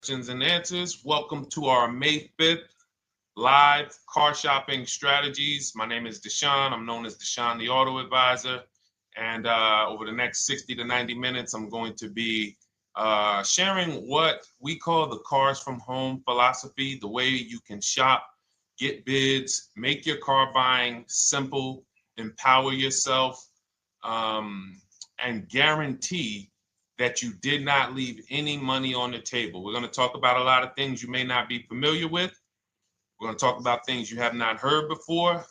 questions and answers. Welcome to our May 5th live car shopping strategies. My name is Deshone. I'm known as Deshone the Auto Advisor. And over the next 60 to 90 minutes, I'm going to be sharing what we call the cars from home philosophy, the way you can shop, get bids, make your car buying simple, empower yourself, and guarantee that you did not leave any money on the table. We're going to talk about a lot of things you may not be familiar with. We're going to talk about things you have not heard before.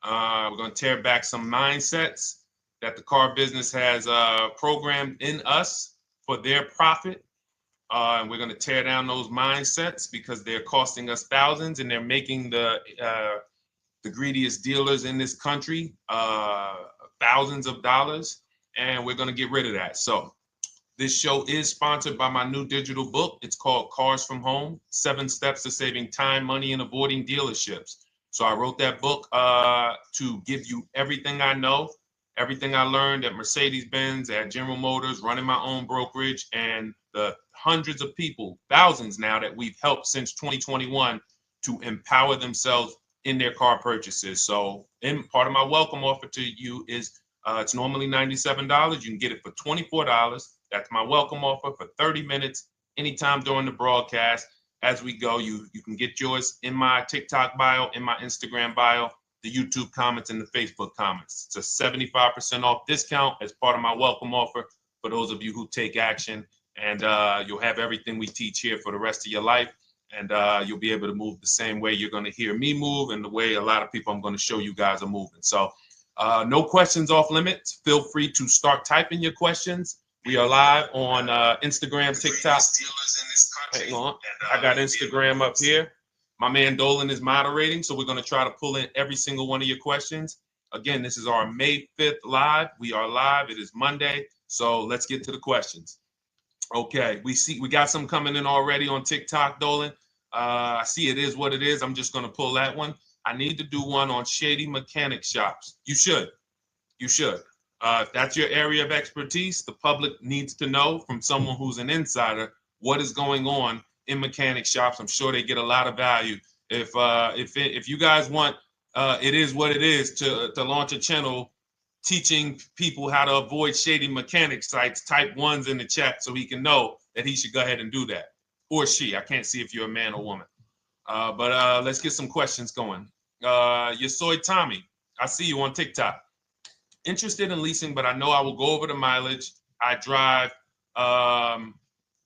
We're going to tear back some mindsets that the car business has programmed in us for their profit. And we're going to tear down those mindsets because they're costing us thousands and they're making the greediest dealers in this country thousands of dollars. And we're going to get rid of that. So this show is sponsored by my new digital book. It's called Cars from Home, 7 Steps to Saving Time, Money, and Avoiding Dealerships. So I wrote that book to give you everything I know, everything I learned at Mercedes-Benz, at General Motors, running my own brokerage, and the hundreds of people, thousands now, that we've helped since 2021 to empower themselves in their car purchases. So part of my welcome offer to you is it's normally $97. You can get it for $24. That's my welcome offer for 30 minutes, anytime during the broadcast. As we go, you can get yours in my TikTok bio, in my Instagram bio, the YouTube comments, and the Facebook comments. It's a 75% off discount as part of my welcome offer for those of you who take action. And you'll have everything we teach here for the rest of your life. And you'll be able to move the same way you're going to hear me move and the way a lot of people I'm going to show you guys are moving. So no questions off limits. Feel free to start typing your questions. We are live on Instagram, TikTok. Hang on. I got Instagram up here. My man Dolan is moderating, so we're going to try to pull in every single one of your questions. Again, this is our May 5th live. We are live. It is Monday, so let's get to the questions. Okay, we got some coming in already on TikTok, Dolan. I see it is what it is. I'm just going to pull that one. I need to do one on shady mechanic shops. You should. If that's your area of expertise, the public needs to know from someone who's an insider what is going on in mechanic shops. I'm sure they get a lot of value. If you guys want, it is what it is to launch a channel teaching people how to avoid shady mechanic sites, type ones in the chat so he can know that he should go ahead and do that. Or she. I can't see if you're a man or woman. But let's get some questions going. Yasoy Tommy, I see you on TikTok. Interested in leasing, but I know I will go over the mileage. I drive a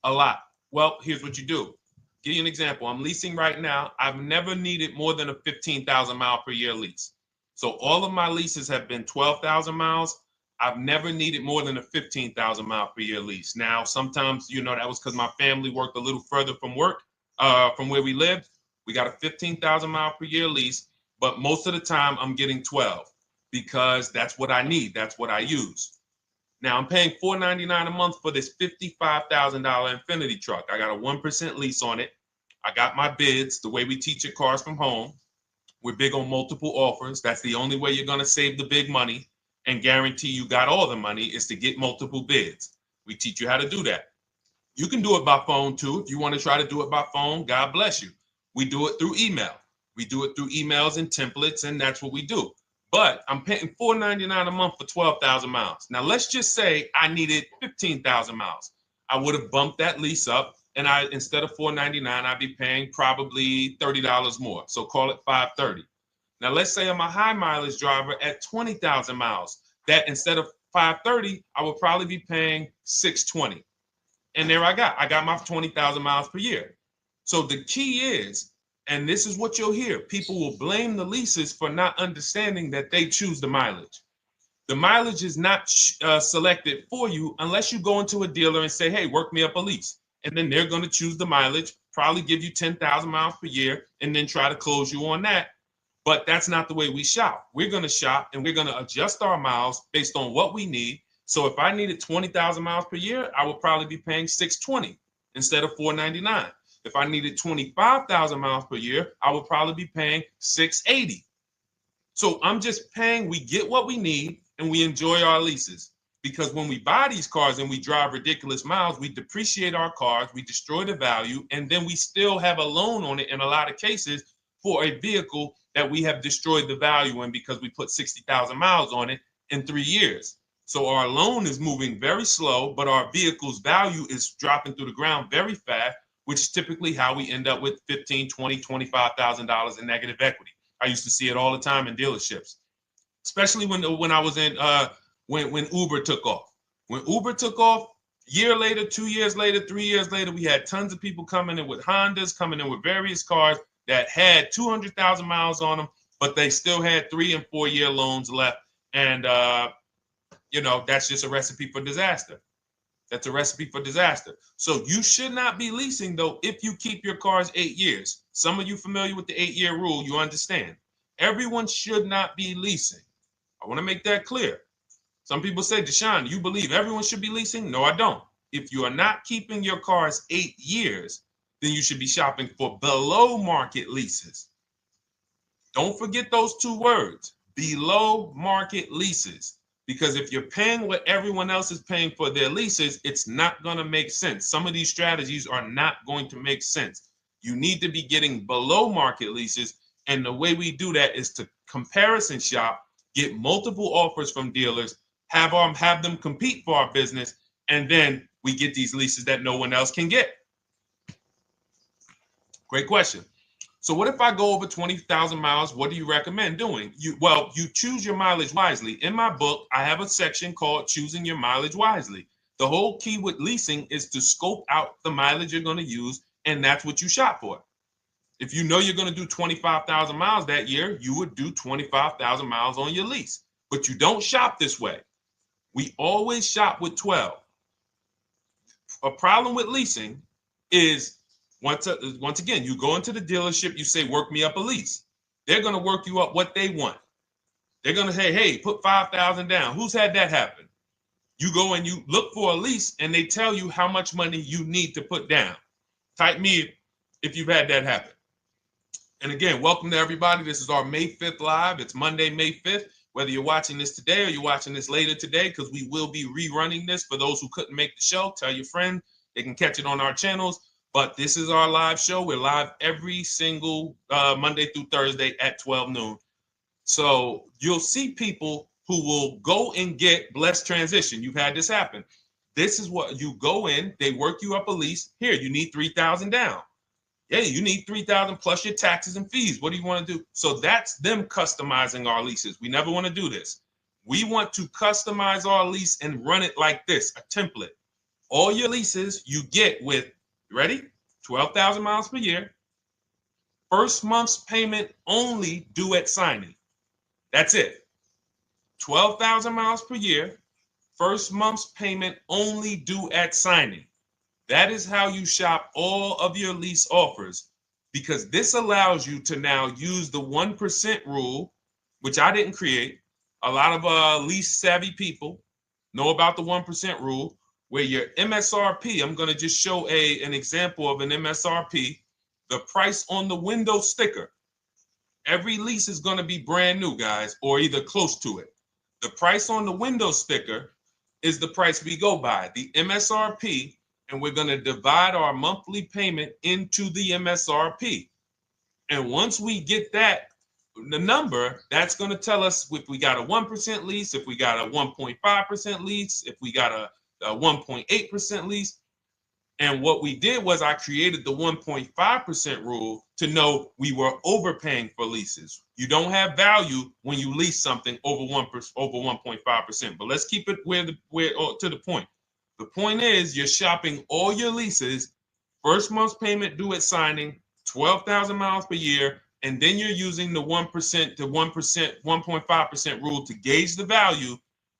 lot. Well, here's what you do. Give you an example. I'm leasing right now. I've never needed more than a 15,000 mile per year lease. So all of my leases have been 12,000 miles. I've never needed more than a 15,000 mile per year lease. Now, sometimes, that was because my family worked a little further from where we lived. We got a 15,000 mile per year lease, but most of the time I'm getting 12 because that's what I need. That's what I use. Now I'm paying $499 a month for this $55,000 Infinity truck. I got a 1% lease on it. I got my bids, the way we teach at Cars from Home. We're big on multiple offers. That's the only way you're going to save the big money and guarantee you got all the money is to get multiple bids. We teach you how to do that. You can do it by phone too. If you want to try to do it by phone, God bless you. We do it through email. We do it through emails and templates, and that's what we do. But I'm paying $499 a month for 12,000 miles. Now, let's just say I needed 15,000 miles. I would have bumped that lease up, and instead of $499, I'd be paying probably $30 more. So call it $530. Now, let's say I'm a high mileage driver at 20,000 miles. That instead of $530, I would probably be paying $620. And there I got my 20,000 miles per year. So the key is, and this is what you'll hear, people will blame the leases for not understanding that they choose the mileage. The mileage is not selected for you unless you go into a dealer and say, hey, work me up a lease. And then they're going to choose the mileage, probably give you 10,000 miles per year, and then try to close you on that. But that's not the way we shop. We're going to shop and we're going to adjust our miles based on what we need. So if I needed 20,000 miles per year, I would probably be paying $620 instead of $499. If I needed 25,000 miles per year, I would probably be paying $680. So I'm just paying, we get what we need and we enjoy our leases. because when we buy these cars and we drive ridiculous miles, we depreciate our cars, we destroy the value, and then we still have a loan on it in a lot of cases for a vehicle that we have destroyed the value in because we put 60,000 miles on it in 3 years. So our loan is moving very slow, but our vehicle's value is dropping through the ground very fast, which is typically how we end up with $15,000, $20,000, $25,000 in negative equity. I used to see it all the time in dealerships, especially when I was in when Uber took off. When Uber took off, year later, 2 years later, 3 years later, we had tons of people coming in with Hondas, coming in with various cars that had 200,000 miles on them, but they still had 3 and 4 year loans left. And, that's just a recipe for disaster. That's a recipe for disaster. So you should not be leasing, though, if you keep your cars 8 years. Some of you familiar with the 8-year rule, you understand. Everyone should not be leasing. I want to make that clear. Some people say, Deshone, you believe everyone should be leasing? No, I don't. If you are not keeping your cars 8 years, then you should be shopping for below market leases. Don't forget those 2 words, below market leases. Because if you're paying what everyone else is paying for their leases, it's not going to make sense. Some of these strategies are not going to make sense. You need to be getting below market leases. And the way we do that is to comparison shop, get multiple offers from dealers, have them compete for our business, and then we get these leases that no one else can get. Great question. So what if I go over 20,000 miles? What do you recommend doing? You choose your mileage wisely. In my book, I have a section called Choosing Your Mileage Wisely. The whole key with leasing is to scope out the mileage you're going to use, and that's what you shop for. If you know you're going to do 25,000 miles that year, you would do 25,000 miles on your lease. But you don't shop this way. We always shop with 12. A problem with leasing is once again, you go into the dealership, you say, work me up a lease. They're going to work you up what they want. They're going to say, hey, put 5,000 down. Who's had that happen? You go and you look for a lease and they tell you how much money you need to put down. Type me if you've had that happen. And again, welcome to everybody. This is our May 5th live. It's Monday, May 5th. Whether you're watching this today or you're watching this later today, because we will be rerunning this for those who couldn't make the show. Tell your friend they can catch it on our channels. But this is our live show. We're live every single Monday through Thursday at 12 noon. So you'll see people who will go and get blessed transition. You've had this happen. This is what you go in. They work you up a lease. Here, you need 3,000 down. Yeah, you need 3,000 plus your taxes and fees. What do you want to do? So that's them customizing our leases. We never want to do this. We want to customize our lease and run it like this, a template. All your leases you get with, ready? 12,000 miles per year. First month's payment only due at signing. That's it. 12,000 miles per year. First month's payment only due at signing. That is how you shop all of your lease offers, because this allows you to now use the 1% rule, which I didn't create. A lot of lease savvy people know about the 1% rule, where your MSRP, I'm going to just show an example of an MSRP, the price on the window sticker. Every lease is going to be brand new, guys, or either close to it. The price on the window sticker is the price we go by, the MSRP, and we're going to divide our monthly payment into the MSRP. And once we get that, the number, that's going to tell us if we got a 1% lease, if we got a 1.5% lease, if we got a 1.8% lease. And what we did was I created the 1.5% rule to know we were overpaying for leases. You don't have value when you lease something over 1.5%. But let's keep it to the point. The point is you're shopping all your leases, first month's payment due at signing, 12,000 miles per year, and then you're using the 1% to 1.5% rule to gauge the value.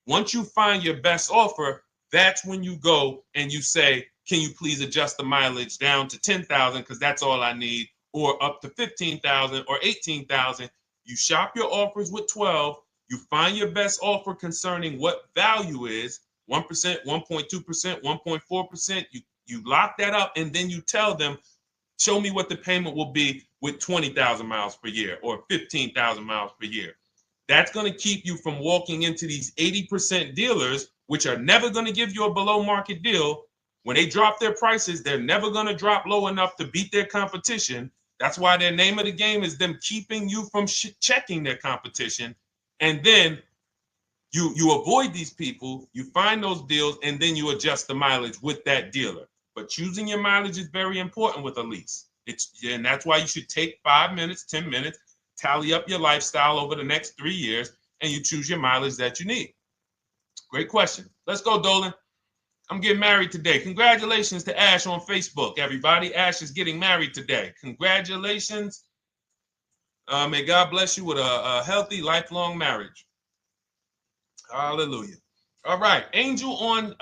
Once you find your best offer, that's when you go and you say, can you please adjust the mileage down to 10,000 because that's all I need, or up to 15,000 or 18,000. You shop your offers with 12. You find your best offer concerning what value is, 1%, 1.2%, 1.4%. You lock that up, and then you tell them, show me what the payment will be with 20,000 miles per year or 15,000 miles per year. That's going to keep you from walking into these 80% dealers which are never going to give you a below market deal. When they drop their prices, they're never going to drop low enough to beat their competition. That's why their name of the game is them keeping you from checking their competition. And then you avoid these people, you find those deals, and then you adjust the mileage with that dealer. But choosing your mileage is very important with a lease. And that's why you should take 5 minutes, 10 minutes, tally up your lifestyle over the next 3 years, and you choose your mileage that you need. Great question. Let's go, Dolan. I'm getting married today. Congratulations to Ash on Facebook, everybody. Ash is getting married today. Congratulations. May God bless you with a healthy, lifelong marriage. Hallelujah. All right. Angel on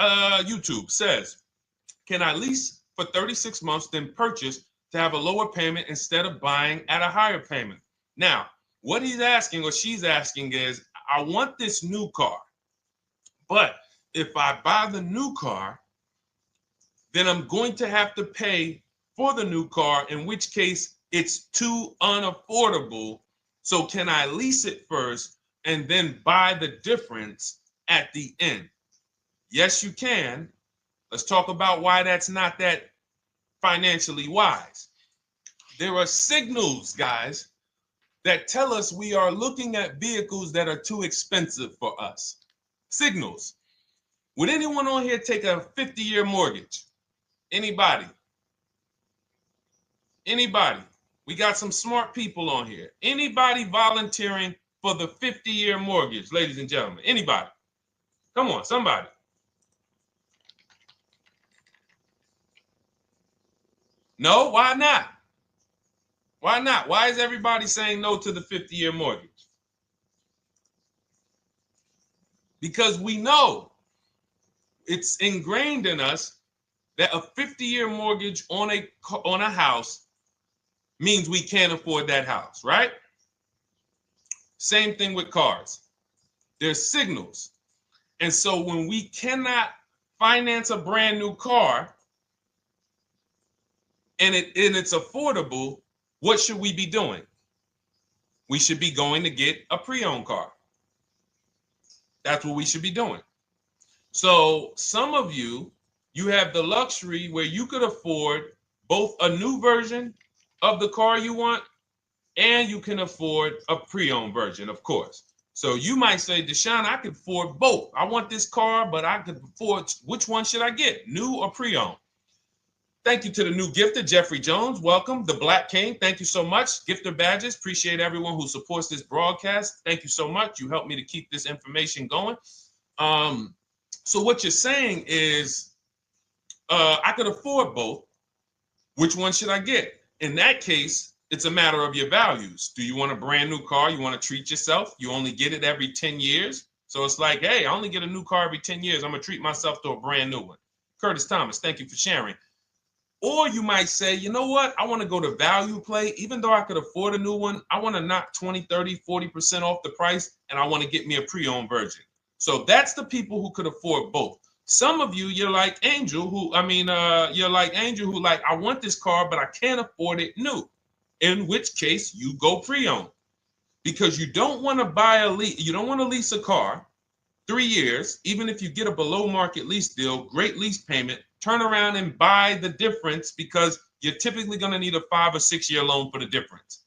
YouTube says, can I lease for 36 months, then purchase to have a lower payment instead of buying at a higher payment? Now, what he's asking or she's asking is, I want this new car, but if I buy the new car, then I'm going to have to pay for the new car, in which case it's too unaffordable. So can I lease it first and then buy the difference at the end? Yes, you can. Let's talk about why that's not that financially wise. There are signals, guys, that tell us we are looking at vehicles that are too expensive for us. Signals. Would anyone on here take a 50-year mortgage? Anybody? Anybody? We got some smart people on here. Anybody volunteering for the 50-year mortgage, ladies and gentlemen? Anybody? Come on, somebody. No, why not? Why not? Why is everybody saying no to the 50-year mortgage? Because we know it's ingrained in us that a 50-year mortgage on a house means we can't afford that house, right? Same thing with cars. There's signals. And so when we cannot finance a brand new car and it's affordable, what should we be doing? We should be going to get a pre-owned car. That's what we should be doing. So some of you have the luxury where you could afford both a new version of the car you want, and you can afford a pre-owned version, of course. So you might say, Deshone, I could afford both. I want this car, but I could afford, which one should I get, new or pre-owned? Thank you to the new gifter, Jeffrey Jones. Welcome. The Black King. Thank you so much. Gifter badges. Appreciate everyone who supports this broadcast. Thank you so much. You helped me to keep this information going. So what you're saying is, I could afford both. Which one should I get? In that case, it's a matter of your values. Do you want a brand new car? You want to treat yourself? You only get it every 10 years. So it's like, hey, I only get a new car every 10 years. I'm going to treat myself to a brand new one. Curtis Thomas, thank you for sharing. Or you might say, you know what? I want to go to value play. Even though I could afford a new one, I want to knock 20, 30, 40% off the price, and I want to get me a pre-owned version. So that's the people who could afford both. Some of you, you're like Angel, who like, I want this car, but I can't afford it new. In which case you go pre-owned, because you don't want to you don't want to lease a car 3 years, even if you get a below market lease deal, great lease payment, turn around and buy the difference, because you're typically going to need a 5 or 6 year loan for the difference.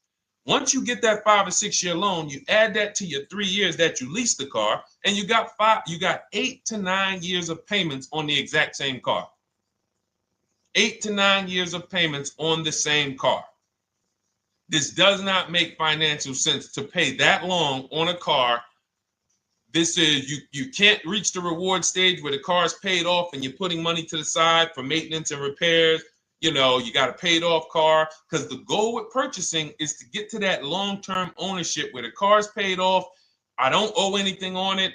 Once you get that 5 or 6 year loan, you add that to your 3 years that you leased the car, and you got 8 to 9 years of payments on the exact same car. 8 to 9 years of payments on the same car. This does not make financial sense to pay that long on a car. This is, you can't reach the reward stage where the car is paid off and you're putting money to the side for maintenance and repairs. You know, you got a paid off car, because the goal with purchasing is to get to that long-term ownership where the car is paid off. I don't owe anything on it.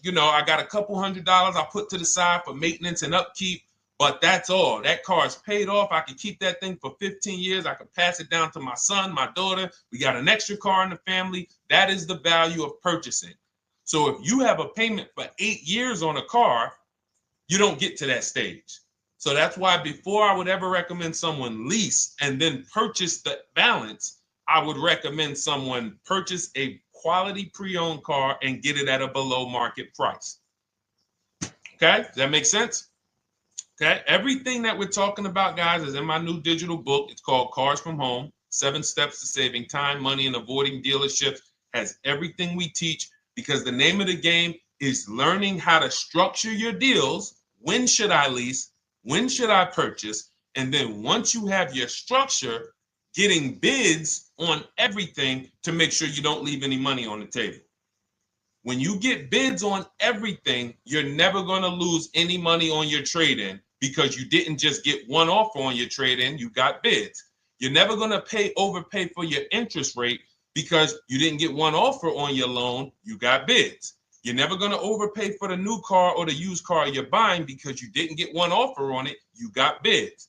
You know, I got a couple $100 I put to the side for maintenance and upkeep, but that's all. That car is paid off. I can keep that thing for 15 years. I can pass it down to my son, my daughter. We got an extra car in the family. That is the value of purchasing. So if you have a payment for 8 years on a car, you don't get to that stage. So that's why before I would ever recommend someone lease and then purchase the balance, I would recommend someone purchase a quality pre-owned car and get it at a below market price. Okay, does that make sense? Okay, everything that we're talking about, guys, is in my new digital book. It's called Cars from Home, 7 Steps to Saving Time, Money, and Avoiding Dealerships. Has everything we teach, because the name of the game is learning how to structure your deals. When should I lease? When should I purchase? And then once you have your structure, getting bids on everything to make sure you don't leave any money on the table. When you get bids on everything, you're never going to lose any money on your trade-in, because you didn't just get one offer on your trade-in, you got bids. You're never going to overpay for your interest rate, because you didn't get one offer on your loan, you got bids. You're never going to overpay for the new car or the used car you're buying, because you didn't get one offer on it, you got bids.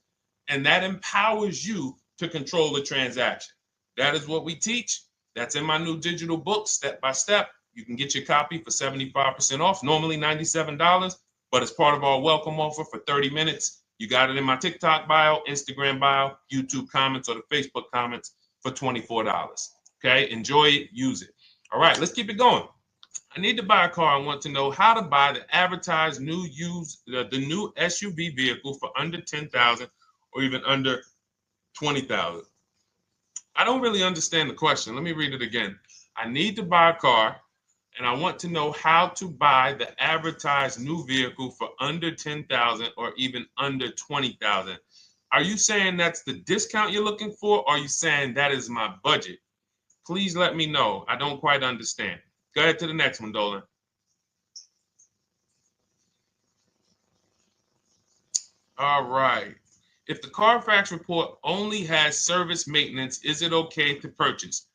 And that empowers you to control the transaction. That is what we teach. That's in my new digital book, step by step. You can get your copy for 75% off, normally $97, but it's part of our welcome offer for 30 minutes. You got it in my TikTok bio, Instagram bio, YouTube comments, or the Facebook comments for $24. Okay, enjoy it, use it. All right, let's keep it going. I need to buy a car. I want to know how to buy the advertised new the new SUV vehicle for under $10,000 or even under $20,000. I don't really understand the question. Let me read it again. I need to buy a car, and I want to know how to buy the advertised new vehicle for under $10,000 or even under $20,000. Are you saying that's the discount you're looking for, or are you saying that is my budget? Please let me know. I don't quite understand. Go ahead to the next one, Dolan. All right. If the Carfax report only has service maintenance, is it okay to purchase?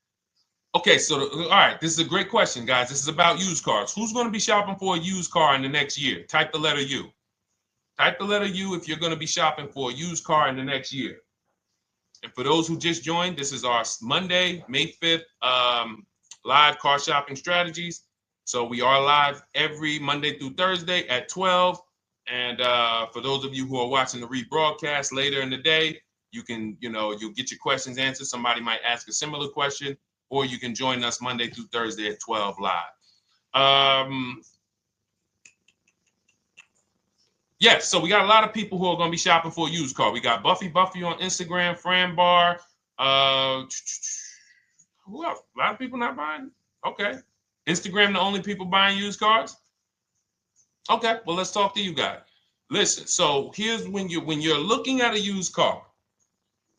Okay, so all right, this is a great question, guys. This is about used cars. Who's going to be shopping for a used car in the next year? Type the letter U. Type the letter U if you're going to be shopping for a used car in the next year. And for those who just joined, this is our Monday, May 5th, live car shopping strategies. So we are live every Monday through Thursday at 12. And for those of you who are watching the rebroadcast later in the day, you can, you'll get your questions answered. Somebody might ask a similar question, or you can join us Monday through Thursday at 12 live. Yes, so we got a lot of people who are going to be shopping for a used car. We got Buffy on Instagram, Fran Bar. Who else? A lot of people not buying? Okay. Instagram, the only people buying used cars? Okay, well, let's talk to you guys. Listen, so here's when you're looking at a used car,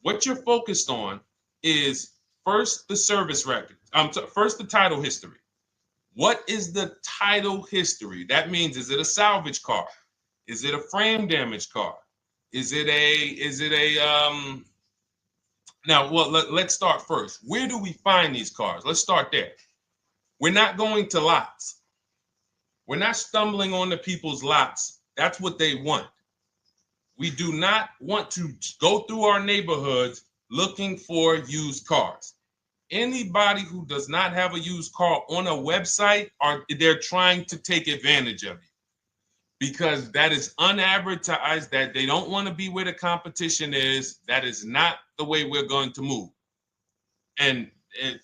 what you're focused on is first the service record. First the title history. What is the title history? That means, is it a salvage car? Is it a frame damage car? Is it a now, well, let's start first. Where do we find these cars? Let's start there. We're not going to lots. We're not stumbling onto people's lots. That's what they want. We do not want to go through our neighborhoods looking for used cars. Anybody who does not have a used car on a website, they're trying to take advantage of you, because that is unadvertised, that they don't want to be where the competition is. That is not the way we're going to move. And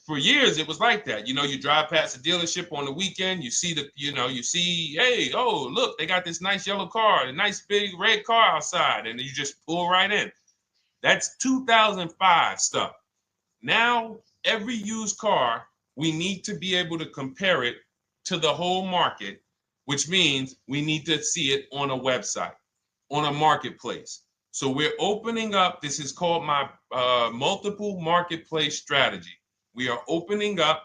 for years, it was like that. You drive past a dealership on the weekend, you see hey, oh, look, they got this nice yellow car, a nice big red car outside, and you just pull right in. That's 2005 stuff. Now, every used car, we need to be able to compare it to the whole market, which means we need to see it on a website, on a marketplace. So we're opening up, this is called my multiple marketplace strategy. We are opening up,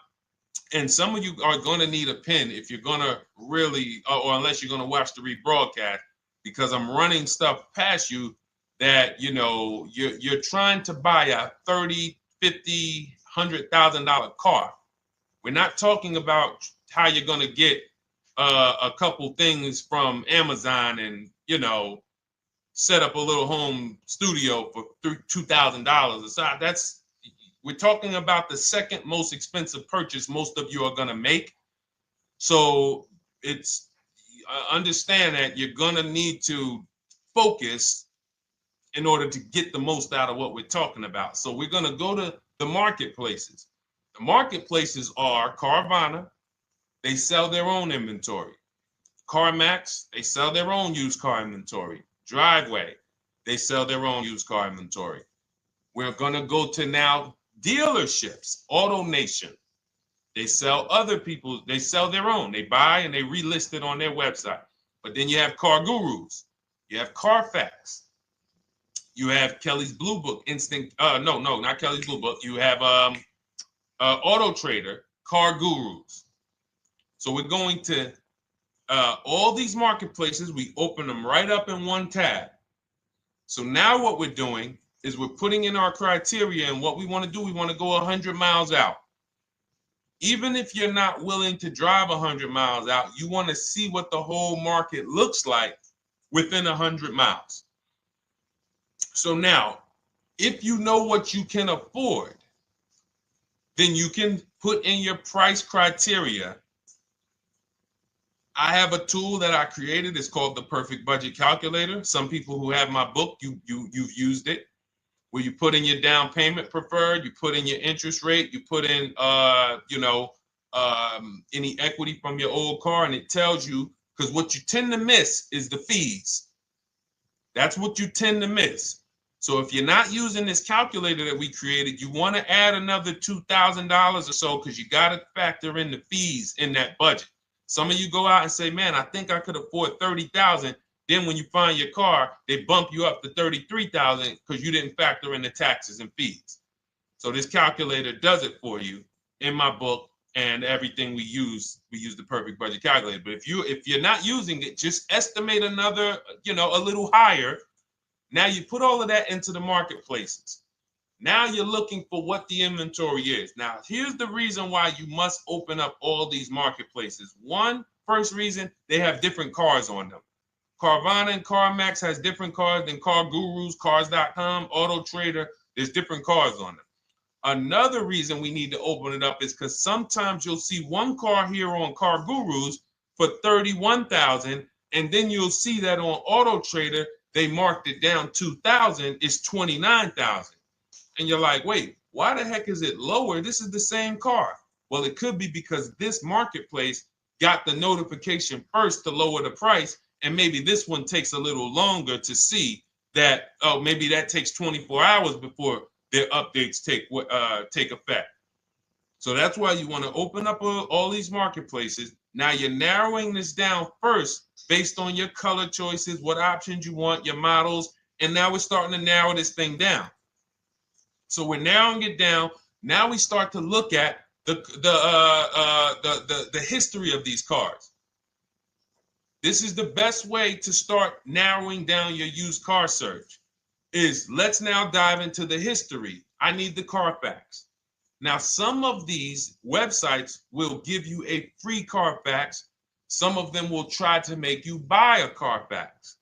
and some of you are going to need a pen if you're going to really, or unless you're going to watch the rebroadcast, because I'm running stuff past you that, you're trying to buy a $30,000, $50,000, $100,000 car. We're not talking about how you're going to get a couple things from Amazon and, set up a little home studio for $2,000. We're talking about the second most expensive purchase most of you are going to make. So it's understand that you're going to need to focus in order to get the most out of what we're talking about. So we're going to go to the marketplaces. The marketplaces are Carvana. They sell their own inventory. CarMax, they sell their own used car inventory. Driveway, they sell their own used car inventory. We're going to go to now dealerships. AutoNation, they sell other people's, they sell their own. They buy and they relist it on their website. But then you have Car Gurus, you have Carfax, you have Kelly's Blue Book, no, not Kelly's Blue Book. You have Auto Trader, Car Gurus. So we're going to all these marketplaces, we open them right up in one tab. So now what we're doing is we're putting in our criteria, and what we want to do, we want to go 100 miles out. Even if you're not willing to drive 100 miles out, you want to see what the whole market looks like within 100 miles. So now, if you know what you can afford, then you can put in your price criteria. I have a tool that I created. It's called the Perfect Budget Calculator. Some people who have my book, you've used it, where you put in your down payment preferred, you put in your interest rate, you put in any equity from your old car, and it tells you, because what you tend to miss is the fees. That's what you tend to miss. So if you're not using this calculator that we created, you want to add another $2,000 or so, because you got to factor in the fees in that budget. Some of you go out and say, man, I think I could afford $30,000. Then when you find your car, they bump you up to $33,000 because you didn't factor in the taxes and fees. So this calculator does it for you in my book, and everything we use the Perfect Budget Calculator. But if you're not using it, just estimate another, a little higher. Now you put all of that into the marketplaces. Now you're looking for what the inventory is. Now, here's the reason why you must open up all these marketplaces. First reason, they have different cars on them. Carvana and CarMax has different cars than Car Gurus, Cars.com, Auto Trader. There's different cars on them. Another reason we need to open it up is because sometimes you'll see one car here on Car Gurus for $31,000, and then you'll see that on Auto Trader they marked it down $2,000. It's $29,000. And you're like, wait, why the heck is it lower? This is the same car. Well, it could be because this marketplace got the notification first to lower the price, and maybe this one takes a little longer to see that, oh, maybe that takes 24 hours before their updates take effect. So that's why you want to open up all these marketplaces. Now you're narrowing this down first based on your color choices, what options you want, your models, and now we're starting to narrow this thing down. So we're narrowing it down. Now we start to look at the history of these cars. This is the best way to start narrowing down your used car search. Let's now dive into the history. I need the Carfax. Now, some of these websites will give you a free Carfax. Some of them will try to make you buy a Carfax.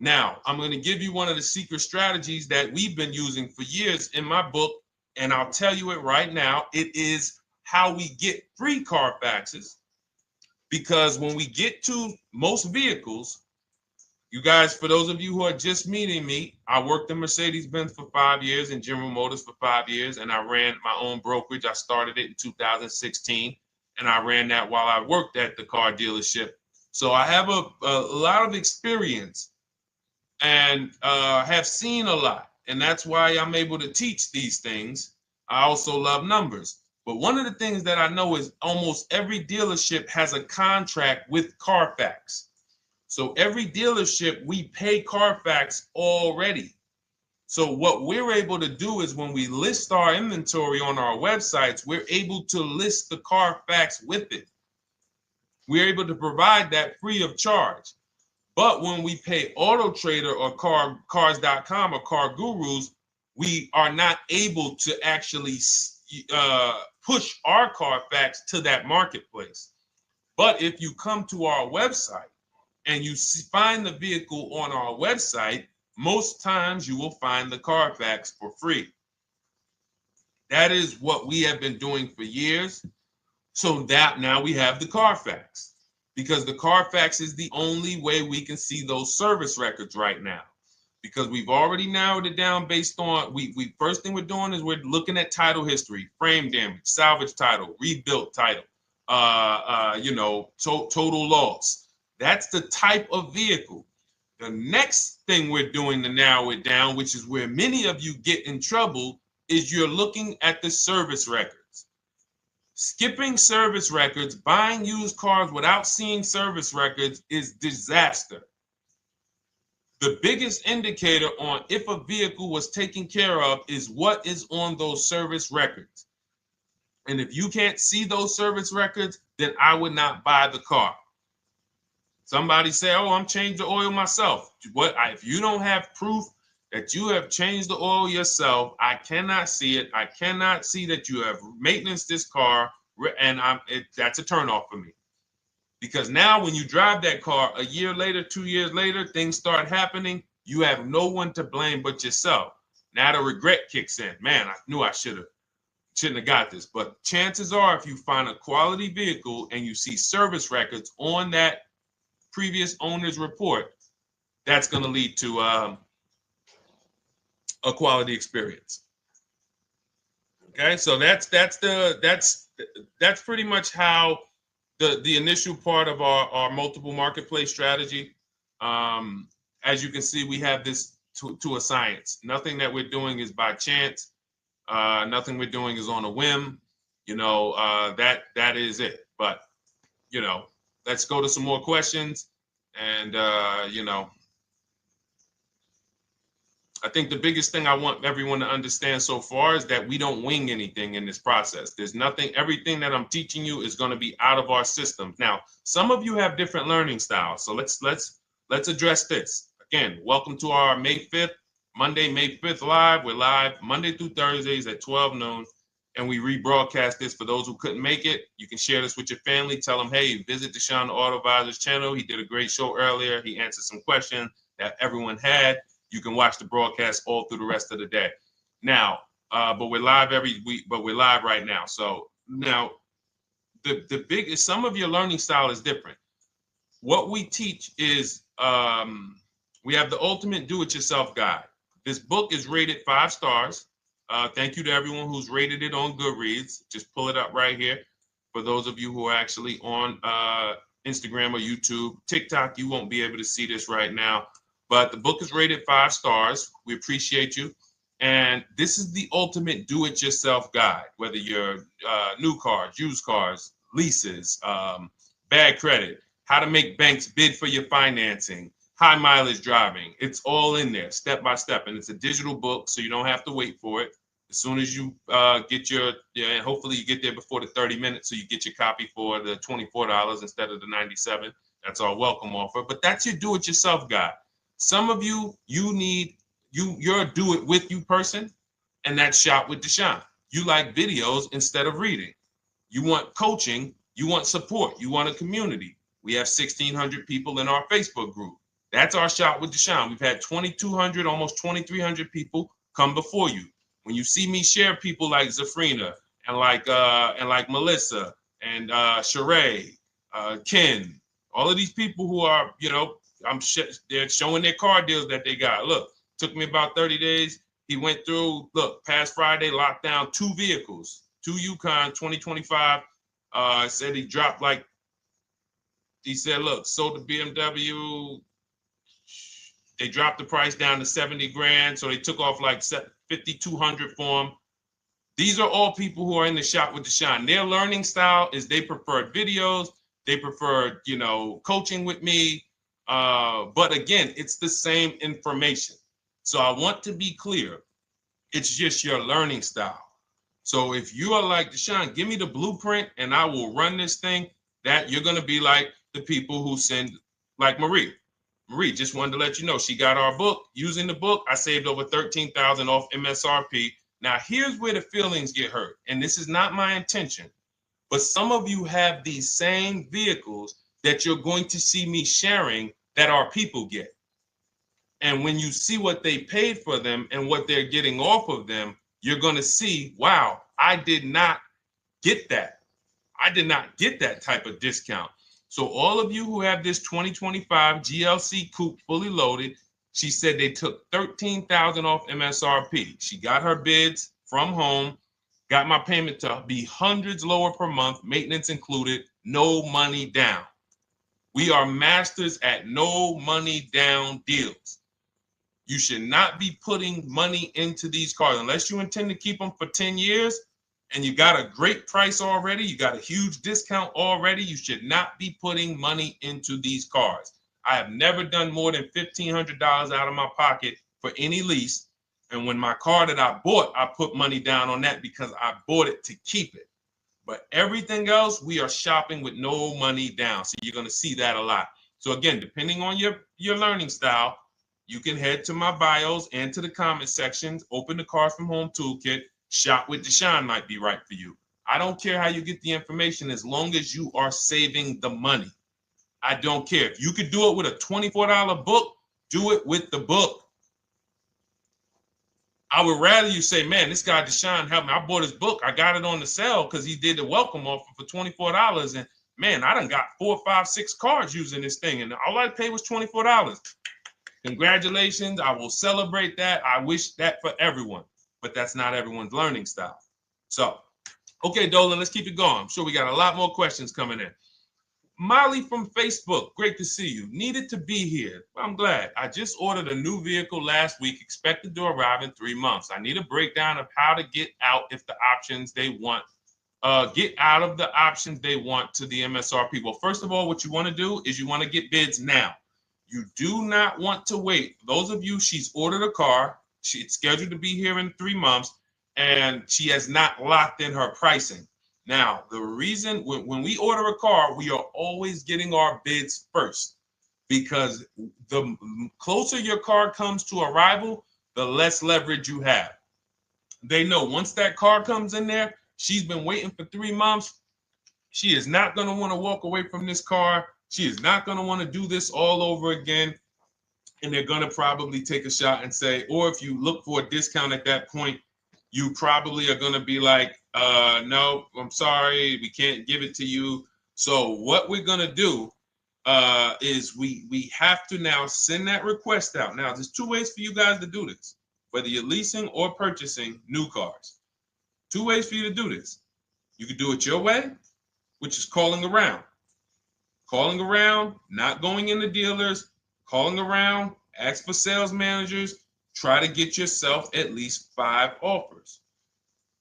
Now, I'm going to give you one of the secret strategies that we've been using for years in my book, and I'll tell you it right now. It is how we get free Carfaxes, because when we get to most vehicles, you guys, for those of you who are just meeting me, I worked in Mercedes-Benz for 5 years and General Motors for 5 years, and I ran my own brokerage. I started it in 2016, and I ran that while I worked at the car dealership. So I have a lot of experience and have seen a lot, and that's why I'm able to teach these things. I also love numbers. But one of the things that I know is almost every dealership has a contract with Carfax. So every dealership, we pay Carfax already. So what we're able to do is when we list our inventory on our websites, we're able to list the Carfax with it. We're able to provide that free of charge. But when we pay Auto Trader or Cars.com or Car Gurus, we are not able to actually push our Carfax to that marketplace. But if you come to our website and you find the vehicle on our website, most times you will find the Carfax for free. That is what we have been doing for years. So that now we have the Carfax, because the Carfax is the only way we can see those service records right now, because we've already narrowed it down based on, first thing we're doing is we're looking at title history, frame damage, salvage title, rebuilt title, total loss. That's the type of vehicle. The next thing we're doing to narrow it down, which is where many of you get in trouble, is you're looking at the service records. Skipping service records, buying used cars without seeing service records is disaster. The biggest indicator on if a vehicle was taken care of is what is on those service records. And if you can't see those service records, then I would not buy the car. Somebody say, oh, I'm changing the oil myself. If you don't have proof that you have changed the oil yourself, I cannot see it. I cannot see that you have maintenance this car, and that's a turnoff for me. Because now when you drive that car a year later, 2 years later, things start happening. You have no one to blame but yourself. Now the regret kicks in. Man, I knew I shouldn't have got this. But chances are, if you find a quality vehicle and you see service records on that previous owner's report, that's going to lead to a quality experience. Okay, so that's pretty much how the initial part of our multiple marketplace strategy. As you can see, we have this to a science. Nothing that we're doing is by chance. Nothing we're doing is on a whim. That is it. But let's go to some more questions. And I think the biggest thing I want everyone to understand so far is that we don't wing anything in this process. There's nothing, everything that I'm teaching you is going to be out of our systems. Now, some of you have different learning styles. So let's address this. Again, welcome to our May 5th, Monday, May 5th live. We're live Monday through Thursdays at 12 noon. And we rebroadcast this for those who couldn't make it. You can share this with your family. Tell them, hey, visit Deshone the Auto Advisor's channel. He did a great show earlier. He answered some questions that everyone had. You can watch the broadcast all through the rest of the day. Now, but we're live every week, but we're live right now. So now the biggest, some of your learning style is different. What we teach is we have the ultimate do-it-yourself guide. This book is rated 5 stars. Thank you to everyone who's rated it on Goodreads. Just pull it up right here. For those of you who are actually on Instagram or YouTube, TikTok, you won't be able to see this right now. But the book is rated 5 stars. We appreciate you. And this is the ultimate do-it-yourself guide, whether you're new cars, used cars, leases, bad credit, how to make banks bid for your financing, high mileage driving. It's all in there, step by step. And it's a digital book, so you don't have to wait for it. As soon as you get and hopefully you get there before the 30 minutes, so you get your copy for the $24 instead of the $97. That's our welcome offer. But that's your do-it-yourself guide. Some of you, you're a do-it-with-you person, and that's Shop with Deshone. You like videos instead of reading. You want coaching. You want support. You want a community. We have 1,600 people in our Facebook group. That's our Shop with Deshone. We've had 2,200, almost 2,300 people come before you. When you see me share people like Zafrina and like Melissa and Sheree, Ken, all of these people who are, they're showing their car deals that they got. Look, took me about 30 days. He went through, past Friday, locked down 2 vehicles, 2 Yukon 2025. Said he dropped sold the BMW. They dropped the price down to 70 grand. So they took off like 5,200 for him. These are all people who are in the Shop with Deshone. Their learning style is they prefer videos. They prefer, coaching with me. But again, it's the same information. So I want to be clear. It's just your learning style. So if you are like Deshone, give me the blueprint and I will run this thing. That you're going to be like the people who send, like Marie. Marie just wanted to let you know she got our book. Using the book, I saved over $13,000 off MSRP. Now, here's where the feelings get hurt. And this is not my intention. But some of you have these same vehicles that you're going to see me sharing that our people get. And when you see what they paid for them and what they're getting off of them, you're going to see, wow, I did not get that. I did not get that type of discount. So all of you who have this 2025 GLC coupe fully loaded, she said they took $13,000 off MSRP. She got her bids from home, got my payment to be hundreds lower per month, maintenance included, no money down. We are masters at no money down deals. You should not be putting money into these cars unless you intend to keep them for 10 years and you got a great price already. You got a huge discount already. You should not be putting money into these cars. I have never done more than $1,500 out of my pocket for any lease. And when my car that I bought, I put money down on that because I bought it to keep it. But everything else, we are shopping with no money down. So you're going to see that a lot. So again, depending on your learning style, you can head to my bios and to the comment sections, open the Cars from Home Toolkit, Shop with Deshone might be right for you. I don't care how you get the information as long as you are saving the money. I don't care. If you could do it with a $24 book, do it with the book. I would rather you say, man, this guy Deshone helped me. I bought his book. I got it on the sale because he did the welcome offer for $24. And man, I done got 4, 5, 6 cars using this thing. And all I paid was $24. Congratulations. I will celebrate that. I wish that for everyone, but that's not everyone's learning style. So, okay, Dolan, let's keep it going. I'm sure we got a lot more questions coming in. Molly from Facebook, great to see you. Needed to be here. Well, I'm glad. I just ordered a new vehicle last week, expected to arrive in 3 months. I need a breakdown of how to get out if the options they want, get out of the options they want to the MSRP. Well, first of all, what you want to do is you want to get bids now. You do not want to wait. Those of you, she's ordered a car. She's scheduled to be here in 3 months, and she has not locked in her pricing. Now, the reason when we order a car, we are always getting our bids first because the closer your car comes to arrival, the less leverage you have. They know once that car comes in there, she's been waiting for 3 months. She is not going to want to walk away from this car. She is not going to want to do this all over again. And they're going to probably take a shot and say, or if you look for a discount at that point, you probably are going to be like, no, I'm sorry, we can't give it to you. So what we're going to do is we have to now send that request out. Now, there's 2 ways for you guys to do this, whether you're leasing or purchasing new cars. 2 ways for you to do this. You can do it your way, which is calling around. Calling around, not going into dealers, calling around, ask for sales managers, try to get yourself at least 5 offers.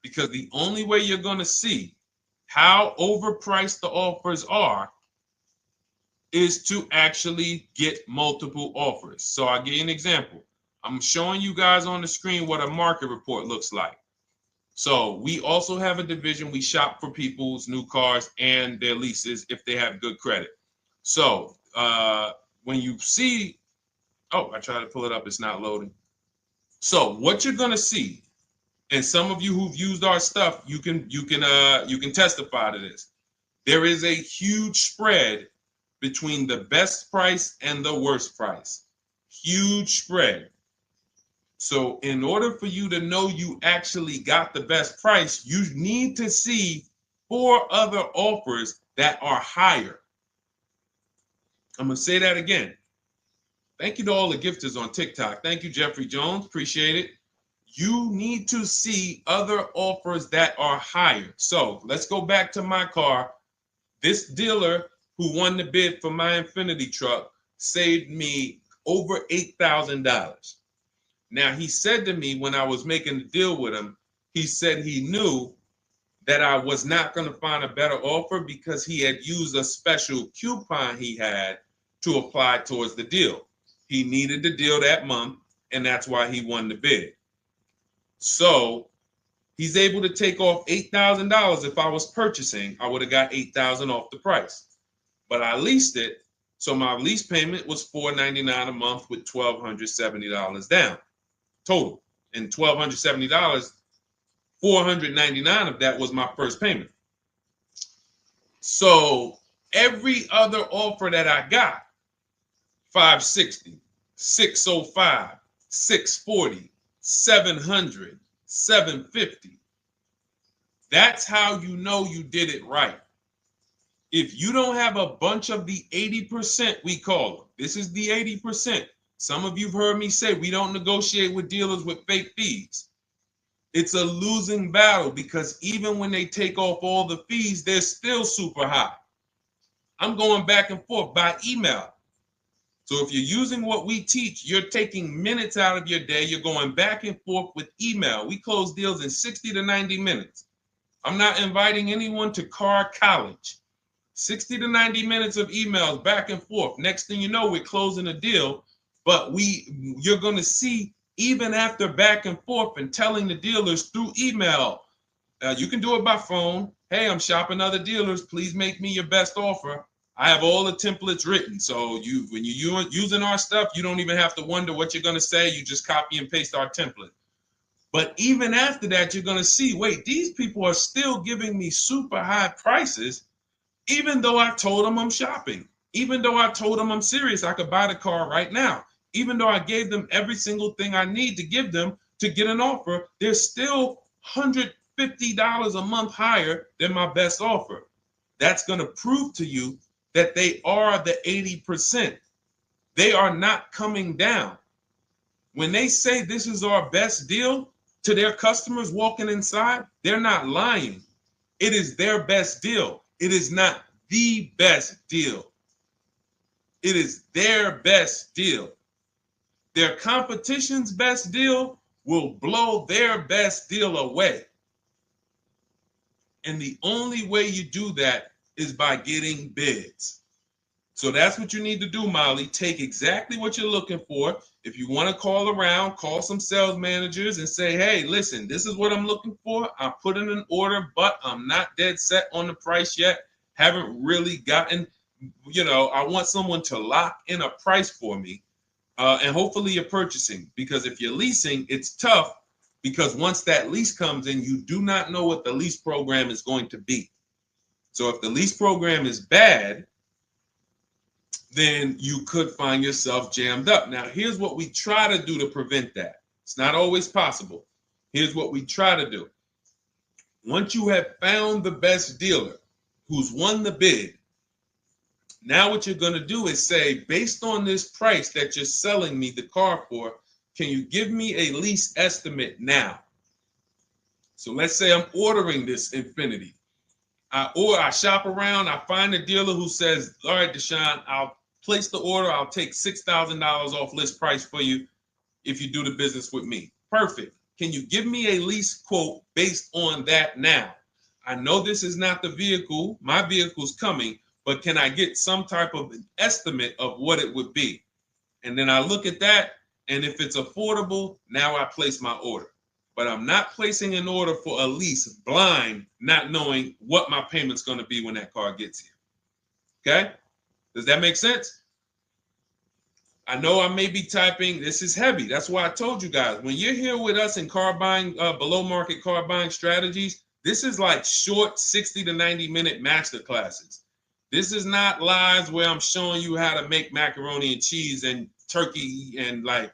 Because the only way you're going to see how overpriced the offers are is to actually get multiple offers. So I'll give you an example. I'm showing you guys on the screen what a market report looks like. So we also have a division. We shop for people's new cars and their leases if they have good credit. So when you see, oh, I tried to pull it up. It's not loading. So what you're going to see, and some of you who've used our stuff, you can testify to this. There is a huge spread between the best price and the worst price. Huge spread. So in order for you to know you actually got the best price, you need to see 4 other offers that are higher. I'm going to say that again. Thank you to all the gifters on TikTok. Thank you, Jeffrey Jones. Appreciate it. You need to see other offers that are higher. So let's go back to my car. This dealer who won the bid for my Infinity truck saved me over $8,000. Now, he said to me when I was making the deal with him, he said he knew that I was not going to find a better offer because he had used a special coupon he had to apply towards the deal. He needed the deal that month, and that's why he won the bid. So he's able to take off $8,000. If I was purchasing, I would have got $8,000 off the price. But I leased it, so my lease payment was $499 a month with $1,270 down total. And $1,270, $499 of that was my first payment. So every other offer that I got, $560, $605, $640, $700, $750. That's how you know you did it right. If you don't have a bunch of the 80%, we call them. This is the 80%. Some of you have heard me say we don't negotiate with dealers with fake fees. It's a losing battle because even when they take off all the fees, they're still super high. I'm going back and forth by email. So if you're using what we teach, you're taking minutes out of your day. You're going back and forth with email. We close deals in 60 to 90 minutes. I'm not inviting anyone to car college. 60 to 90 minutes of emails back and forth. Next thing you know, we're closing a deal. But you're going to see, even after back and forth and telling the dealers through email, you can do it by phone. Hey, I'm shopping other dealers. Please make me your best offer. I have all the templates written. So when you're using our stuff, you don't even have to wonder what you're going to say. You just copy and paste our template. But even after that, you're going to see, wait, these people are still giving me super high prices, even though I told them I'm shopping, even though I told them I'm serious, I could buy the car right now, even though I gave them every single thing I need to give them to get an offer, they're still $150 a month higher than my best offer. That's going to prove to you that they are the 80%. They are not coming down. When they say this is our best deal to their customers walking inside, they're not lying. It is their best deal. It is not the best deal. It is their best deal. Their competition's best deal will blow their best deal away. And the only way you do that is by getting bids. So that's what you need to do, Molly. Take exactly what you're looking for. If you want to call around, call some sales managers and say, hey, listen, this is what I'm looking for. I put in an order, but I'm not dead set on the price yet. Haven't really gotten, I want someone to lock in a price for me. And hopefully you're purchasing, because if you're leasing, it's tough, because once that lease comes in, you do not know what the lease program is going to be. So if the lease program is bad, then you could find yourself jammed up. Now, here's what we try to do to prevent that. It's not always possible. Here's what we try to do. Once you have found the best dealer who's won the bid, now what you're going to do is say, based on this price that you're selling me the car for, can you give me a lease estimate now? So let's say I'm ordering this Infiniti. I shop around, I find a dealer who says, all right, Deshone, I'll place the order. I'll take $6,000 off list price for you if you do the business with me. Perfect. Can you give me a lease quote based on that now? I know this is not the vehicle. My vehicle's coming, but can I get some type of an estimate of what it would be? And then I look at that, and if it's affordable, now I place my order. But I'm not placing an order for a lease blind, not knowing what my payment's going to be when that car gets here. Okay? Does that make sense? I know I may be typing, this is heavy. That's why I told you guys, when you're here with us in car buying, below market car buying strategies, this is like short 60 to 90 minute master classes. This is not lives where I'm showing you how to make macaroni and cheese and turkey and like,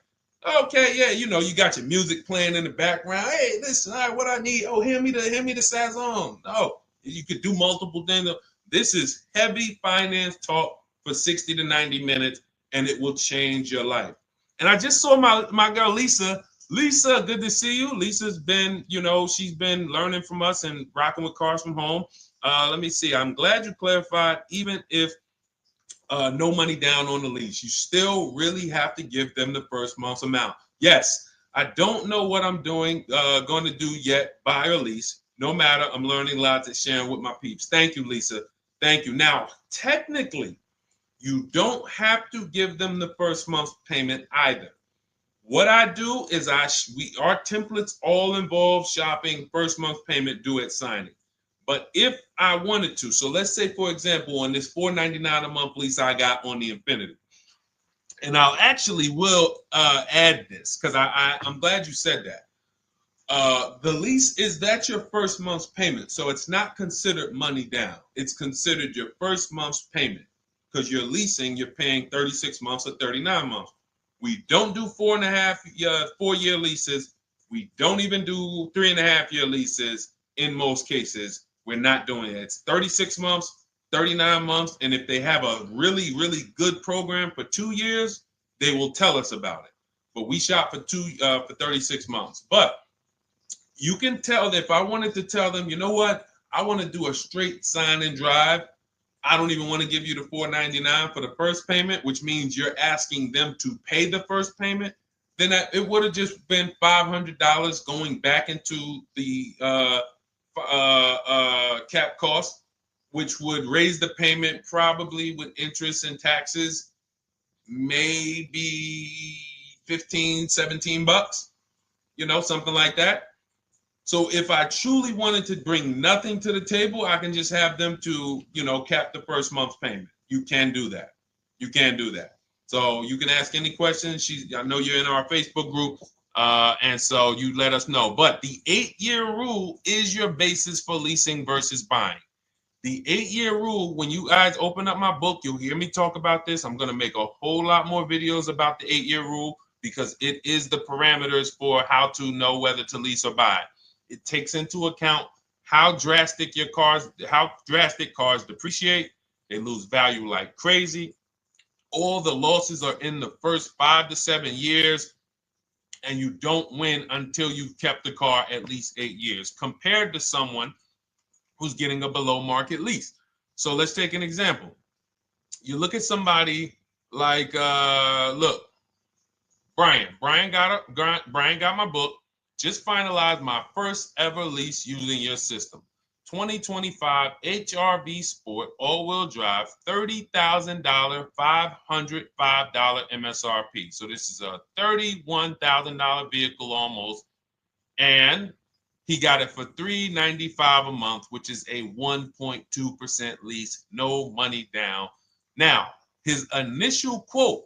okay, yeah, you got your music playing in the background. Hey, listen, all right, what I need? Oh, hand me the Sazon. No, you could do multiple things. This is heavy finance talk for 60 to 90 minutes, and it will change your life. And I just saw my girl, Lisa. Lisa, good to see you. Lisa's been, she's been learning from us and rocking with Cars from Home. Let me see. I'm glad you clarified, even if no money down on the lease, you still really have to give them the first month's amount. Yes, I don't know what I'm going to do yet, buy or lease. No matter, I'm learning lots and sharing with my peeps. Thank you, Lisa. Thank you. Now, technically, you don't have to give them the first month's payment either. What I do is our templates all involve shopping, first month payment due at signing. But if I wanted to, so let's say, for example, on this $499 a month lease I got on the Infiniti, and I'll actually will add this because I'm glad you said that. The lease that's your first month's payment, so it's not considered money down. It's considered your first month's payment because you're leasing, you're paying 36 months or 39 months. We don't do 4-year leases. We don't even do 3.5-year leases in most cases. We're not doing it. It's 36 months, 39 months. And if they have a really, really good program for 2 years, they will tell us about it. But we shop for 36 months. But you can tell that if I wanted to tell them, you know what, I want to do a straight sign and drive. I don't even want to give you the $499 for the first payment, which means you're asking them to pay the first payment, then it would have just been $500 going back into the cap cost, which would raise the payment probably with interest and taxes, maybe 15, 17 bucks, something like that. So if I truly wanted to bring nothing to the table, I can just have them to, cap the first month's payment. You can do that. You can do that. So you can ask any questions. I know you're in our Facebook group, and so you let us know. But the 8-year rule is your basis for leasing versus buying. The 8-year rule, when you guys open up my book, you'll hear me talk about this. I'm going to make a whole lot more videos about the 8-year rule because it is the parameters for how to know whether to lease or buy. It takes into account how drastic cars depreciate. They lose value like crazy. All the losses are in the first 5 to 7 years, and you don't win until you've kept the car at least 8 years, compared to someone who's getting a below market lease. So let's take an example. You look at somebody like, Brian. Brian got my book. Just finalized my first ever lease using your system. 2025 HRV Sport all-wheel drive, $30,000, $505 MSRP. So this is a $31,000 vehicle almost, and he got it for $395 a month, which is a 1.2% lease, no money down. Now, his initial quote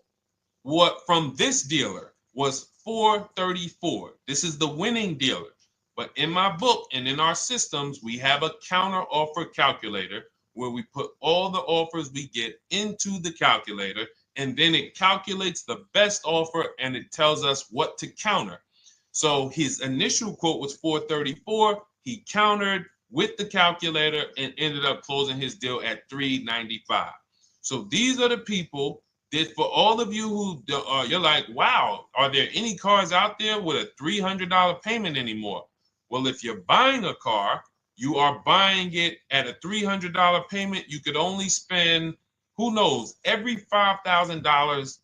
from this dealer was $434. This is the winning dealer. But in my book and in our systems, we have a counter offer calculator where we put all the offers we get into the calculator, and then it calculates the best offer and it tells us what to counter. So his initial quote was $434. He countered with the calculator and ended up closing his deal at $395. So these are the people that, for all of you who you're like, wow, are there any cars out there with a $300 payment anymore? Well, if you're buying a car, you are buying it at a $300 payment. You could only spend, who knows, every $5,000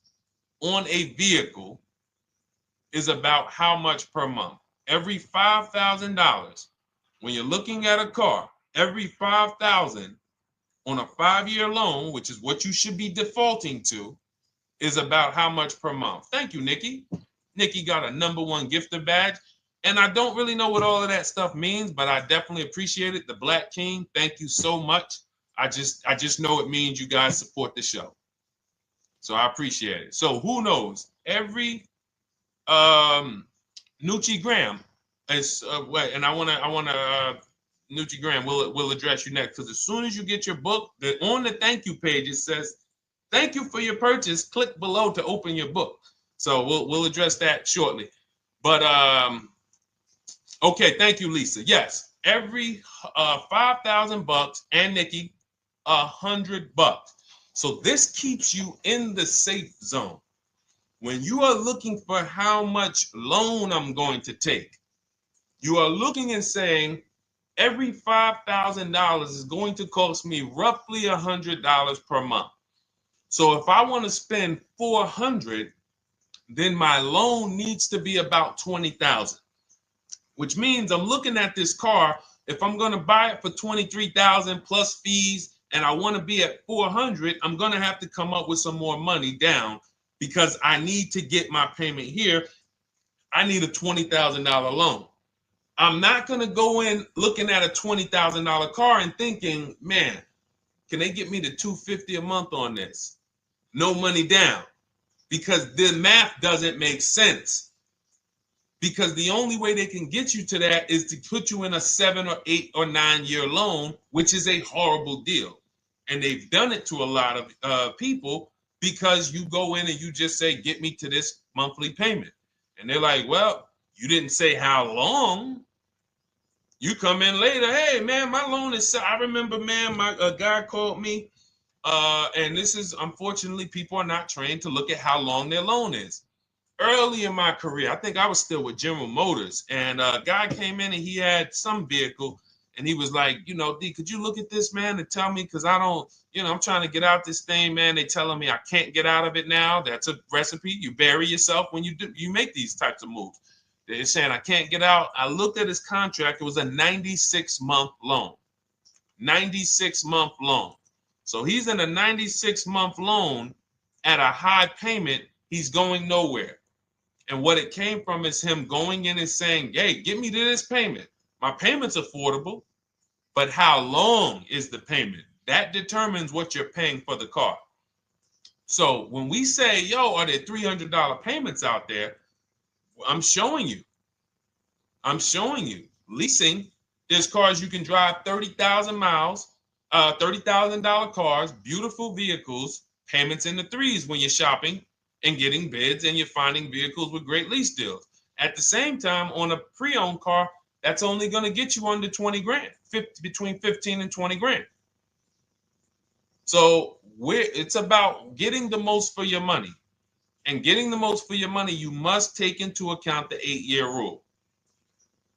on a vehicle is about how much per month. Every $5,000, when you're looking at a car, every $5,000 on a 5-year loan, which is what you should be defaulting to, is about how much per month. Thank you, Nikki. Nikki got a #1 gifter badge. And I don't really know what all of that stuff means, but I definitely appreciate it. The Black King, thank you so much. I just know it means you guys support the show. So I appreciate it. So who knows? Every Nucci Graham is and I wanna Nucci Graham will address you next, because as soon as you get your book, on the thank you page it says, "Thank you for your purchase. Click below to open your book." So we'll address that shortly. But okay, thank you, Lisa. Yes, every $5,000, and Nikki, $100. So this keeps you in the safe zone. When you are looking for how much loan I'm going to take, you are looking and saying, every $5,000 is going to cost me roughly $100 per month. So if I want to spend $400, then my loan needs to be about $20,000, which means I'm looking at this car. If I'm going to buy it for $23,000 plus fees, and I want to be at $400, I'm going to have to come up with some more money down, because I need to get my payment here. I need a $20,000 loan. I'm not going to go in looking at a $20,000 car and thinking, man, can they get me to $250 a month on this? No money down, because the math doesn't make sense. Because the only way they can get you to that is to put you in a 7 or 8 or 9 year loan, which is a horrible deal. And they've done it to a lot of people, because you go in and you just say, get me to this monthly payment. And they're like, well, you didn't say how long. You come in later, hey, man, my loan is, I remember, man, a guy called me, and this is, unfortunately, people are not trained to look at how long their loan is. Early in my career, I think I was still with General Motors, and a guy came in and he had some vehicle, And he was like, you know, D, could you look at this, man, and tell me, because I don't, you know, I'm trying to get out this thing, man. They telling me I can't get out of it now. That's a recipe. You bury yourself when you make these types of moves. They're saying I can't get out. I looked at his contract. It was a 96-month loan. 96-month loan. So he's in a 96-month loan at a high payment. He's going nowhere. And what it came from is him going in and saying, hey, get me to this payment. My payment's affordable, but how long is the payment? That determines what you're paying for the car. So when we say, yo, are there $300 payments out there? I'm showing you. Leasing, there's cars you can drive 30,000 miles, $30,000 cars, beautiful vehicles, payments in the threes when you're shopping and getting bids, and you're finding vehicles with great lease deals. At the same time, on a pre-owned car, that's only going to get you under 20 grand, between 15 and 20 grand. So it's about getting the most for your money. And getting the most for your money, you must take into account the 8-year rule.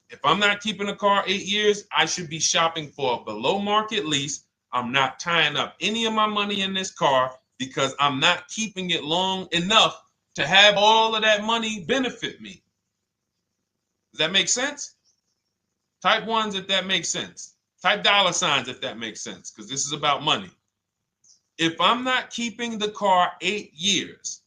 If I'm not keeping a car 8 years, I should be shopping for a below market lease. I'm not tying up any of my money in this car because I'm not keeping it long enough to have all of that money benefit me. Does that make sense? Type ones if that makes sense. Type dollar signs if that makes sense, because this is about money. If I'm not keeping the car 8 years,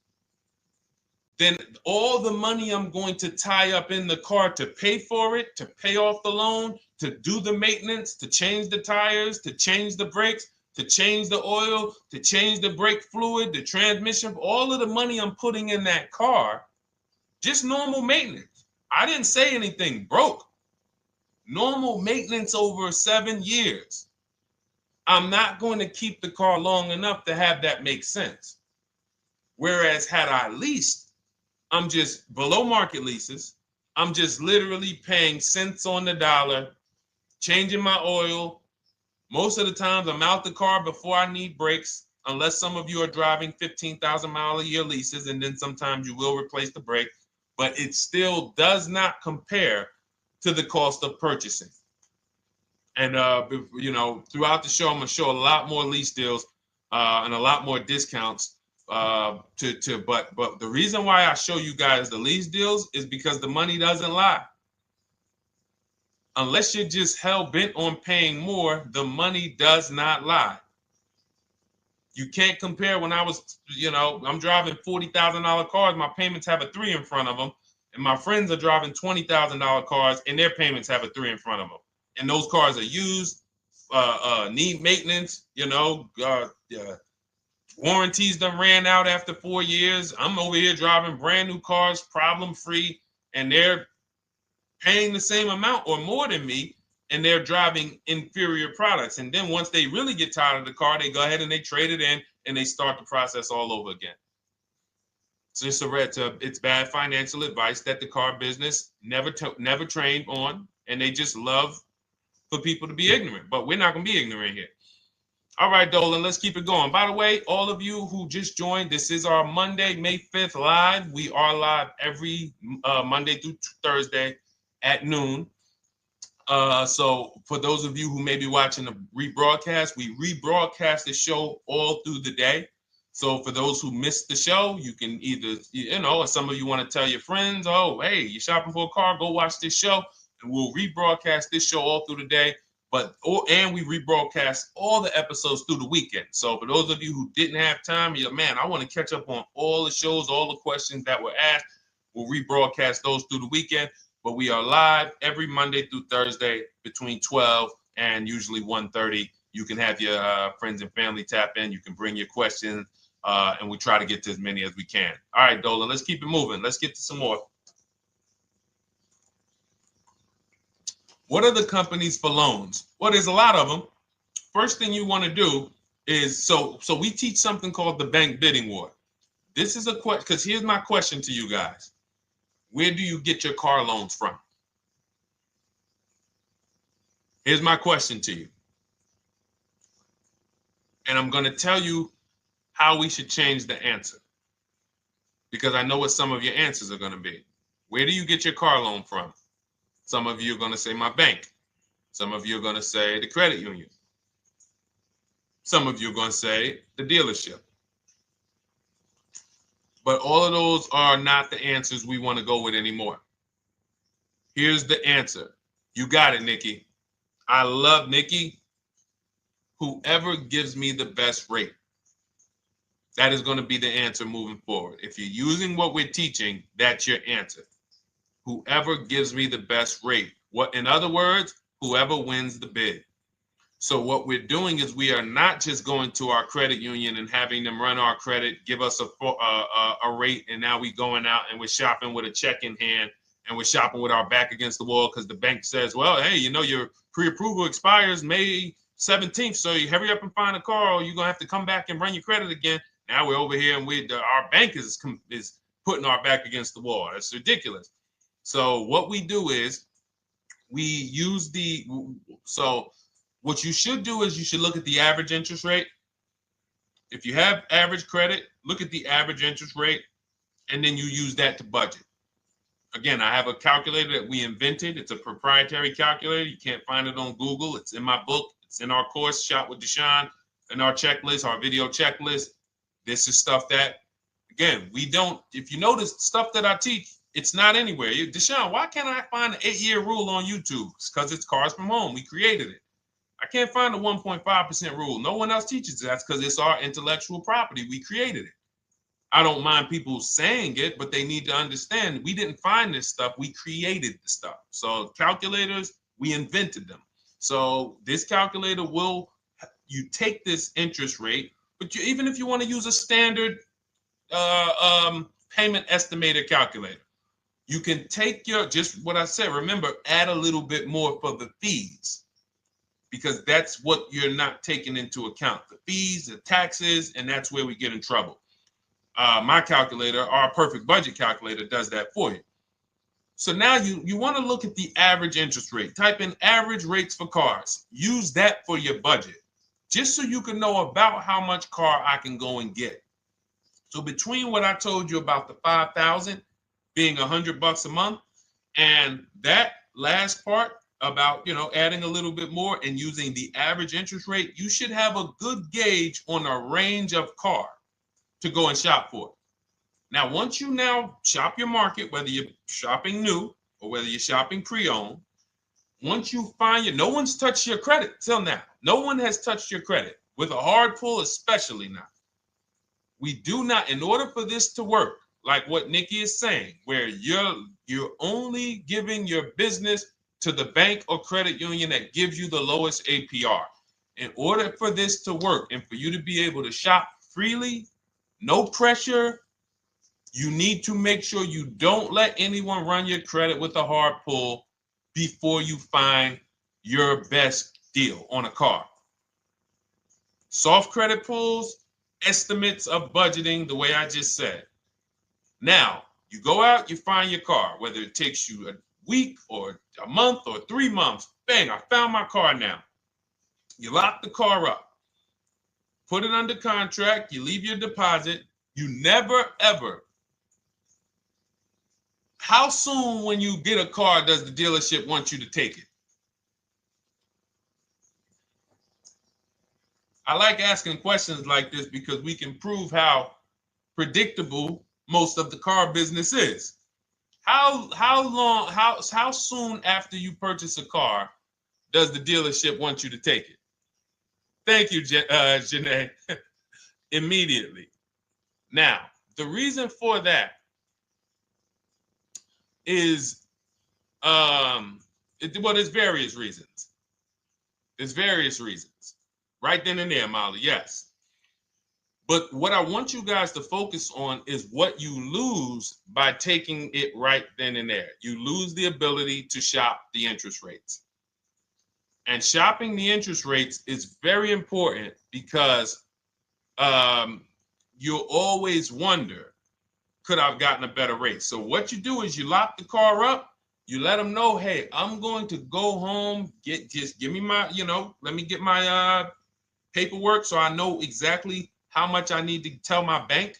then all the money I'm going to tie up in the car to pay for it, to pay off the loan, to do the maintenance, to change the tires, to change the brakes, to change the oil, to change the brake fluid, the transmission, all of the money I'm putting in that car, just normal maintenance. I didn't say anything broke. Normal maintenance over 7 years. I'm not going to keep the car long enough to have that make sense. Whereas had I leased, I'm just below market leases. I'm just literally paying cents on the dollar, changing my oil. Most of the times I'm out the car before I need brakes, unless some of you are driving 15,000 mile a year leases, and then sometimes you will replace the brake, but it still does not compare to the cost of purchasing. And you know, throughout the show, I'm gonna show a lot more lease deals and a lot more discounts. But the reason why I show you guys the lease deals is because the money doesn't lie. Unless you're just hell bent on paying more, the money does not lie. You can't compare when I was, you know, I'm driving $40,000 cars, my payments have a 3 in front of them, and my friends are driving $20,000 cars and their payments have a 3 in front of them. And those cars are used, need maintenance, you know, warranties done ran out after 4 years. I'm over here driving brand new cars, problem free, and they're paying the same amount or more than me, and they're driving inferior products. And then once they really get tired of the car, they go ahead and they trade it in and they start the process all over again. So it's bad financial advice that the car business never trained on, and they just love for people to be ignorant. But we're not going to be ignorant here. All right, Dolan, let's keep it going. By the way, all of you who just joined, this is our Monday, May 5th live. We are live every Monday through Thursday at noon. So for those of you who may be watching the rebroadcast, we rebroadcast the show all through the day. So for those who missed the show, you can either, you know, or some of you want to tell your friends, oh, hey, you're shopping for a car, go watch this show. And we'll rebroadcast this show all through the day. And we rebroadcast all the episodes through the weekend. So for those of you who didn't have time, you're like, man, I want to catch up on all the shows, all the questions that were asked. We'll rebroadcast those through the weekend. But we are live every Monday through Thursday between 12 and usually 1:30. You can have your friends and family tap in. You can bring your questions, and we try to get to as many as we can. All right, Dolan, let's keep it moving. Let's get to some more. What are the companies for loans? Well, there's a lot of them. First thing you want to do is, so we teach something called the bank bidding war. This is a question, because here's my question to you guys. Where do you get your car loans from? Here's my question to you. And I'm going to tell you how we should change the answer, because I know what some of your answers are going to be. Where do you get your car loan from? Some of you are going to say my bank. Some of you are going to say the credit union. Some of you are going to say the dealership. But all of those are not the answers we want to go with anymore. Here's the answer. You got it, Nikki. I love Nikki. Whoever gives me the best rate. That is going to be the answer moving forward. If you're using what we're teaching, that's your answer. Whoever gives me the best rate. What, in other words, whoever wins the bid. So what we're doing is we are not just going to our credit union and having them run our credit, give us a rate, and now we going out and we're shopping with a check in hand and we're shopping with our back against the wall because the bank says, well, hey, you know, your pre-approval expires May 17th, so you hurry up and find a car or you're going to have to come back and run your credit again. Now we're over here and our bank is putting our back against the wall. That's ridiculous. So what we do is we use what you should do is you should look at the average interest rate. If you have average credit, look at the average interest rate, and then you use that to budget. Again, I have a calculator that we invented. It's a proprietary calculator. You can't find it on Google. It's in my book. It's in our course, Shop with Deshone, in our checklist, our video checklist. This is stuff that, again, we don't, if you notice stuff that I teach, it's not anywhere. Deshone, why can't I find an 8-year rule on YouTube? It's because it's Cars from Home. We created it. I can't find the 1.5% rule. No one else teaches that because it's our intellectual property. We created it. I don't mind people saying it, but they need to understand we didn't find this stuff. We created the stuff. So calculators, we invented them. So this calculator you take this interest rate, but even if you want to use a standard payment estimator calculator, you can take just what I said. Remember, add a little bit more for the fees, because that's what you're not taking into account. The fees, the taxes, and that's where we get in trouble. My calculator, our perfect budget calculator, does that for you. So now you want to look at the average interest rate. Type in average rates for cars. Use that for your budget, just so you can know about how much car I can go and get. So between what I told you about the 5,000 being $100 a month, and that last part about, adding a little bit more and using the average interest rate, you should have a good gauge on a range of car to go and shop for. Now, once you now shop your market, whether you're shopping new or whether you're shopping pre-owned, once you find no one's touched your credit till now. No one has touched your credit with a hard pull, especially not. We do not, in order for this to work, like what Nikki is saying, where you're only giving your business to the bank or credit union that gives you the lowest APR. In order for this to work and for you to be able to shop freely, no pressure, you need to make sure you don't let anyone run your credit with a hard pull before you find your best deal on a car. Soft credit pulls, estimates of budgeting, the way I just said. Now, you go out, you find your car, whether it takes you a week or a month or 3 months. Bang, I found my car now. You lock the car up, put it under contract, you leave your deposit. You never, ever. How soon when you get a car does the dealership want you to take it? I like asking questions like this because we can prove how predictable most of the car business is. How soon after you purchase a car does the dealership want you to take it? Thank you, Janae. Immediately. Now, the reason for that is, there's various reasons. There's various reasons. Right then and there, Molly, yes. But what I want you guys to focus on is what you lose by taking it right then and there. You lose the ability to shop the interest rates. And shopping the interest rates is very important because you'll always wonder, could I have gotten a better rate? So what you do is you lock the car up, you let them know, hey, I'm going to go home, just give me my, let me get my paperwork so I know exactly how much I need to tell my bank.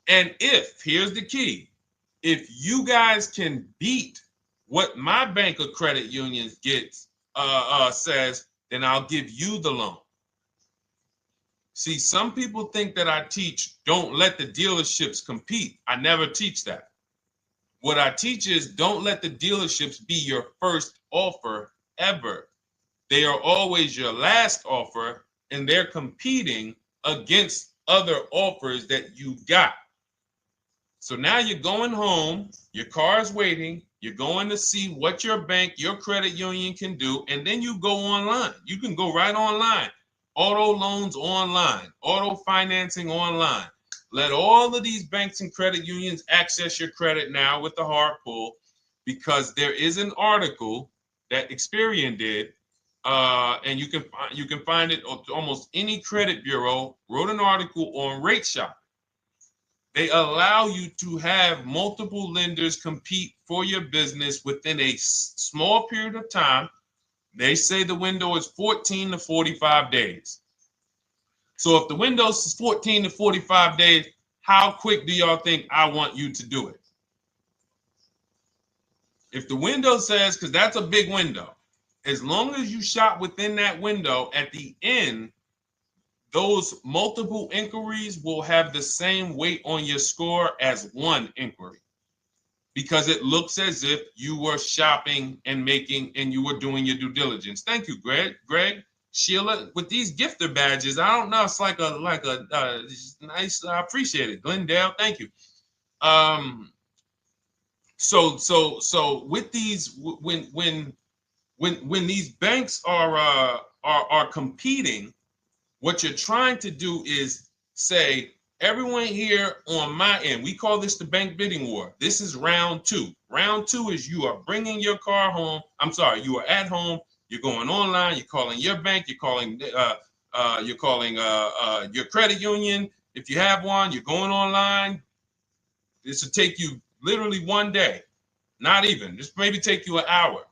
And here's the key, if you guys can beat what my bank or credit union gets says, then I'll give you the loan. See, some people think that I teach don't let the dealerships compete. I never teach that. What I teach is don't let the dealerships be your first offer ever. They are always your last offer, and they're competing against other offers that you got. So now you're going home, your car's waiting, you're going to see what your bank, your credit union can do, and then you go online. You can go right online. Auto loans online, auto financing online. Let all of these banks and credit unions access your credit now with the hard pull, because there is an article that Experian did, and you can find it on almost any credit bureau, wrote an article on rate shopping. They allow you to have multiple lenders compete for your business within a small period of time. They say the window is 14 to 45 days. So if the window is 14 to 45 days, how quick do y'all think I want you to do it? If the window says, because that's a big window, as long as you shop within that window, at the end, those multiple inquiries will have the same weight on your score as one inquiry, because it looks as if you were shopping and you were doing your due diligence. Thank you, Greg, Sheila, with these gifter badges. I don't know. It's like a nice. I appreciate it, Glendale. Thank you. So with these, when these banks are competing, what you're trying to do is say, everyone here on my end, we call this the bank bidding war. This is round two. Round two is you are bringing your car home. I'm sorry, you are at home. You're going online. You're calling your bank. You're calling your credit union. If you have one, you're going online. This will take you literally one day, not even. This maybe take you an hour.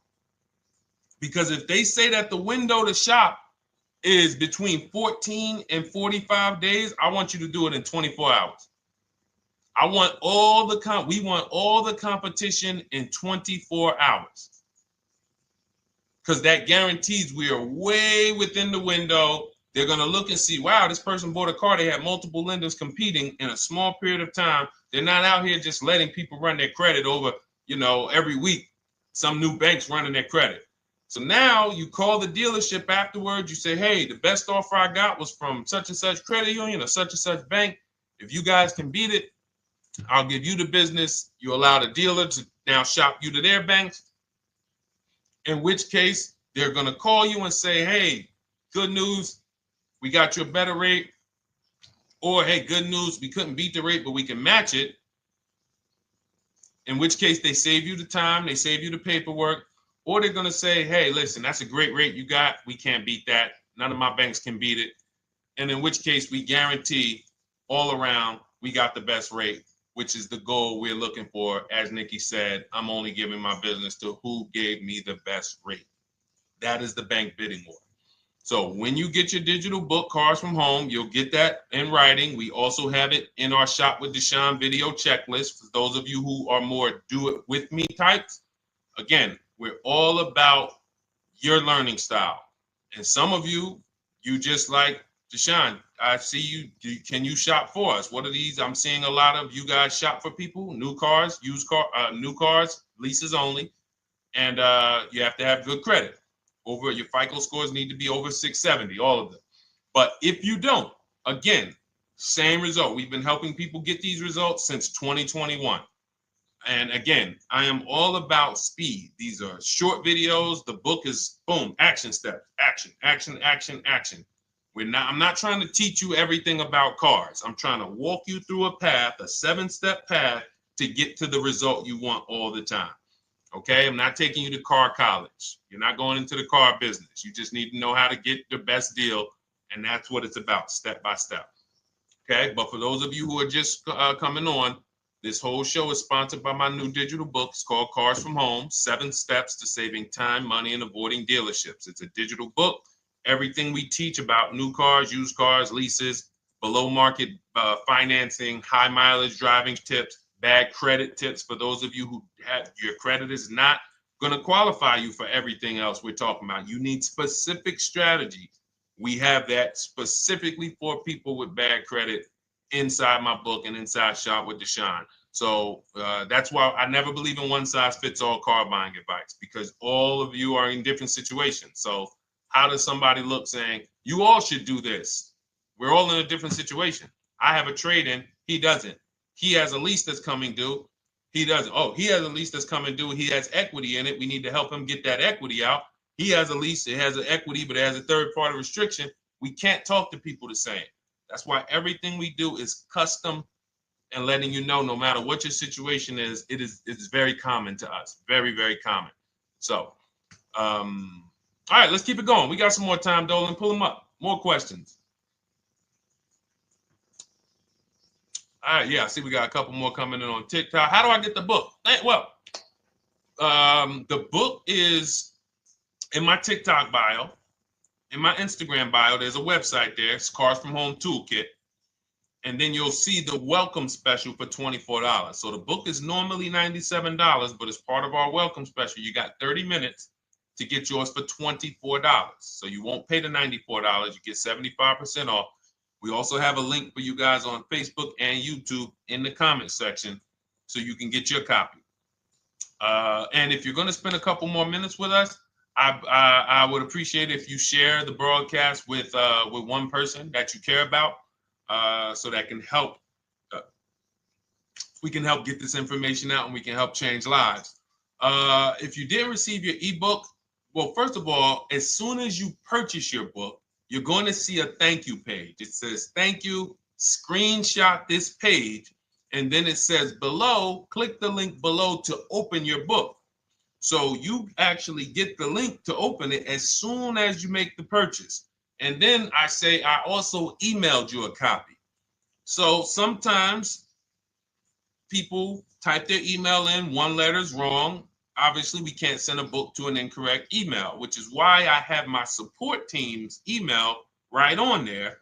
Because if they say that the window to shop is between 14 and 45 days, I want you to do it in 24 hours. We want all the competition in 24 hours. Because that guarantees we are way within the window. They're going to look and see, wow, this person bought a car. They had multiple lenders competing in a small period of time. They're not out here just letting people run their credit over, every week. Some new banks running their credit. So now you call the dealership afterwards. You say, hey, the best offer I got was from such and such credit union or such and such bank. If you guys can beat it, I'll give you the business. You allow the dealer to now shop you to their banks. In which case, they're going to call you and say, hey, good news, we got you a better rate. Or, hey, good news, we couldn't beat the rate, but we can match it. In which case, they save you the time, they save you the paperwork. Or they're going to say, hey, listen, that's a great rate you got. We can't beat that. None of my banks can beat it. And in which case, we guarantee all around we got the best rate, which is the goal we're looking for. As Nikki said, I'm only giving my business to who gave me the best rate. That is the bank bidding war. So when you get your digital book, Cars from Home, you'll get that in writing. We also have it in our Shop with Deshone video checklist for those of you who are more do-it-with-me types. Again, we're all about your learning style. And some of you just like, Deshone, I see you. Can you shop for us? What are these? I'm seeing a lot of you guys shop for people, new cars, new cars, leases only. And you have to have good credit. Your FICO scores need to be over 670, all of them. But if you don't, again, same result. We've been helping people get these results since 2021. And again, I am all about speed. These are short videos. The book is boom, action steps, action, action, action, action. I'm not trying to teach you everything about cars. I'm trying to walk you through a path, a 7-step path to get to the result you want all the time. Okay, I'm not taking you to car college. You're not going into the car business. You just need to know how to get the best deal. And that's what it's about, step by step. Okay, but for those of you who are just coming on, this whole show is sponsored by my new digital book. It's called Cars from Home, 7 Steps to Saving Time, Money, and Avoiding Dealerships. It's a digital book. Everything we teach about new cars, used cars, leases, below market financing, high mileage driving tips, bad credit tips for those of you who have your credit is not going to qualify you for everything else we're talking about. You need specific strategy. We have that specifically for people with bad credit inside my book and inside Shop with Deshone. So that's why I never believe in one size fits all car buying advice, because all of you are in different situations. So how does somebody look saying, you all should do this? We're all in a different situation. I have a trade-in, he doesn't. He has a lease that's coming due, he doesn't. Oh, he has a lease that's coming due, he has equity in it, we need to help him get that equity out. He has a lease, it has an equity, but it has a third-party restriction. We can't talk to people the same. That's why everything we do is custom and letting you know, no matter what your situation is, it's very common to us. Very, very common. So, all right, let's keep it going. We got some more time, Dolan. Pull them up. More questions. All right, yeah, I see we got a couple more coming in on TikTok. How do I get the book? Well, the book is in my TikTok bio. In my Instagram bio, there's a website there. It's Cars from Home Toolkit. And then you'll see the welcome special for $24. So the book is normally $97, but as part of our welcome special, you got 30 minutes to get yours for $24. So you won't pay the $94. You get 75% off. We also have a link for you guys on Facebook and YouTube in the comment section so you can get your copy. And if you're going to spend a couple more minutes with us, I would appreciate if you share the broadcast with one person that you care about. So that can help, we can help get this information out and we can help change lives. If you didn't receive your ebook, well, first of all, as soon as you purchase your book, you're going to see a thank you page. It says, thank you, screenshot this page. And then it says below, click the link below to open your book. So you actually get the link to open it as soon as you make the purchase. And then I say, I also emailed you a copy. So sometimes people type their email in, one letter's wrong. Obviously, we can't send a book to an incorrect email, which is why I have my support team's email right on there.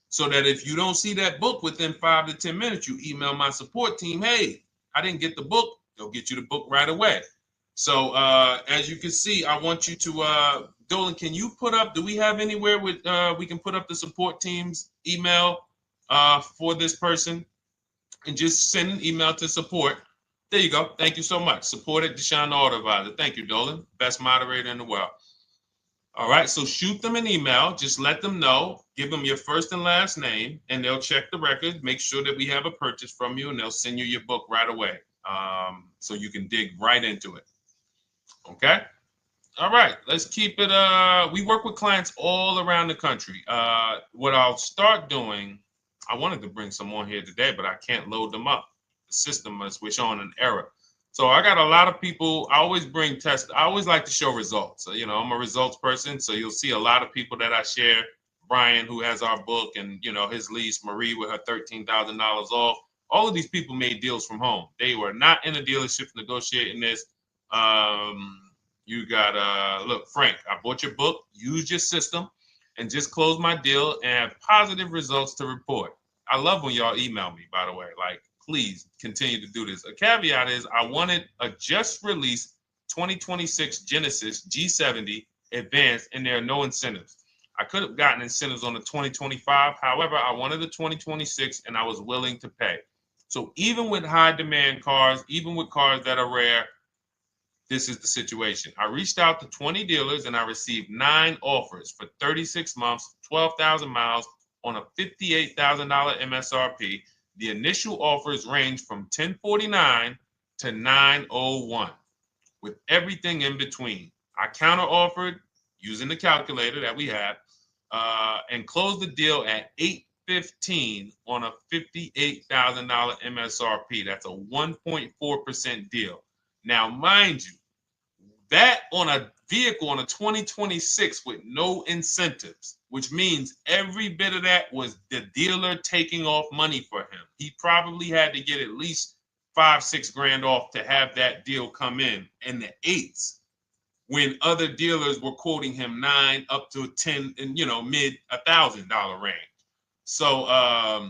So that if you don't see that book within 5 to 10 minutes, you email my support team, hey, I didn't get the book. They'll get you the book right away. So as you can see, I want you to, Dolan, can you put up, do we have anywhere with, we can put up the support team's email for this person? And just send an email to support. There you go. Thank you so much. Support at Deshone the Auto Advisor. Thank you, Dolan. Best moderator in the world. All right, so shoot them an email. Just let them know. Give them your first and last name, and they'll check the record, make sure that we have a purchase from you, and they'll send you your book right away so you can dig right into it. Okay? All right, let's keep it. We work with clients all around the country. What I'll start doing, I wanted to bring some on here today, but I can't load them up. The system is showing an error. So I got a lot of people. I always bring tests. I always like to show results. So, you know, I'm a results person. So you'll see a lot of people that I share. Brian, who has our book, and, you know, his lease, Marie with her $13,000 off. All of these people made deals from home. They were not in a dealership negotiating this. You got, look, Frank, I bought your book, used your system, and just closed my deal and have positive results to report. I love when y'all email me, by the way. Like, please continue to do this. A caveat is I wanted a just released 2026 Genesis G70 Advanced, and there are no incentives. I could have gotten incentives on the 2025. However, I wanted the 2026, and I was willing to pay. So even with high demand cars, even with cars that are rare, this is the situation. I reached out to 20 dealers and I received 9 offers for 36 months, 12,000 miles on a $58,000 MSRP. The initial offers range from $1049 to $901 with everything in between. I counter offered using the calculator that we have and closed the deal at $815 on a $58,000 MSRP. That's a 1.4% deal. Now, mind you, that on a vehicle on a 2026 with no incentives, which means every bit of that was the dealer taking off money for him. He probably had to get at least $5-6 grand off to have that deal come in the 8s, when other dealers were quoting him 9 up to 10 and, you know, mid $1,000 range. So,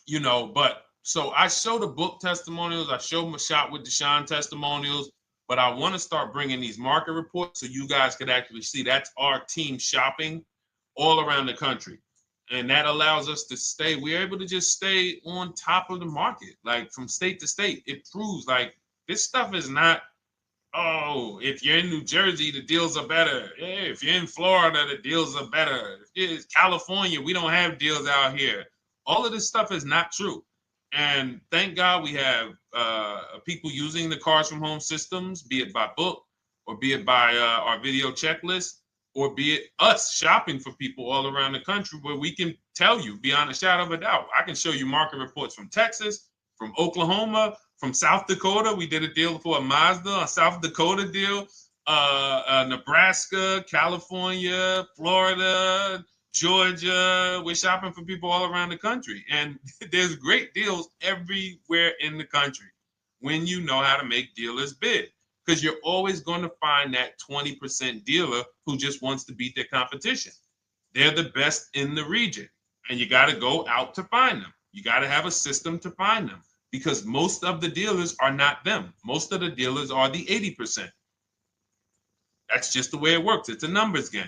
you know, but so I show the book testimonials. I show my Shop with Deshone testimonials. But I want to start bringing these market reports so you guys could actually see that's our team shopping all around the country. And that allows us to stay, we're able to just stay on top of the market, like from state to state. It proves like this stuff is not, oh, if you're in New Jersey, the deals are better. Hey, if you're in Florida, the deals are better. If it's California, we don't have deals out here. All of this stuff is not true. And thank God we have people using the Cars from Home systems, be it by book or be it by our video checklist, or be it us shopping for people all around the country where we can tell you beyond a shadow of a doubt. I can show you market reports from Texas, from Oklahoma, from South Dakota. We did a deal for a Mazda, a South Dakota deal, Nebraska, California, Florida, Georgia. We're shopping for people all around the country. And there's great deals everywhere in the country when you know how to make dealers bid. Because you're always going to find that 20% dealer who just wants to beat their competition. They're the best in the region. And you got to go out to find them. You got to have a system to find them. Because most of the dealers are not them. Most of the dealers are the 80%. That's just the way it works. It's a numbers game.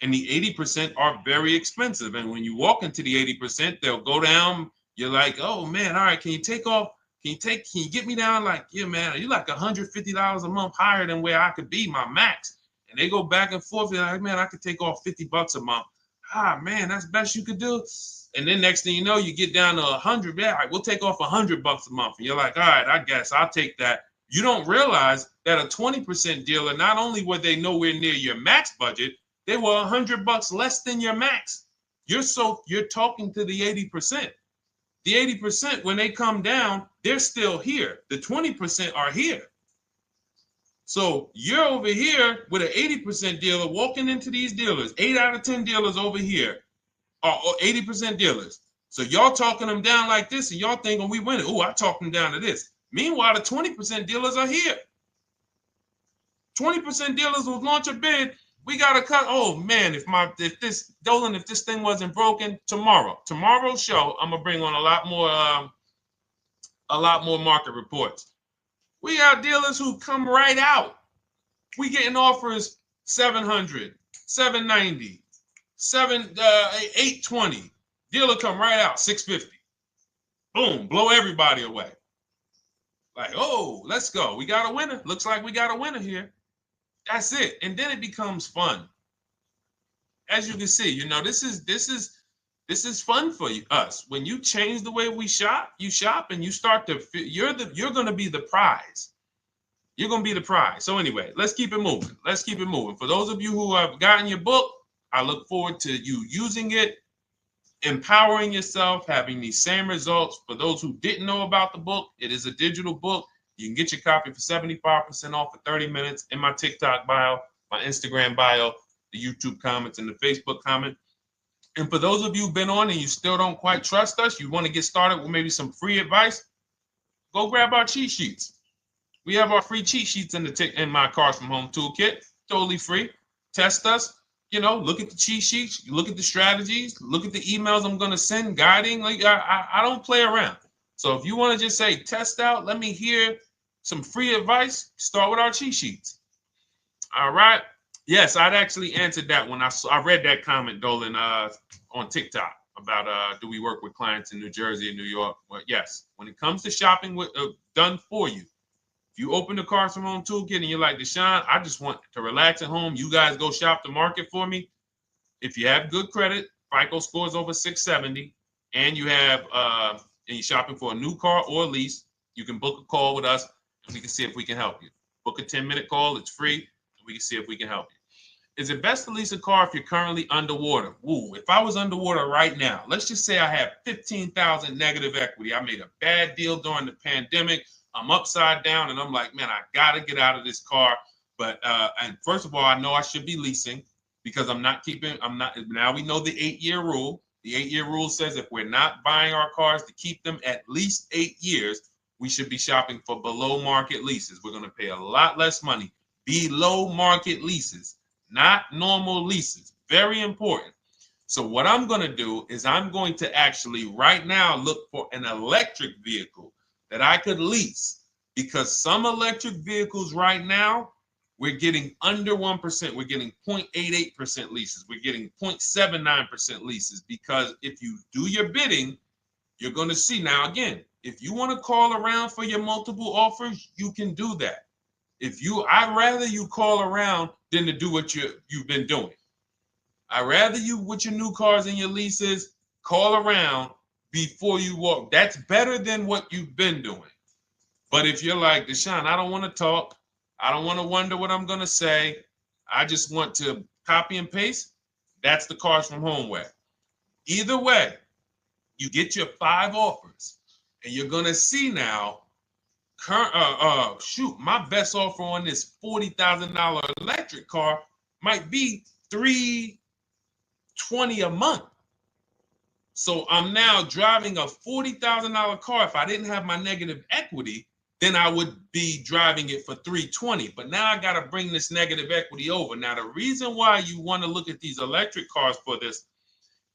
And the 80% are very expensive. And when you walk into the 80%, they'll go down. You're like, oh man, all right, can you take off? Can you get me down? Like, yeah, man, you're like $150 a month higher than where I could be, my max. And they go back and forth. They're like, man, I could take off $50 a month. Ah, man, that's the best you could do. And then next thing you know, you get down to 100. Yeah, all right, we'll take off $100 a month. And you're like, all right, I guess I'll take that. You don't realize that a 20% dealer, not only were they nowhere near your max budget, they were $100 less than your max. You're talking to the 80%. The 80%, when they come down, they're still here. The 20% are here. So you're over here with an 80% dealer walking into these dealers. 8 out of 10 dealers over here are 80% dealers. So y'all talking them down like this, and y'all thinking we winning. Oh, I talked them down to this. Meanwhile, the 20% dealers are here. 20% dealers will launch a bid. We gotta cut. Oh man, if this thing wasn't broken, tomorrow's show, I'm gonna bring on a lot more market reports. We got dealers who come right out. We getting offers 700, 790, 820. Dealer come right out 650. Boom, blow everybody away. Like, oh, let's go. We got a winner. Looks like we got a winner here. That's it. And then it becomes fun. As you can see, this is fun for us. When you change the way we shop, you shop and you start to you're going to be the prize. You're going to be the prize. So anyway, let's keep it moving. For those of you who have gotten your book, I look forward to you using it, empowering yourself, having these same results. For those who didn't know about the book, it is a digital book. You can get your copy for 75% off for 30 minutes in my TikTok bio, my Instagram bio, the YouTube comments, and the Facebook comment. And for those of you who've been on and you still don't quite trust us, you want to get started with maybe some free advice, go grab our cheat sheets. We have our free cheat sheets in my Cars from Home toolkit, totally free. Test us. Look at the cheat sheets, look at the strategies, look at the emails I'm going to send, guiding. Like I don't play around. So if you want to just say, test out, let me hear some free advice, start with our cheat sheets. All right. Yes, I'd actually answered that when I read that comment, Dolan, on TikTok about do we work with clients in New Jersey and New York? Well, yes. When it comes to shopping done for you, if you open the Cars from Home toolkit and you're like, Deshone, I just want to relax at home. You guys go shop the market for me. If you have good credit, FICO scores over 670, and you have and you're shopping for a new car or a lease, you can book a call with us and we can see if we can help you. Book a 10-minute call. It's free. And we can see if we can help you. Is it best to lease a car if you're currently underwater? Ooh, if I was underwater right now, let's just say I have 15,000 negative equity. I made a bad deal during the pandemic. I'm upside down and I'm like, man, I got to get out of this car. But and first of all, I know I should be leasing because now we know the 8-year rule. The 8-year rule says if we're not buying our cars to keep them at least 8 years, we should be shopping for below market leases. We're going to pay a lot less money. Below market leases, not normal leases. Very important. So what I'm going to do is I'm going to actually right now look for an electric vehicle that I could lease because some electric vehicles right now, we're getting under 1%. We're getting 0.88% leases. We're getting 0.79% leases, because if you do your bidding, you're going to see. Now, again, if you want to call around for your multiple offers, you can do that. I'd rather you call around than to do what you've been doing. I'd rather you, with your new cars and your leases, call around before you walk. That's better than what you've been doing. But if you're like, Deshone, I don't want to talk. I don't want to wonder what I'm going to say. I just want to copy and paste. That's the Cars from Home way. Either way, you get your 5 offers, and you're going to see now, my best offer on this $40,000 electric car might be $320 a month. So I'm now driving a $40,000 car. If I didn't have my negative equity, then I would be driving it for $320. But now I got to bring this negative equity over. Now, the reason why you want to look at these electric cars for this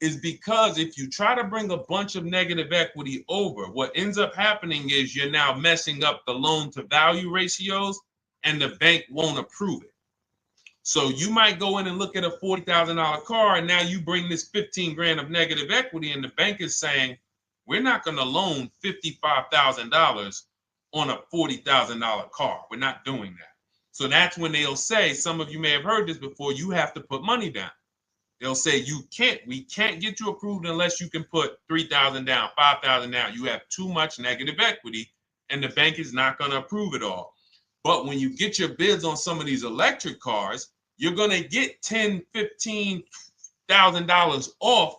is because if you try to bring a bunch of negative equity over, what ends up happening is you're now messing up the loan to value ratios, and the bank won't approve it. So you might go in and look at a $40,000 car, and now you bring this 15 grand of negative equity, and the bank is saying, we're not going to loan $55,000 on a $40,000 car. We're not doing that. So that's when they'll say, some of you may have heard this before, you have to put money down. They'll say, we can't get you approved unless you can put $3,000 down, $5,000 down. You have too much negative equity, and the bank is not going to approve it all. But when you get your bids on some of these electric cars, you're going to get $10,000, $15,000 off.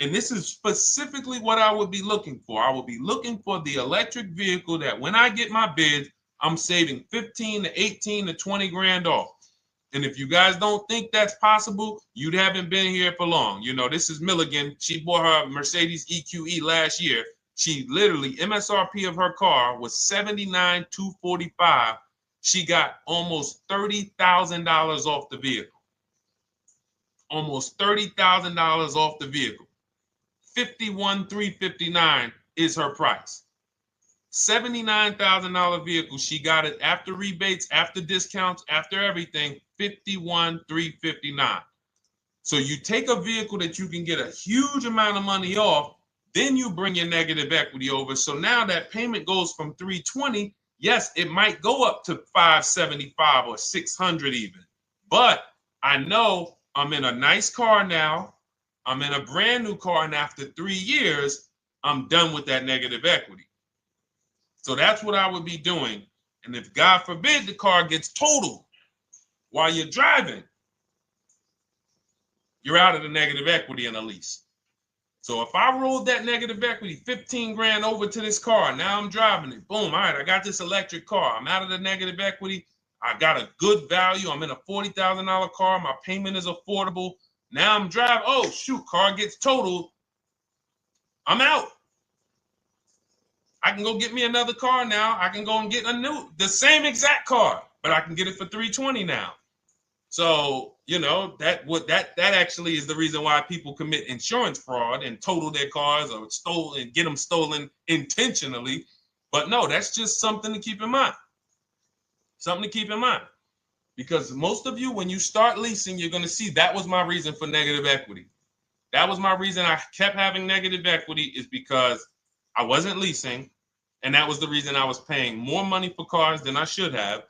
And this is specifically what I would be looking for. I would be looking for the electric vehicle that when I get my bids, I'm saving 15 to 18 to 20 grand off. And if you guys don't think that's possible, you haven't been here for long. You know, this is Milligan. She bought her Mercedes EQE last year. She literally, MSRP of her car was $79,245. She got almost $30,000 off the vehicle. Almost $30,000 off the vehicle. $51,359 is her price. $79,000 vehicle. She got it after rebates, after discounts, after everything. $51,359. So you take a vehicle that you can get a huge amount of money off, then you bring your negative equity over. So now that payment goes from $320. Yes, it might go up to $575 or $600 even. But I know I'm in a nice car now. I'm in a brand new car, and after 3 years, I'm done with that negative equity. So that's what I would be doing. And if God forbid the car gets totaled while you're driving, you're out of the negative equity in a lease. So if I rolled that negative equity, 15 grand over to this car, now I'm driving it. Boom. All right, I got this electric car. I'm out of the negative equity. I got a good value. I'm in a $40,000 car. My payment is affordable. Now I'm driving. Oh, shoot, car gets totaled. I'm out. I can go get me another car now. I can go and get the same exact car, but I can get it for $320 now. So, you know, that actually is the reason why people commit insurance fraud and total their cars or get them stolen intentionally. But no, that's just something to keep in mind. Something to keep in mind. Because most of you, when you start leasing, you're going to see that was my reason for negative equity. That was my reason I kept having negative equity, is because I wasn't leasing. And that was the reason I was paying more money for cars than I should have,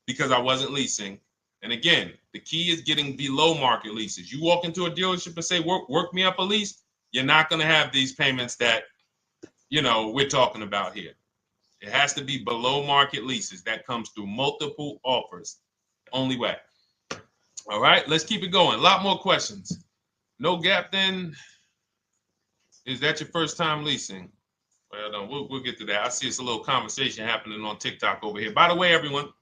because I wasn't leasing. And again, the key is getting below market leases. You walk into a dealership and say, work me up a lease, you're not going to have these payments that, you know, we're talking about here. It has to be below market leases. That comes through multiple offers. Only way. All right, let's keep it going. A lot more questions. No gap then. Is that your first time leasing? Well, no, we'll get to that. I see it's a little conversation happening on TikTok over here. By the way, everyone,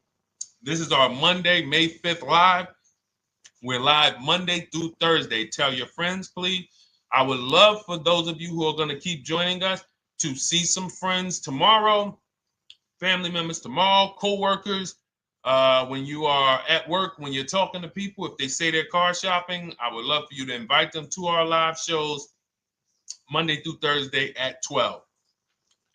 this is our Monday, May 5th live. We're live Monday through Thursday. Tell your friends, please. I would love for those of you who are going to keep joining us to see some friends tomorrow, family members tomorrow, co-workers. When you are at work, when you're talking to people, if they say they're car shopping, I would love for you to invite them to our live shows Monday through Thursday at 12.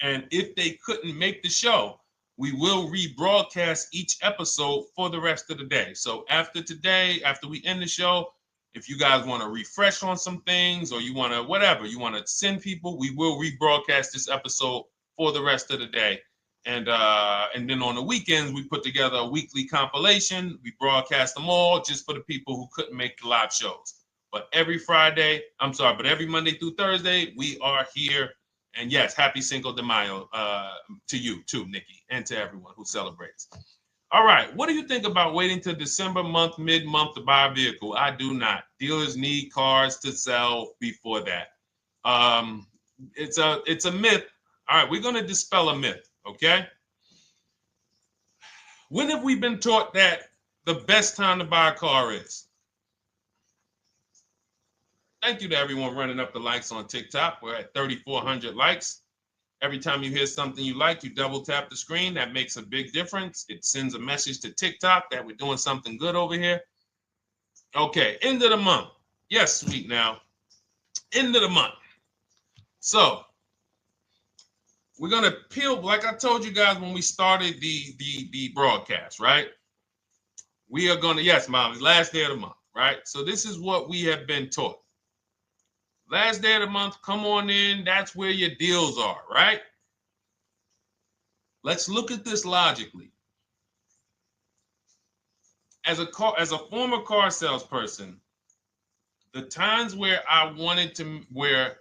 And if they couldn't make the show, we will rebroadcast each episode for the rest of the day. So after today, after we end the show, if you guys want to refresh on some things or you want to whatever, you want to send people, we will rebroadcast this episode for the rest of the day. And then on the weekends, we put together a weekly compilation. We broadcast them all just for the people who couldn't make the live shows. But every Monday through Thursday, we are here. And yes, happy Cinco de Mayo to you too, Nikki, and to everyone who celebrates. All right, what do you think about waiting till December month, mid-month to buy a vehicle? I do not. Dealers need cars to sell before that. It's a myth. All right, we're going to dispel a myth, okay? When have we been taught that the best time to buy a car is? Thank you to everyone running up the likes on TikTok. We're at 3,400 likes. Every time you hear something you like, you double tap the screen. That makes a big difference. It sends a message to TikTok that we're doing something good over here. Okay, end of the month. Yes, sweet now. End of the month. So we're gonna peel, like I told you guys when we started the broadcast, right? We are gonna, yes, Molly, last day of the month, right? So this is what we have been taught. Last day of the month, come on in. That's where your deals are, right? Let's look at this logically. As a former car salesperson, the times where where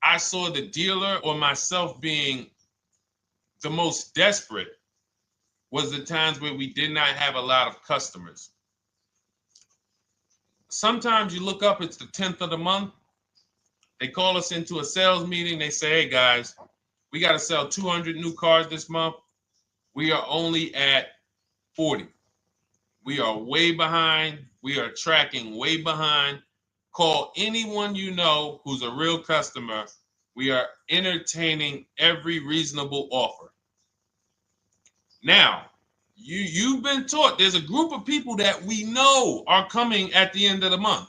I saw the dealer or myself being the most desperate was the times where we did not have a lot of customers. Sometimes you look up, it's the 10th of the month. They call us into a sales meeting. They say, hey, guys, we got to sell 200 new cars this month. We are only at 40. We are way behind. We are tracking way behind. Call anyone you know who's a real customer. We are entertaining every reasonable offer. Now, you've been taught there's a group of people that we know are coming at the end of the month.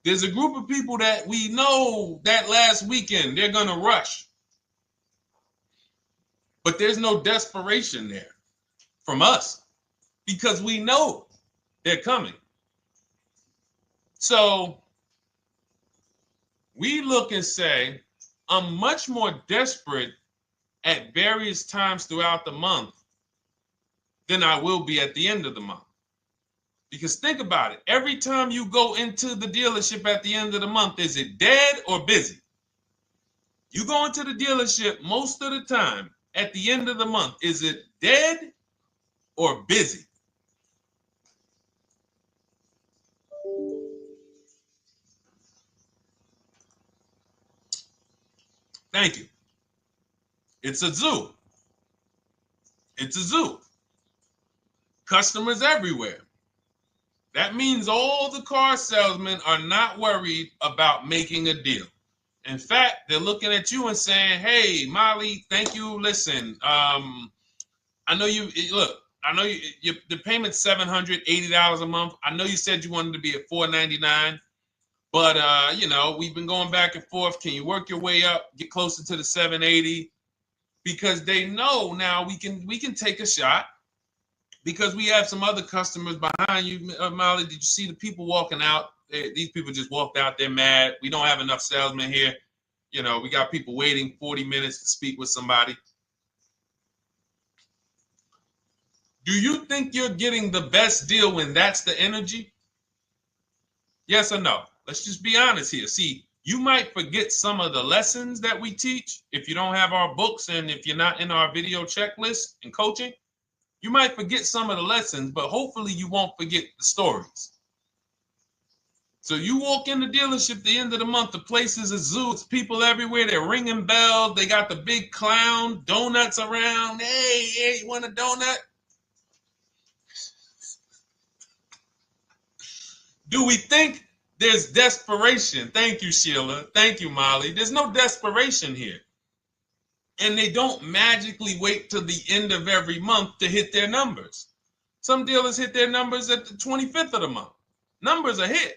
There's a group of people that we know that last weekend they're going to rush. But there's no desperation there from us because we know they're coming. So we look and say, I'm much more desperate at various times throughout the month than I will be at the end of the month. Because think about it. Every time you go into the dealership at the end of the month, is it dead or busy? You go into the dealership most of the time at the end of the month, is it dead or busy? Thank you. It's a zoo. It's a zoo. Customers everywhere. That means all the car salesmen are not worried about making a deal. In fact, they're looking at you and saying, hey, Molly, thank you. Listen, I know you, look, I know the payment's $780 a month. I know you said you wanted to be at $499, but, we've been going back and forth. Can you work your way up, get closer to the $780? Because they know now we can take a shot. Because we have some other customers behind you, Molly. Did you see the people walking out? These people just walked out. They're mad. We don't have enough salesmen here. We got people waiting 40 minutes to speak with somebody. Do you think you're getting the best deal when that's the energy? Yes or no? Let's just be honest here. See, you might forget some of the lessons that we teach if you don't have our books and if you're not in our video checklist and coaching. You might forget some of the lessons, but hopefully you won't forget the stories. So you walk in the dealership at the end of the month, the place is a zoo. It's people everywhere. They're ringing bells. They got the big clown, donuts around. Hey, you want a donut? Do we think there's desperation? Thank you, Sheila. Thank you, Molly. There's no desperation here. And they don't magically wait till the end of every month to hit their numbers. Some dealers hit their numbers at the 25th of the month. Numbers are hit.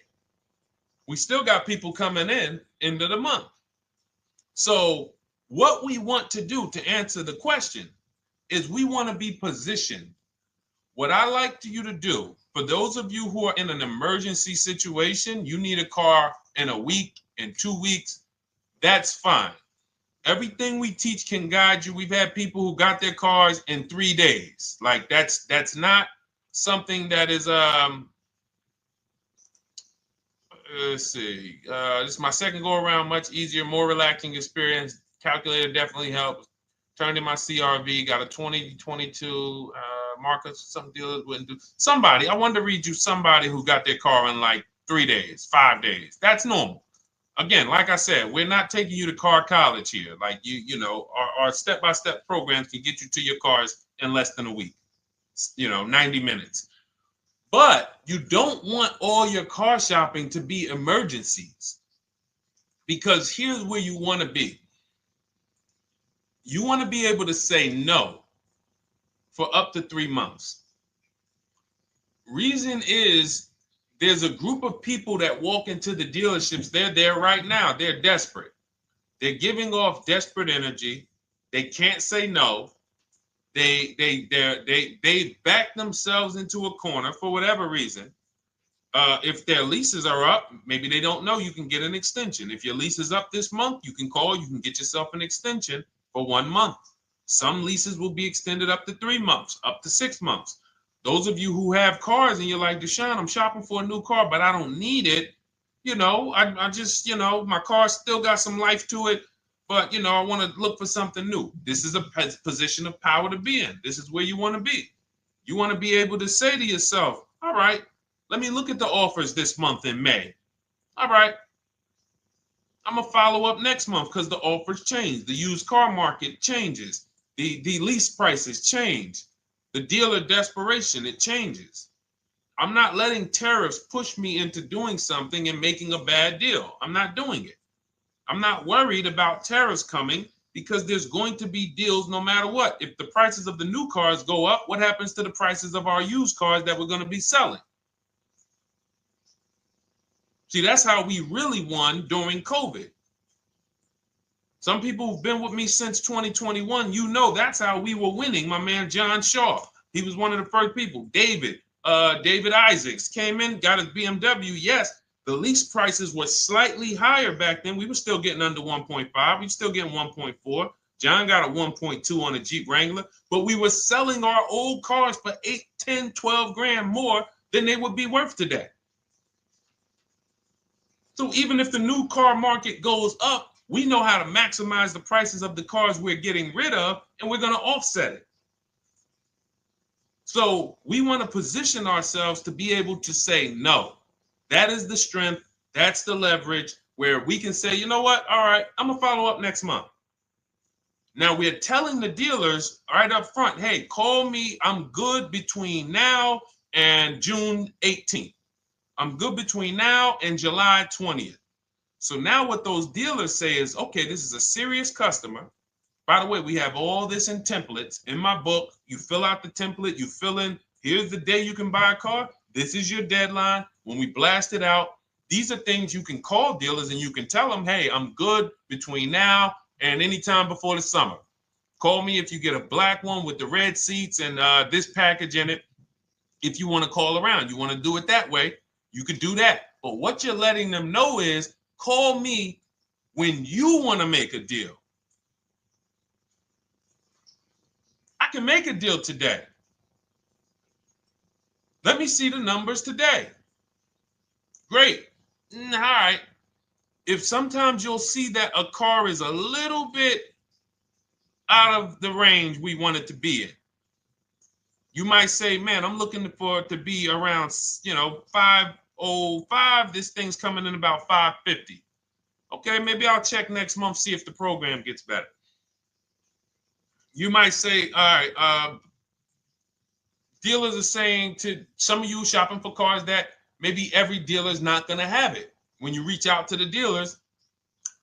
We still got people coming in end of the month. So What we want to do to answer the question is we want to be positioned. What I like you to do, for those of you who are in an emergency situation, you need a car in a week, in 2 weeks, that's fine. Everything we teach can guide you. We've had people who got their cars in 3 days. Like that's not something that is let's see. This is my second go around, much easier, more relaxing experience. Calculator definitely helps. Turned in my CRV, got a 2022 Marcus, some dealers wouldn't do. Somebody, I wanted to read you somebody who got their car in like 3 days, 5 days. That's normal. Again, like I said, we're not taking you to car college here. Like you know, our step-by-step programs can get you to your cars in less than a week, 90 minutes. But you don't want all your car shopping to be emergencies, because here's where you want to be. You want to be able to say no for up to 3 months. Reason is, there's a group of people that walk into the dealerships. They're there right now. They're desperate. They're giving off desperate energy. They can't say no. They back themselves into a corner for whatever reason. If their leases are up, maybe they don't know you can get an extension. If your lease is up this month, you can call. You can get yourself an extension for 1 month. Some leases will be extended up to 3 months, up to 6 months. Those of you who have cars and you're like, Deshone, I'm shopping for a new car, but I don't need it. I just, my car still got some life to it, but, I want to look for something new. This is a position of power to be in. This is where you want to be. You want to be able to say to yourself, all right, let me look at the offers this month in May. All right, I'm going to follow up next month because the offers change. The used car market changes. The lease prices change. The dealer desperation, it changes. I'm not letting tariffs push me into doing something and making a bad deal. I'm not doing it. I'm not worried about tariffs coming, because there's going to be deals no matter what. If the prices of the new cars go up, what happens to the prices of our used cars that we're going to be selling? See, that's how we really won during COVID. Some people who've been with me since 2021, that's how we were winning. My man John Shaw, he was one of the first people. David Isaacs came in, got his BMW. Yes, the lease prices were slightly higher back then. We were still getting under 1.5. We were still getting 1.4. John got a 1.2 on a Jeep Wrangler, but we were selling our old cars for 8, 10, 12 grand more than they would be worth today. So even if the new car market goes up, we know how to maximize the prices of the cars we're getting rid of, and we're going to offset it. So we want to position ourselves to be able to say no. That is the strength. That's the leverage where we can say, you know what? All right, I'm going to follow up next month. Now we're telling the dealers right up front, hey, call me. I'm good between now and June 18th. I'm good between now and July 20th. So now what those dealers say is, okay, this is a serious customer. By the way, we have all this in templates in my book. You fill out the template, you fill in, here's the day you can buy a car. This is your deadline. When we blast it out, these are things you can call dealers and you can tell them, hey, I'm good between now and anytime before the summer. Call me if you get a black one with the red seats and this package in it. If you want to call around, you want to do it that way, you could do that. But what you're letting them know is, call me when you want to make a deal. I can make a deal today. Let me see the numbers today. Great. All right. If sometimes you'll see that a car is a little bit out of the range we want it to be in, you might say, man, I'm looking for it to be around, 505. This thing's coming in about 550. Okay, maybe I'll check next month, see if the program gets better. You might say, all right, dealers are saying to some of you shopping for cars that maybe every dealer is not going to have it. When you reach out to the dealers,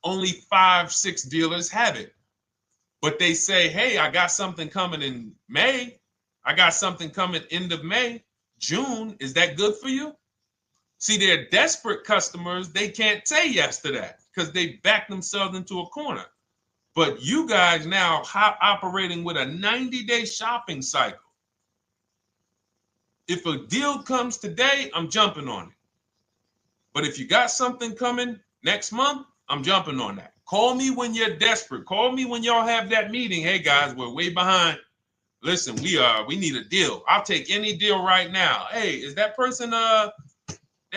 only 5, 6 dealers have it. But they say, hey, I got something coming in May. I got something coming end of May, June. Is that good for you? See, they're desperate customers. They can't say yes to that because they back themselves into a corner. But you guys now operating with a 90-day shopping cycle. If a deal comes today, I'm jumping on it. But if you got something coming next month, I'm jumping on that. Call me when you're desperate. Call me when y'all have that meeting. Hey guys, we're way behind. Listen, we need a deal. I'll take any deal right now. Hey, is that person that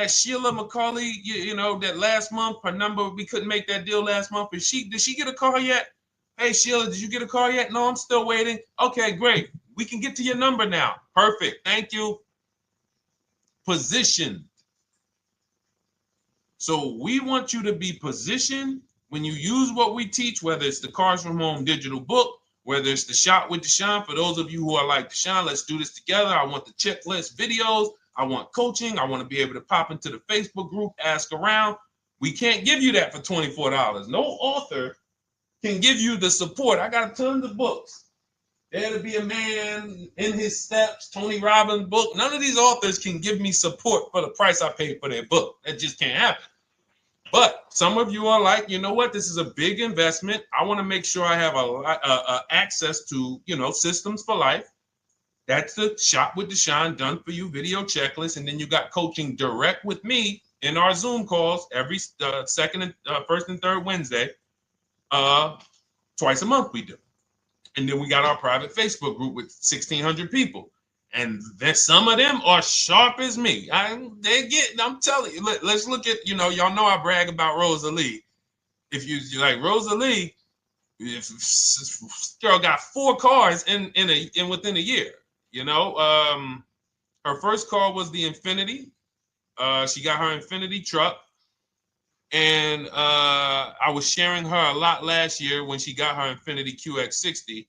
Sheila McCauley, you know, that last month, her number, we couldn't make that deal last month. Did she get a call yet? Hey Sheila, did you get a call yet? No, I'm still waiting. Okay, great. We can get to your number now. Perfect. Thank you. Positioned. So we want you to be positioned when you use what we teach, whether it's the Cars from Home digital book, whether it's the Shop with Deshone. For those of you who are like, Deshone, let's do this together. I want the checklist videos. I want coaching. I want to be able to pop into the Facebook group, ask around. We can't give you that for $24. No author can give you the support. I got tons of books. There to Be a Man, In His Steps, Tony Robbins' book. None of these authors can give me support for the price I paid for their book. That just can't happen. But some of you are like, you know what? This is a big investment. I want to make sure I have access to, you know, systems for life. That's the Shop with Deshone done for you video checklist. And then you got coaching direct with me in our Zoom calls every first and third Wednesday. Twice a month we do. And then we got our private Facebook group with 1,600 people. And then some of them are sharp as me. I'm telling you, let's look at, you know, y'all know I brag about Rosalie. If you like Rosalie, if girl got 4 cars in within a year, you know. Her first car was the Infinity. She got her Infinity truck. And I was sharing her a lot last year when she got her Infinity QX60,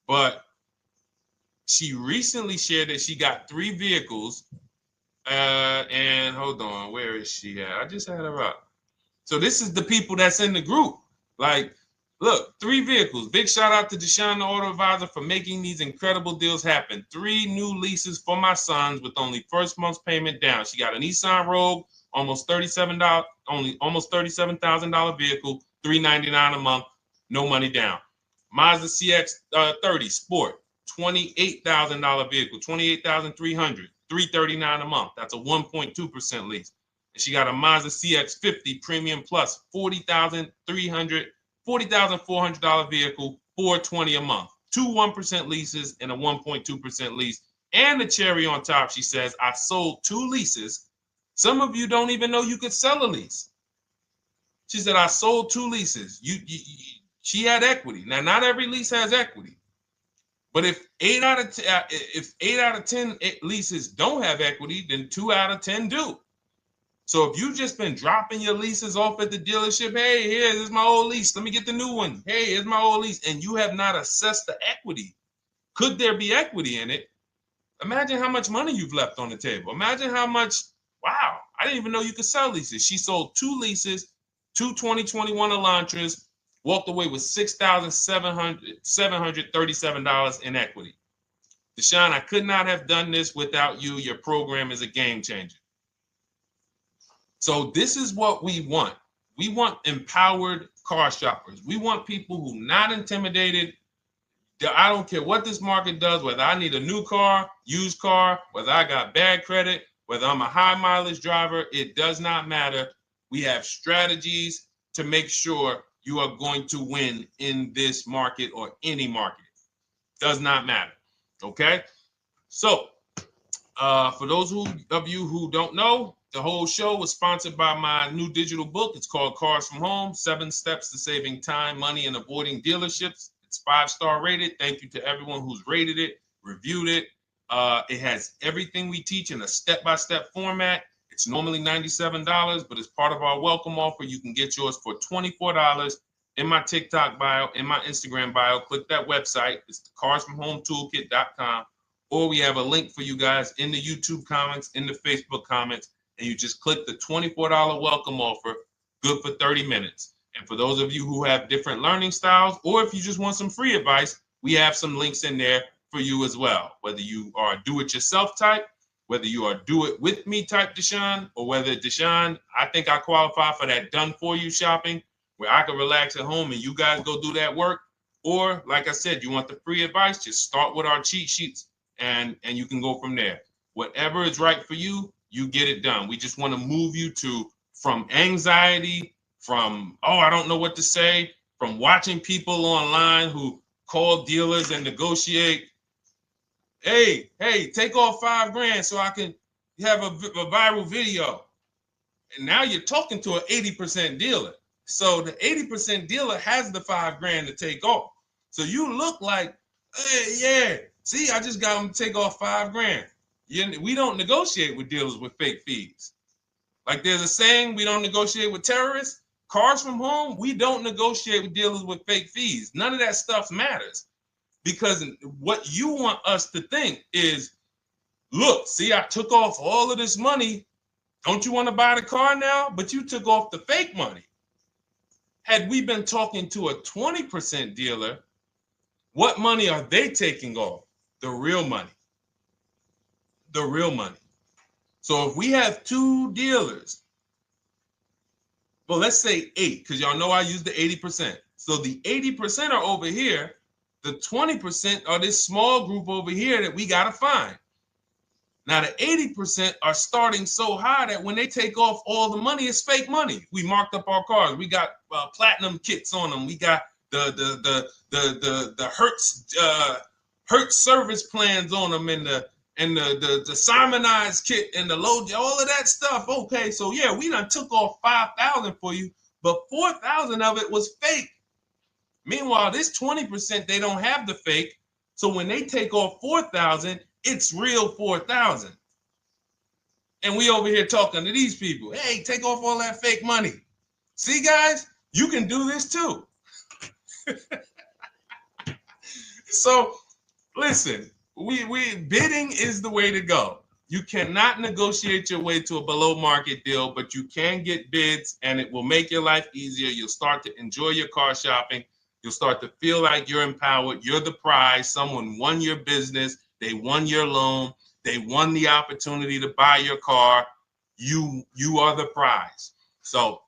but she recently shared that she got 3 vehicles. And hold on, where is she at? I just had her up. So this is the people that's in the group. Like, look, 3 vehicles. Big shout out to Deshone the Auto Advisor for making these incredible deals happen. 3 new leases for my sons with only first month's payment down. She got a Nissan Rogue, almost $37,000 vehicle, $399 a month, no money down. Mazda CX-30 Sport, $28,000 vehicle, $28,300, $339 a month. That's a 1.2% lease. And she got a Mazda CX-50 Premium Plus, $40,400 vehicle, $420 a month. 2 1% leases and a 1.2% lease. And the cherry on top, she says, I sold 2 leases. Some of you don't even know you could sell a lease. She said, I sold 2 leases. She had equity. Now, not every lease has equity. But if 8 out of 10 leases don't have equity, then 2 out of 10 do. So if you've just been dropping your leases off at the dealership, hey, here's my old lease. Let me get the new one. Hey, here's my old lease. And you have not assessed the equity. Could there be equity in it? Imagine how much money you've left on the table. Imagine how much, wow, I didn't even know you could sell leases. She sold 2 leases, 2 2021 Elantras, walked away with $6,737 in equity. Deshone, I could not have done this without you. Your program is a game changer. So this is what we want. We want empowered car shoppers. We want people who are not intimidated. I don't care what this market does, whether I need a new car, used car, whether I got bad credit, whether I'm a high mileage driver, it does not matter. We have strategies to make sure you are going to win in this market or any market. Does not matter. Okay? So, for those of you who don't know, the whole show was sponsored by my new digital book. It's called Cars from Home, 7 Steps to Saving Time, Money, and Avoiding Dealerships. It's 5-star rated. Thank you to everyone who's rated it, reviewed it. It has everything we teach in a step-by-step format. It's normally $97, but as part of our welcome offer, you can get yours for $24 in my TikTok bio, in my Instagram bio. Click that website. It's the carsfromhometoolkit.com. Or we have a link for you guys in the YouTube comments, in the Facebook comments, and you just click the $24 welcome offer, good for 30 minutes. And for those of you who have different learning styles, or if you just want some free advice, we have some links in there for you as well. Whether you are a do-it-yourself type, whether you are do-it-with-me type Deshone, or whether Deshone, I think I qualify for that done-for-you shopping, where I can relax at home and you guys go do that work. Or like I said, you want the free advice, just start with our cheat sheets and you can go from there. Whatever is right for you, you get it done. We just want to move you from anxiety, from, oh, I don't know what to say, from watching people online who call dealers and negotiate. Hey, take off $5,000 so I can have a viral video. And now you're talking to an 80% dealer. So the 80% dealer has the $5,000 to take off. So you look like, hey, yeah, see, I just got them to take off $5,000. We don't negotiate with dealers with fake fees. Like there's a saying, we don't negotiate with terrorists. Cars from home, we don't negotiate with dealers with fake fees. None of that stuff matters. Because what you want us to think is, look, see, I took off all of this money. Don't you want to buy the car now? But you took off the fake money. Had we been talking to a 20% dealer, what money are they taking off? The real money. The real money. So if we have two dealers, well, let's say 8, because y'all know I use the 80%. So the 80% are over here. The 20% are this small group over here that we got to find. Now, the 80% are starting so high that when they take off all the money, it's fake money. We marked up our cars. We got platinum kits on them. We got the Hertz service plans on them, and the Simonized kit and the low, all of that stuff. Okay, so yeah, we done took off 5,000 for you, but 4,000 of it was fake. Meanwhile, this 20%, they don't have the fake. So when they take off 4,000, it's real 4,000. And we over here talking to these people. Hey, take off all that fake money. See, guys, you can do this too. So listen, we bidding is the way to go. You cannot negotiate your way to a below market deal, but you can get bids and it will make your life easier. You'll start to enjoy your car shopping. You'll start to feel like you're empowered. You're the prize. Someone won your business. They won your loan. They won the opportunity to buy your car. You are the prize. So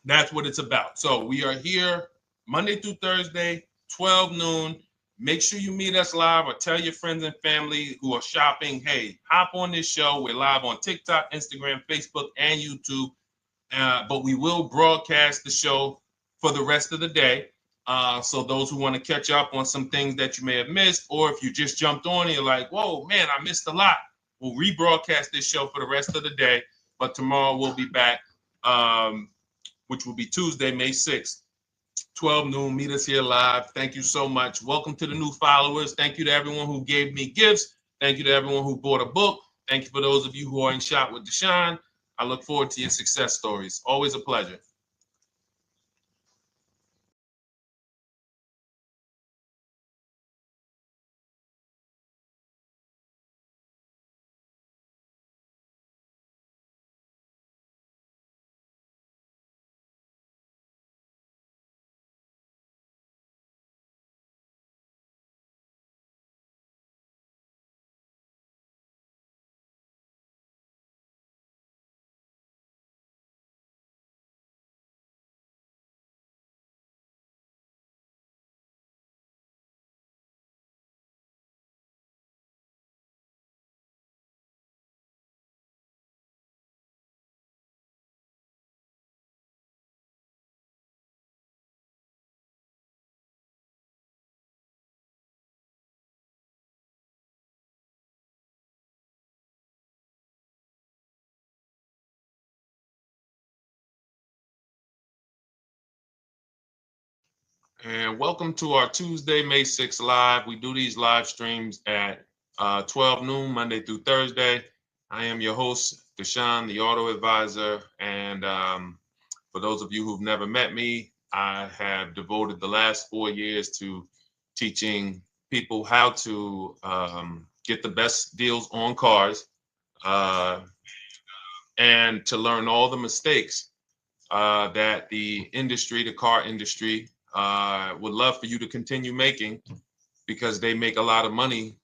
that's what it's about. So we are here Monday through Thursday, 12 noon. Make sure you meet us live or tell your friends and family who are shopping, hey, hop on this show. We're live on TikTok, Instagram, Facebook, and YouTube. But we will broadcast the show for the rest of the day. So those who want to catch up on some things that you may have missed, or if you just jumped on and you're like, whoa, man, I missed a lot. We'll rebroadcast this show for the rest of the day. But tomorrow we'll be back, which will be Tuesday, May 6th, 12 noon. Meet us here live. Thank you so much. Welcome to the new followers. Thank you to everyone who gave me gifts. Thank you to everyone who bought a book. Thank you for those of you who are in Shop with Deshone. I look forward to your success stories. Always a pleasure. And welcome to our Tuesday, May 6th live. We do these live streams at 12 noon, Monday through Thursday. I am your host, Deshone the Auto Advisor. And for those of you who've never met me, I have devoted the last 4 years to teaching people how to get the best deals on cars and to learn all the mistakes that the industry, the car industry, would love for you to continue making, because they make a lot of money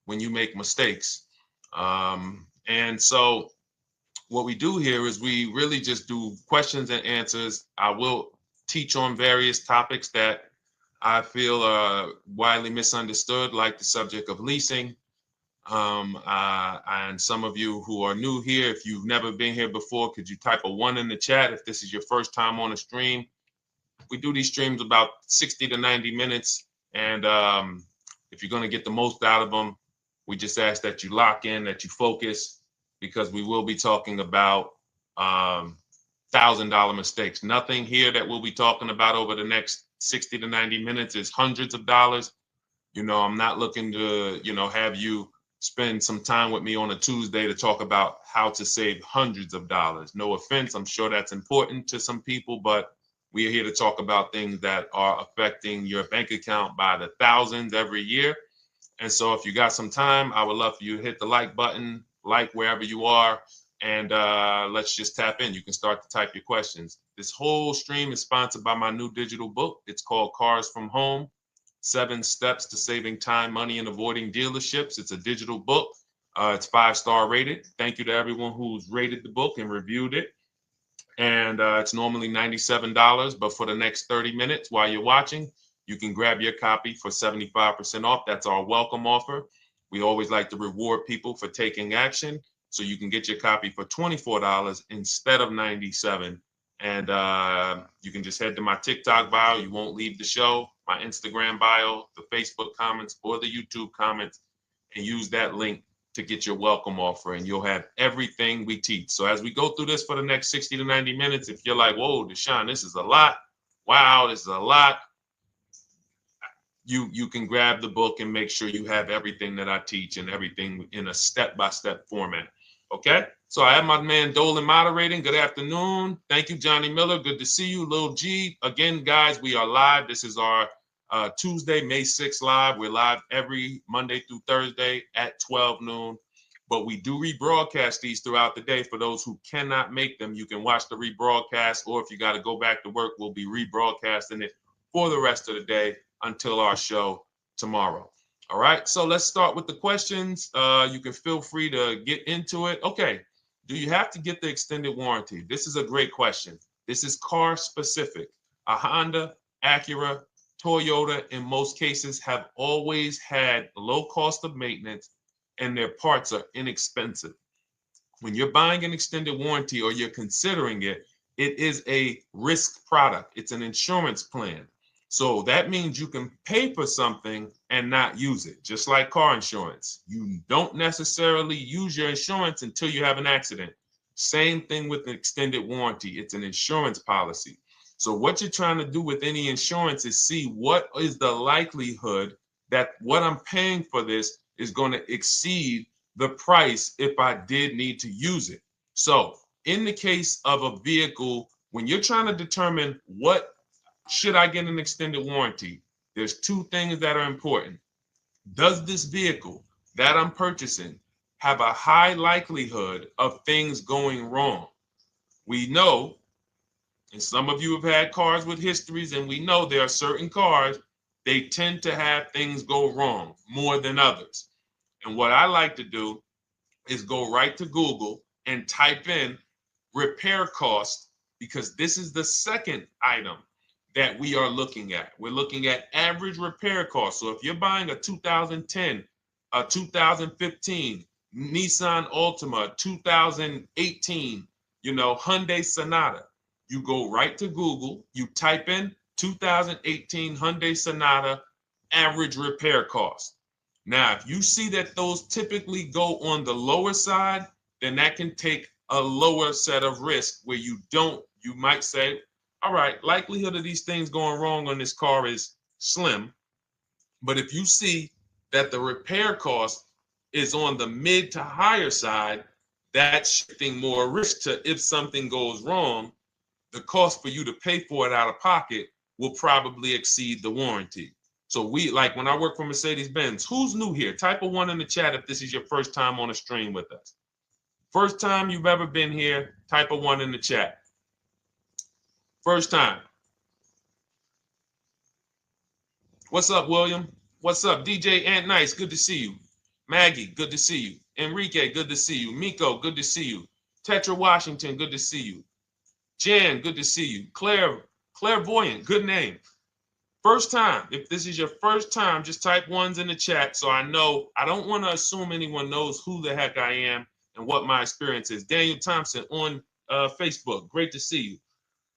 when you make mistakes. And so what we do here is we really just do questions and answers. I will teach on various topics that I feel are widely misunderstood, like the subject of leasing. And some of you who are new here, if you've never been here before, could you type a 1 in the chat if this is your first time on a stream? We do these streams about 60 to 90 minutes. And if you're going to get the most out of them, we just ask that you lock in, that you focus, because we will be talking about $1,000 mistakes. Nothing here that we'll be talking about over the next 60 to 90 minutes is hundreds of dollars. You know, I'm not looking to, have you spend some time with me on a Tuesday to talk about how to save hundreds of dollars. No offense, I'm sure that's important to some people, but we are here to talk about things that are affecting your bank account by the thousands every year. And so if you got some time, I would love for you to hit the like button, like wherever you are, and let's just tap in. You can start to type your questions. This whole stream is sponsored by my new digital book. It's called Cars from Home, 7 Steps to Saving Time, Money, and Avoiding Dealerships. It's a digital book. It's 5-star rated. Thank you to everyone who's rated the book and reviewed it. And it's normally $97, but for the next 30 minutes while you're watching, you can grab your copy for 75% off. That's our welcome offer. We always like to reward people for taking action. So you can get your copy for $24 instead of $97. And you can just head to my TikTok bio. You won't leave the show, my Instagram bio, the Facebook comments, or the YouTube comments, and use that link to get your welcome offer, and you'll have everything we teach. So as we go through this for the next 60 to 90 minutes, if you're like, whoa, Deshone, this is a lot. Wow, this is a lot. You can grab the book and make sure you have everything that I teach and everything in a step-by-step format. Okay? So I have my man Dolan moderating. Good afternoon. Thank you, Johnny Miller. Good to see you, Lil G. Again, guys, we are live. This is our Tuesday, May 6th live. We're live every Monday through Thursday at 12 noon. But we do rebroadcast these throughout the day. For those who cannot make them, you can watch the rebroadcast, or if you got to go back to work, we'll be rebroadcasting it for the rest of the day until our show tomorrow. All right, so let's start with the questions. You can feel free to get into it. Okay, do you have to get the extended warranty? This is a great question. This is car specific. A Honda, Acura, Toyota, in most cases, have always had low cost of maintenance and their parts are inexpensive. When you're buying an extended warranty or you're considering it, it is a risk product. It's an insurance plan. So that means you can pay for something and not use it, just like car insurance. You don't necessarily use your insurance until you have an accident. Same thing with an extended warranty. It's an insurance policy. So what you're trying to do with any insurance is see what is the likelihood that what I'm paying for this is going to exceed the price if I did need to use it. So in the case of a vehicle, when you're trying to determine what should I get an extended warranty, there's 2 things that are important. Does this vehicle that I'm purchasing have a high likelihood of things going wrong? We know, and some of you have had cars with histories, and we know there are certain cars, they tend to have things go wrong more than others. And what I like to do is go right to Google and type in repair cost, because this is the second item that we are looking at. We're looking at average repair cost. So if you're buying a 2010, a 2015 Nissan Altima, 2018, Hyundai Sonata, you go right to Google, you type in 2018 Hyundai Sonata average repair cost. Now, if you see that those typically go on the lower side, then that can take a lower set of risk where you might say, all right, likelihood of these things going wrong on this car is slim. But if you see that the repair cost is on the mid to higher side, that's shifting more risk to if something goes wrong, the cost for you to pay for it out of pocket will probably exceed the warranty. So when I work for Mercedes-Benz, who's new here? Type a 1 in the chat if this is your first time on a stream with us. First time you've ever been here, type a 1 in the chat. First time. What's up, William? What's up, DJ Ant Nice? Good to see you. Maggie, good to see you. Enrique, good to see you. Miko, good to see you. Tetra Washington, good to see you. Jan, good to see you. Claire Clairvoyant, good name. First time, if this is your first time, just type ones in the chat so I know. I don't want to assume anyone knows who the heck I am and what my experience is. Daniel Thompson on Facebook, great to see you.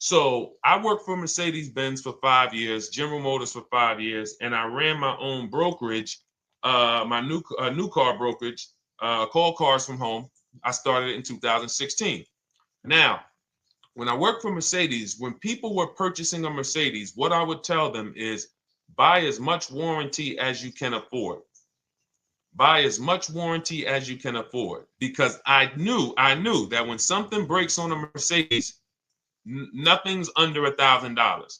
So I worked for Mercedes-Benz for 5 years, General Motors for 5 years, and I ran my own brokerage, my new car brokerage, called Cars from Home. I started it in 2016. Now, when I worked for Mercedes, when people were purchasing a Mercedes, what I would tell them is buy as much warranty as you can afford. Buy as much warranty as you can afford, because I knew that when something breaks on a Mercedes, nothing's under $1,000,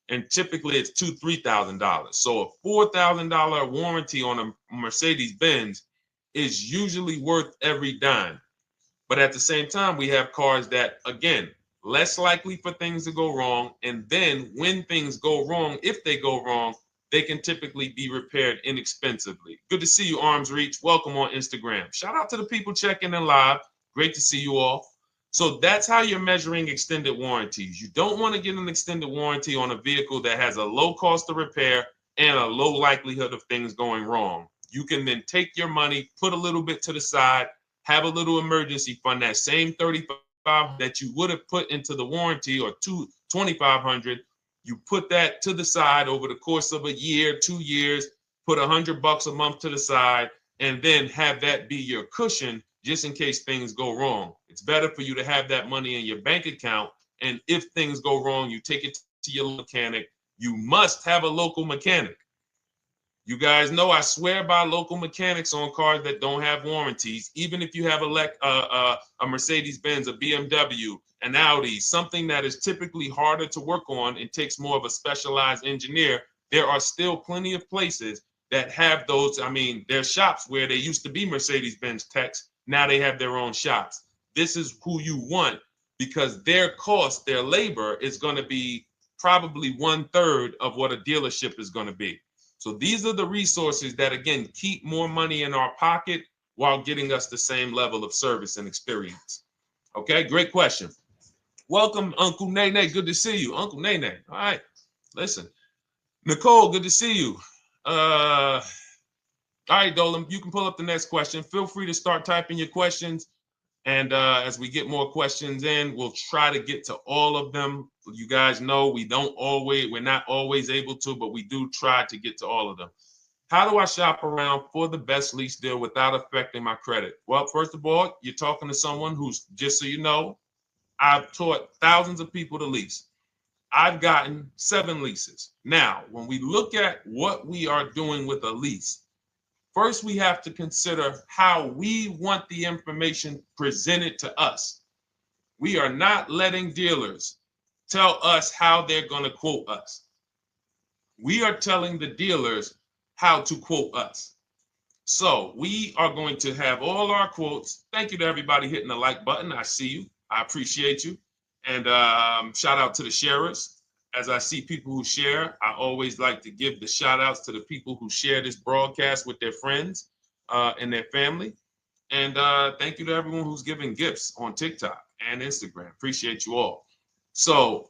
and typically it's $2,000-$3,000. So a $4,000 warranty on a Mercedes Benz is usually worth every dime. But at the same time, we have cars that, again, less likely for things to go wrong. And then when things go wrong, if they go wrong, they can typically be repaired inexpensively. Good to see you, Arms Reach. Welcome on Instagram. Shout out to the people checking in live. Great to see you all. So that's how you're measuring extended warranties. You don't want to get an extended warranty on a vehicle that has a low cost of repair and a low likelihood of things going wrong. You can then take your money, put a little bit to the side, have a little emergency fund, that same $3,500 that you would have put into the warranty, or $2,500, you put that to the side over the course of a year, 2 years, put $100 a month to the side, and then have that be your cushion just in case things go wrong. It's better for you to have that money in your bank account, and if things go wrong, you take it to your mechanic. You must have a local mechanic. You guys know I swear by local mechanics on cars that don't have warranties. Even if you have a Mercedes-Benz, a BMW, an Audi, something that is typically harder to work on and takes more of a specialized engineer, there are still plenty of places that have those. I mean, there's shops where they used to be Mercedes-Benz techs. Now they have their own shops. This is who you want, because their cost, their labor is going to be probably 1/3 of what a dealership is going to be. So these are the resources that, again, keep more money in our pocket while getting us the same level of service and experience. Okay, great question. Welcome, Uncle Nene. Good to see you. Uncle Nene. All right, listen. Nicole, good to see you. All right, Dolan, you can pull up the next question. Feel free to start typing your questions. And as we get more questions in, we'll try to get to all of them. You guys know we're not always able to, but we do try to get to all of them. How do I shop around for the best lease deal without affecting my credit? Well, first of all, you're talking to someone who's, just so you know, I've taught thousands of people to lease. I've gotten 7 leases. Now, when we look at what we are doing with a lease, first, we have to consider how we want the information presented to us. We are not letting dealers tell us how they're going to quote us. We are telling the dealers how to quote us. So we are going to have all our quotes. Thank you to everybody hitting the like button. I see you. I appreciate you. And shout out to the sharers. As I see people who share, I always like to give the shout outs to the people who share this broadcast with their friends and their family. And thank you to everyone who's giving gifts on TikTok and Instagram. Appreciate you all. So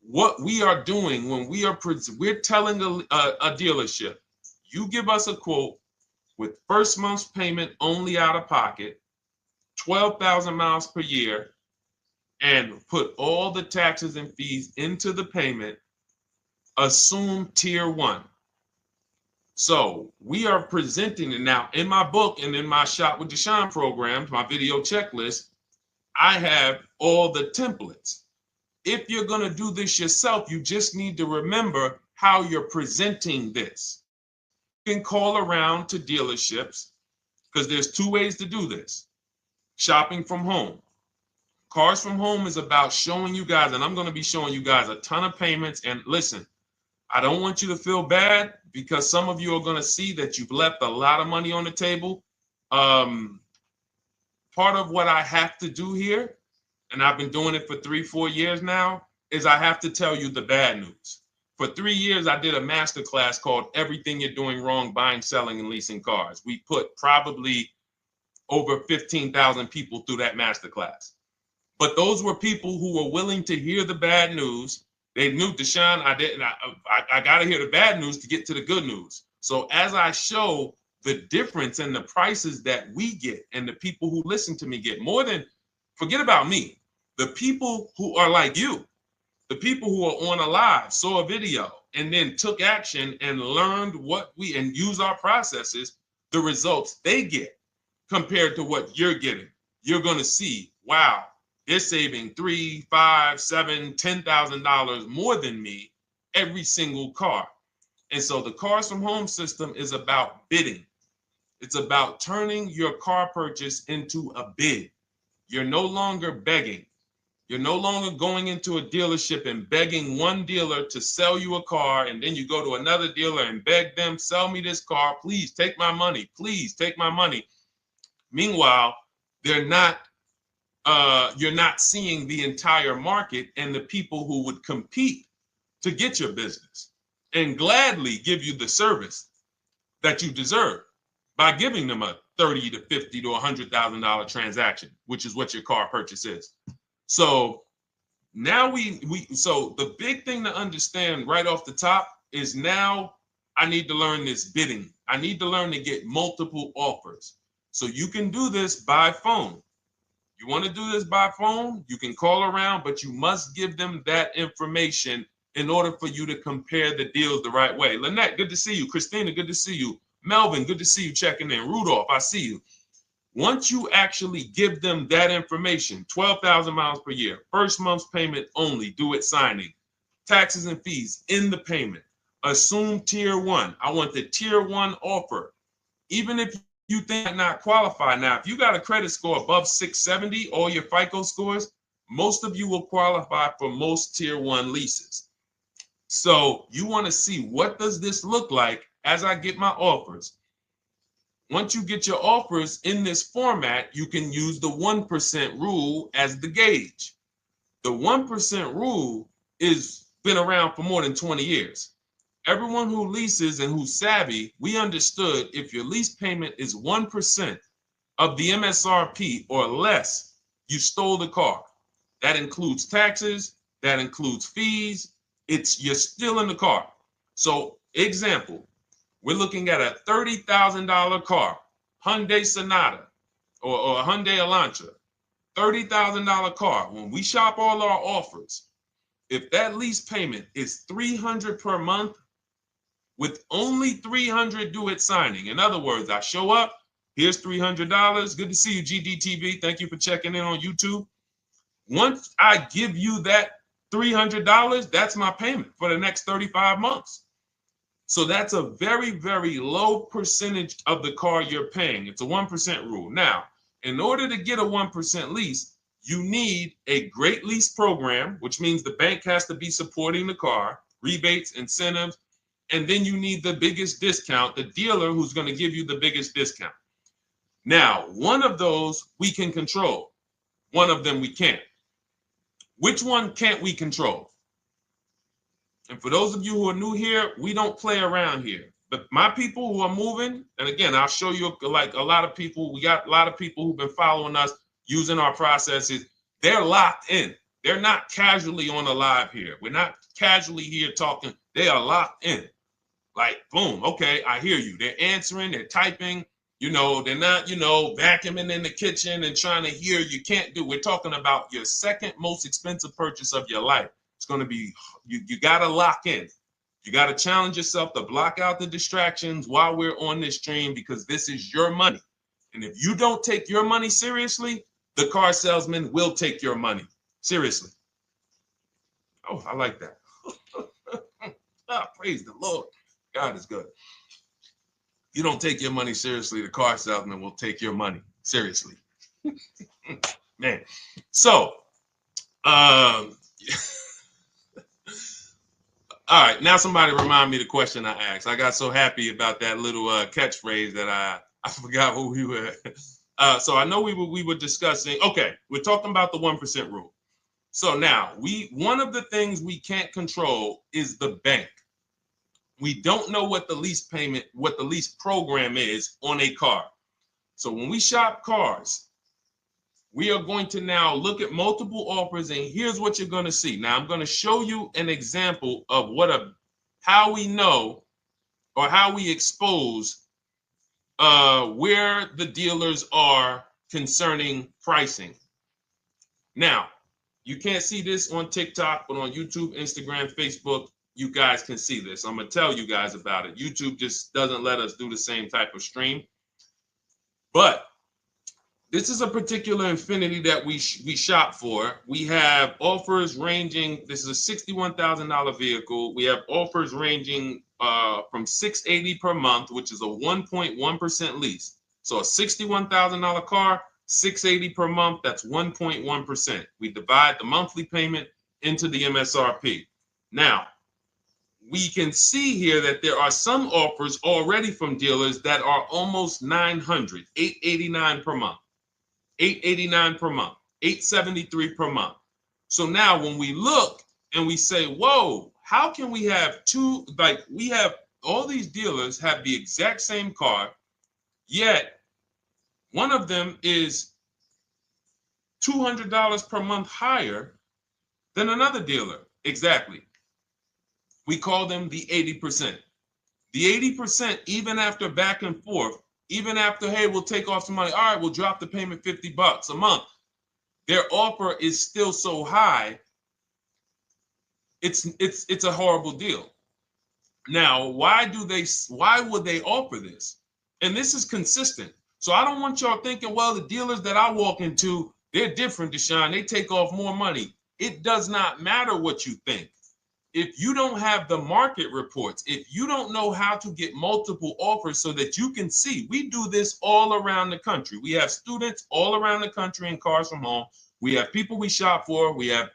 what we are doing when we're telling a dealership, you give us a quote with first month's payment only out of pocket, 12,000 miles per year, and put all the taxes and fees into the payment, assume tier 1. So we are presenting it now in my book and in my Shop with Deshone programs, my video checklist. I have all the templates. If you're going to do this yourself, you just need to remember how you're presenting this. You can call around to dealerships, because there's 2 ways to do this. Shopping from home. Cars from Home is about showing you guys, and I'm going to be showing you guys a ton of payments. And listen, I don't want you to feel bad, because some of you are going to see that you've left a lot of money on the table. Part of what I have to do here, and I've been doing it for 3-4 years now, is I have to tell you the bad news. For 3 years, I did a masterclass called Everything You're Doing Wrong Buying, Selling, and Leasing Cars. We put probably over 15,000 people through that masterclass. But those were people who were willing to hear the bad news They knew, Deshone, I got to hear the bad news to get to the good news. So as I show the difference in the prices that we get and the people who listen to me get, more than, forget about me, the people who are like you, the people who are on a live, saw a video, and then took action and learned and use our processes, the results they get compared to what you're getting. You're going to see, wow, they're saving $3, $5, $7, $10,000 more than me every single car. And so the Cars from Home system is about bidding. It's about turning your car purchase into a bid. You're no longer begging. You're no longer going into a dealership and begging one dealer to sell you a car, and then you go to another dealer and beg them, sell me this car, please take my money, please take my money. Meanwhile, you're not seeing the entire market and the people who would compete to get your business and gladly give you the service that you deserve by giving them a $30 to $50 to $100,000 transaction, which is what your car purchase is. So now so the big thing to understand right off the top is, now I need to learn this bidding. I need to learn to get multiple offers. So you can do this by phone. You want to do this by phone, you can call around, but you must give them that information in order for you to compare the deals the right way. Lynette, good to see you. Christina, good to see you. Melvin, good to see you checking in. Rudolph, I see you. Once you actually give them that information, 12,000 miles per year, first month's payment only, due at signing, taxes and fees in the payment, assume tier one. I want the tier one offer. Even if you think I not qualify. Now, if you got a credit score above 670, all your FICO scores, most of you will qualify for most tier one leases. So you want to see, what does this look like as I get my offers? Once you get your offers in this format, you can use the 1% rule as the gauge. The 1% rule is been around for more than 20 years. Everyone who leases and who's savvy, we understood if your lease payment is 1% of the MSRP or less, you stole the car. That includes taxes, that includes fees. You're still in the car. So example, we're looking at a $30,000 car, Hyundai Sonata or a Hyundai Elantra, $30,000 car. When we shop all our offers, if that lease payment is $300 per month, with only $300 due at signing. In other words, I show up, here's $300. Good to see you, GDTV. Thank you for checking in on YouTube. Once I give you that $300, that's my payment for the next 35 months. So that's a very, very low percentage of the car you're paying. It's a 1% rule. Now, in order to get a 1% lease, you need a great lease program, which means the bank has to be supporting the car, rebates, incentives, and then you need the biggest discount, the dealer who's going to give you the biggest discount. Now, one of those we can control. One of them we can't. Which one can't we control? And for those of you who are new here, we don't play around here. But my people who are moving, and again, I'll show you, like a lot of people, we got a lot of people who've been following us, using our processes. They're locked in. They're not casually on a live here. We're not casually here talking. They are locked in. Like, boom, okay, I hear you. They're answering, they're typing, they're not, vacuuming in the kitchen and trying to hear. You can't do. We're talking about your second most expensive purchase of your life. It's going to be, you got to lock in. You got to challenge yourself to block out the distractions while we're on this stream, because this is your money. And if you don't take your money seriously, the car salesman will take your money seriously. Oh, I like that. Praise the Lord. God is good. You don't take your money seriously, the car salesman will take your money seriously. Man. So, all right, now somebody remind me the question I asked. I got so happy about that little catchphrase that I forgot who we were. So I know we were discussing, okay, we're talking about the 1% rule. So now, one of the things we can't control is the bank. We don't know what the lease payment, what the lease program is on a car. So when we shop cars, we are going to now look at multiple offers, and here's what you're going to see. Now, I'm going to show you an example of how we know or how we expose where the dealers are concerning pricing. Now, you can't see this on TikTok, but on YouTube, Instagram, Facebook, you guys can see this. I'm going to tell you guys about it. YouTube just doesn't let us do the same type of stream. But this is a particular Infiniti that we shop for. We have offers ranging, this is a $61,000 vehicle. We have offers ranging from $680 per month, which is a 1.1% lease. So a $61,000 car, $680 per month, that's 1.1%. We divide the monthly payment into the MSRP. Now, we can see here that there are some offers already from dealers that are almost $900, $889 per month. $889 per month, $873 per month. So now when we look and we say, whoa, how can we have two, like we have all these dealers have the exact same car, yet one of them is $200 per month higher than another dealer. Exactly. We call them the 80%. The 80%, even after back and forth, even after, hey, we'll take off some money. All right, we'll drop the payment $50 a month. Their offer is still so high. It's a horrible deal. Now, why would they offer this? And this is consistent. So I don't want y'all thinking, well, the dealers that I walk into, they're different, Deshone. They take off more money. It does not matter what you think. If you don't have the market reports, if you don't know how to get multiple offers so that you can see, we do this all around the country. We have students all around the country in Cars from Home. We have people we shop for. We have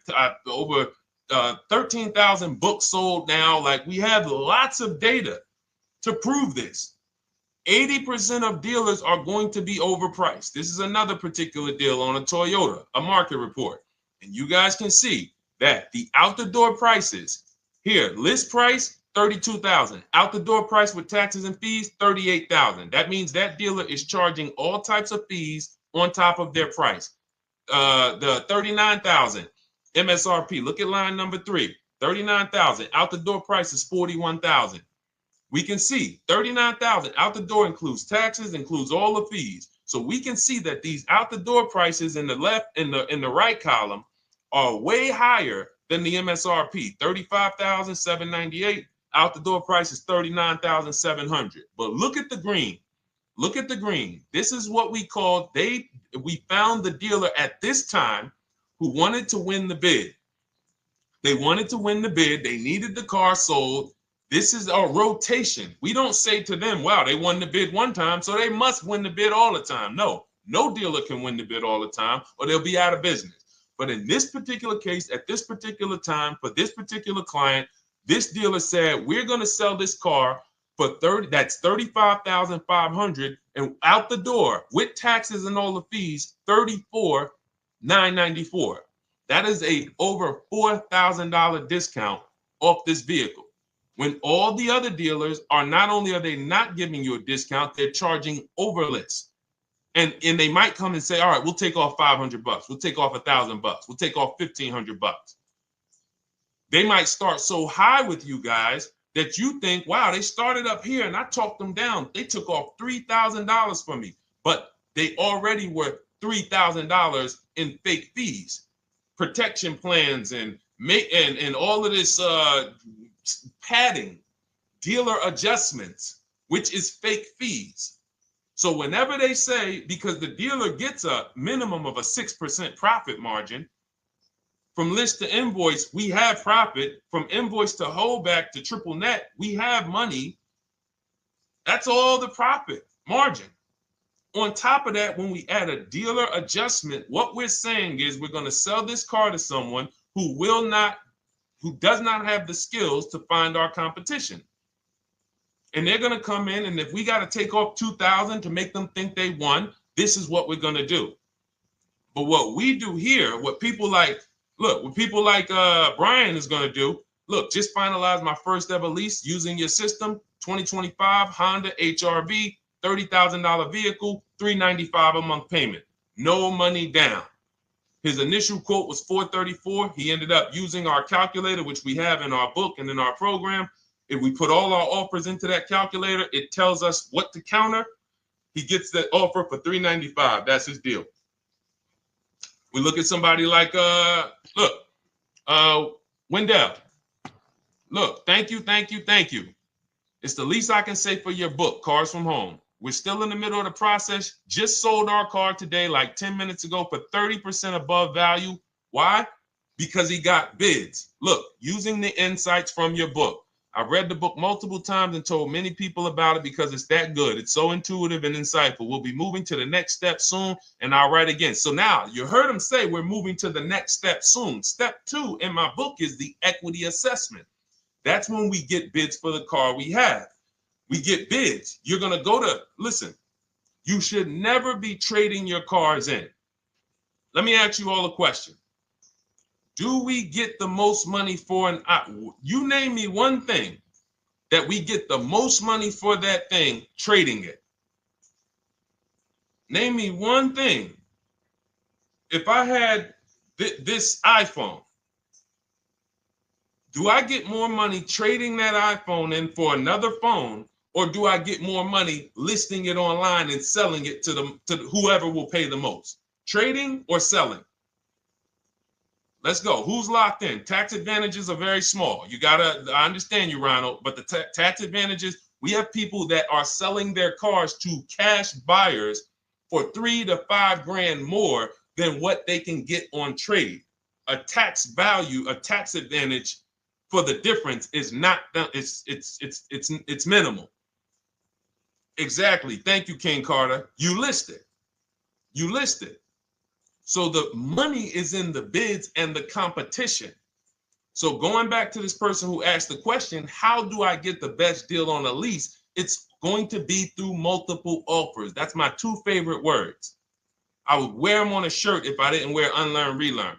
over 13,000 books sold now. Like, we have lots of data to prove this. 80% of dealers are going to be overpriced. This is another particular deal on a Toyota, a market report. And you guys can see that the out-the-door prices here, list price, $32,000. Out the door price with taxes and fees, $38,000. That means that dealer is charging all types of fees on top of their price. The $39,000 MSRP. Look at line number 3. $39,000. Out the door price is $41,000. We can see $39,000 out the door includes taxes, includes all the fees. So we can see that these out the door prices in the left, in the right column, are way higher than the MSRP, $35,798. Out the door price is $39,700. But look at the green. Look at the green. This is what we call, we found the dealer at this time who wanted to win the bid. They wanted to win the bid. They needed the car sold. This is a rotation. We don't say to them, wow, they won the bid one time, so they must win the bid all the time. No dealer can win the bid all the time, or they'll be out of business. But in this particular case, at this particular time, for this particular client, this dealer said, we're going to sell this car for that's $35,500, and out the door with taxes and all the fees, $34,994. That is a over $4,000 discount off this vehicle. When all the other dealers are, not only are they not giving you a discount, they're charging over list. And they might come and say, all right, we'll take off $500. We'll take off $1,000. We'll take off $1,500. They might start so high with you guys that you think, wow, they started up here and I talked them down. They took off $3,000 from me, but they already were $3,000 in fake fees, protection plans, and all of this padding, dealer adjustments, which is fake fees. So whenever they say, because the dealer gets a minimum of a 6% profit margin, from list to invoice, we have profit. From invoice to holdback to triple net, we have money. That's all the profit margin. On top of that, when we add a dealer adjustment, what we're saying is we're going to sell this car to someone who does not have the skills to find our competition. And they're going to come in, and if we got to take off $2,000 to make them think they won, this is what we're going to do. But what we do here, what people like Brian is going to do, look, just finalize my first ever lease using your system, 2025 Honda HRV, $30,000 vehicle, $395 a month payment. no money down. His initial quote was $434. He ended up using our calculator, which we have in our book and in our program. If we put all our offers into that calculator, it tells us what to counter. He gets that offer for $395. That's his deal. We look at somebody like Wendell. Look, thank you. It's the least I can say for your book, Cars from Home. We're still in the middle of the process. Just sold our car today, like 10 minutes ago, for 30% above value. Why? Because he got bids. Look, using the insights from your book. I've read the book multiple times and told many people about it because it's that good. It's so intuitive and insightful. We'll be moving to the next step soon, and I'll write again. So now you heard him say we're moving to the next step soon. Step 2 in my book is the equity assessment. That's when we get bids for the car we have. We get bids. You're going to go to, listen, you should never be trading your cars in. Let me ask you all a question. Do we get the most money for you name me one thing that we get the most money for that thing trading it. Name me one thing. If I had this iPhone, do I get more money trading that iPhone in for another phone, or do I get more money listing it online and selling it to whoever will pay the most? Trading or selling? Let's go. Who's locked in? Tax advantages are very small. I understand you, Ronald, but the tax advantages, we have people that are selling their cars to cash buyers for $3 to $5 grand more than what they can get on trade. A tax value, a tax advantage for the difference is not, it's minimal. Exactly. Thank you, King Carter. You listed. So the money is in the bids and the competition. So going back to this person who asked the question, how do I get the best deal on a lease? It's going to be through multiple offers. That's my 2 favorite words. I would wear them on a shirt if I didn't wear unlearn, relearn.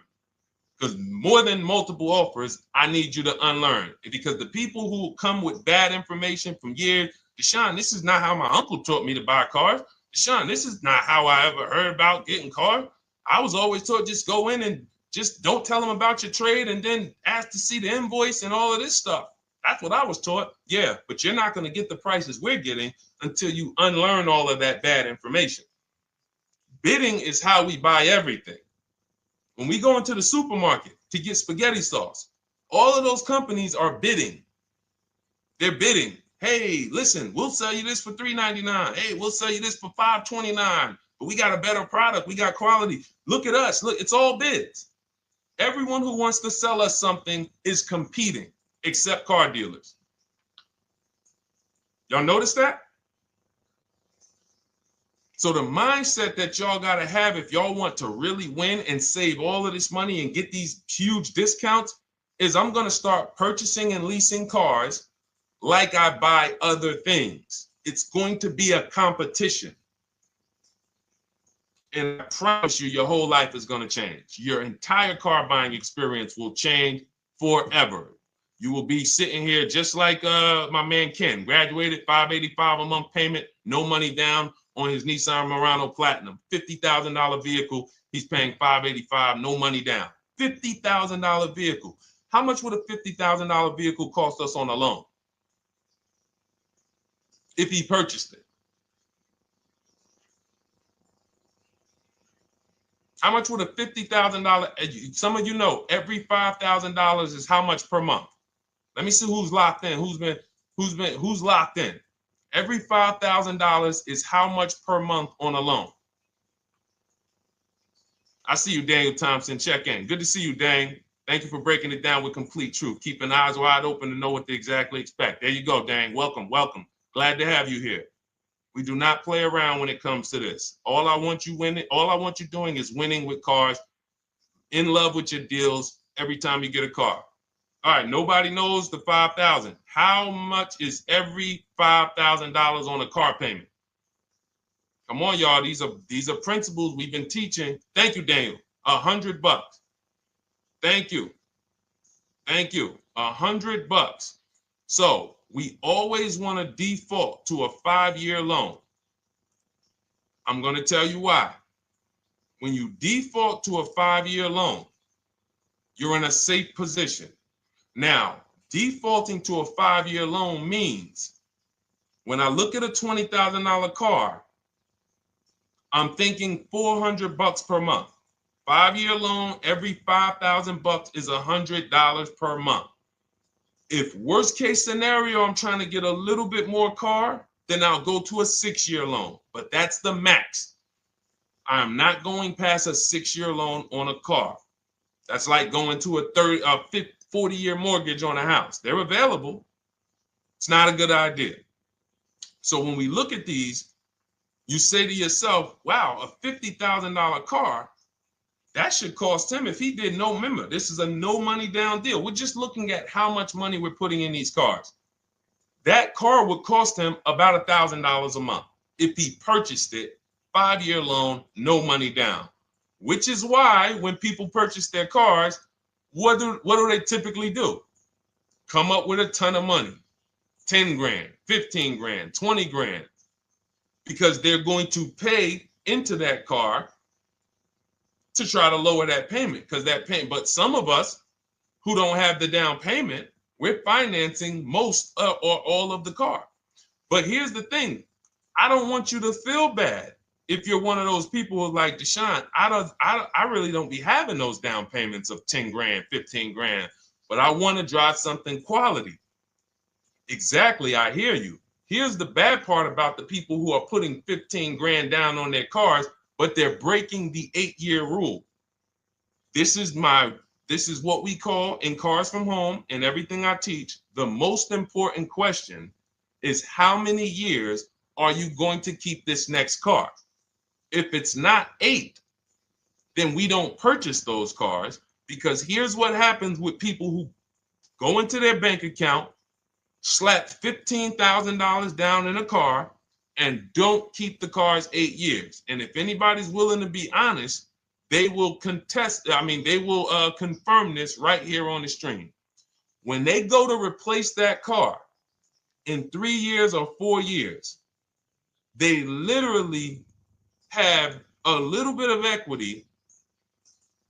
Because more than multiple offers, I need you to unlearn. Because the people who come with bad information from years, Deshone, this is not how my uncle taught me to buy cars. Deshone, this is not how I ever heard about getting cars. I was always taught just go in and just don't tell them about your trade and then ask to see the invoice and all of this stuff. That's what I was taught. Yeah, but you're not going to get the prices we're getting until you unlearn all of that bad information. Bidding is how we buy everything. When we go into the supermarket to get spaghetti sauce, all of those companies are bidding. They're bidding. Hey, listen, we'll sell you this for $3.99. Hey, we'll sell you this for $5.29. But we got a better product. We got quality. Look at us. Look, it's all bids. Everyone who wants to sell us something is competing, except car dealers. Y'all notice that? So the mindset that y'all got to have if y'all want to really win and save all of this money and get these huge discounts is I'm going to start purchasing and leasing cars like I buy other things. It's going to be a competition. And I promise you, your whole life is going to change. Your entire car buying experience will change forever. You will be sitting here just like my man Ken, graduated, $585 a month payment, no money down on his Nissan Murano Platinum, $50,000 vehicle. He's paying $585, no money down. $50,000 vehicle. How much would a $50,000 vehicle cost us on a loan if he purchased it? How much would a $50,000? Some of you know every $5,000 is how much per month. Let me see who's locked in. Who's locked in? Every $5,000 is how much per month on a loan. I see you, Daniel Thompson. Check in. Good to see you, Dane. Thank you for breaking it down with complete truth. Keeping eyes wide open to know what to exactly expect. There you go, Dane. Welcome. Glad to have you here. We do not play around when it comes to this. All I want you doing is winning with cars, in love with your deals every time you get a car. All right, nobody knows the 5,000. How much is every $5,000 on a car payment? Come on, y'all. These are principles we've been teaching. Thank you, Daniel. $100. Thank you. $100. So we always want to default to a 5-year loan. I'm going to tell you why. when you default to a 5-year loan, you're in a safe position. Now, defaulting to a 5-year loan means when I look at a $20,000 car, I'm thinking $400 per month. 5-year loan, every $5,000 is $100 per month. If worst case scenario, I'm trying to get a little bit more car, then I'll go to a 6-year loan, but that's the max. I'm not going past a 6-year loan on a car. That's like going to a 40-year mortgage on a house. They're available. It's not a good idea. So when we look at these, you say to yourself, wow, a $50,000 car, that should cost him, if he did no, remember, this is a no money down deal. We're just looking at how much money we're putting in these cars. That car would cost him about $1,000 a month if he purchased it, 5-year loan, no money down. Which is why when people purchase their cars, what do they typically do? Come up with a ton of money, 10 grand, 15 grand, 20 grand, because they're going to pay into that car to try to lower that payment, because that payment. But some of us who don't have the down payment, we're financing most or all of the car. But here's the thing. I don't want you to feel bad if you're one of those people who's like, Deshone, I really don't be having those down payments of 10 grand, 15 grand, but I want to drive something quality. Exactly, I hear you. Here's the bad part about the people who are putting 15 grand down on their cars, but they're breaking the 8-year rule. This is what we call in Cars from Home and everything I teach, the most important question is how many years are you going to keep this next car? If it's not 8, then we don't purchase those cars, because here's what happens with people who go into their bank account, slap $15,000 down in a car, and don't keep the cars 8 years. And if anybody's willing to be honest, they will confirm this right here on the stream. When they go to replace that car in 3 years or 4 years, they literally have a little bit of equity.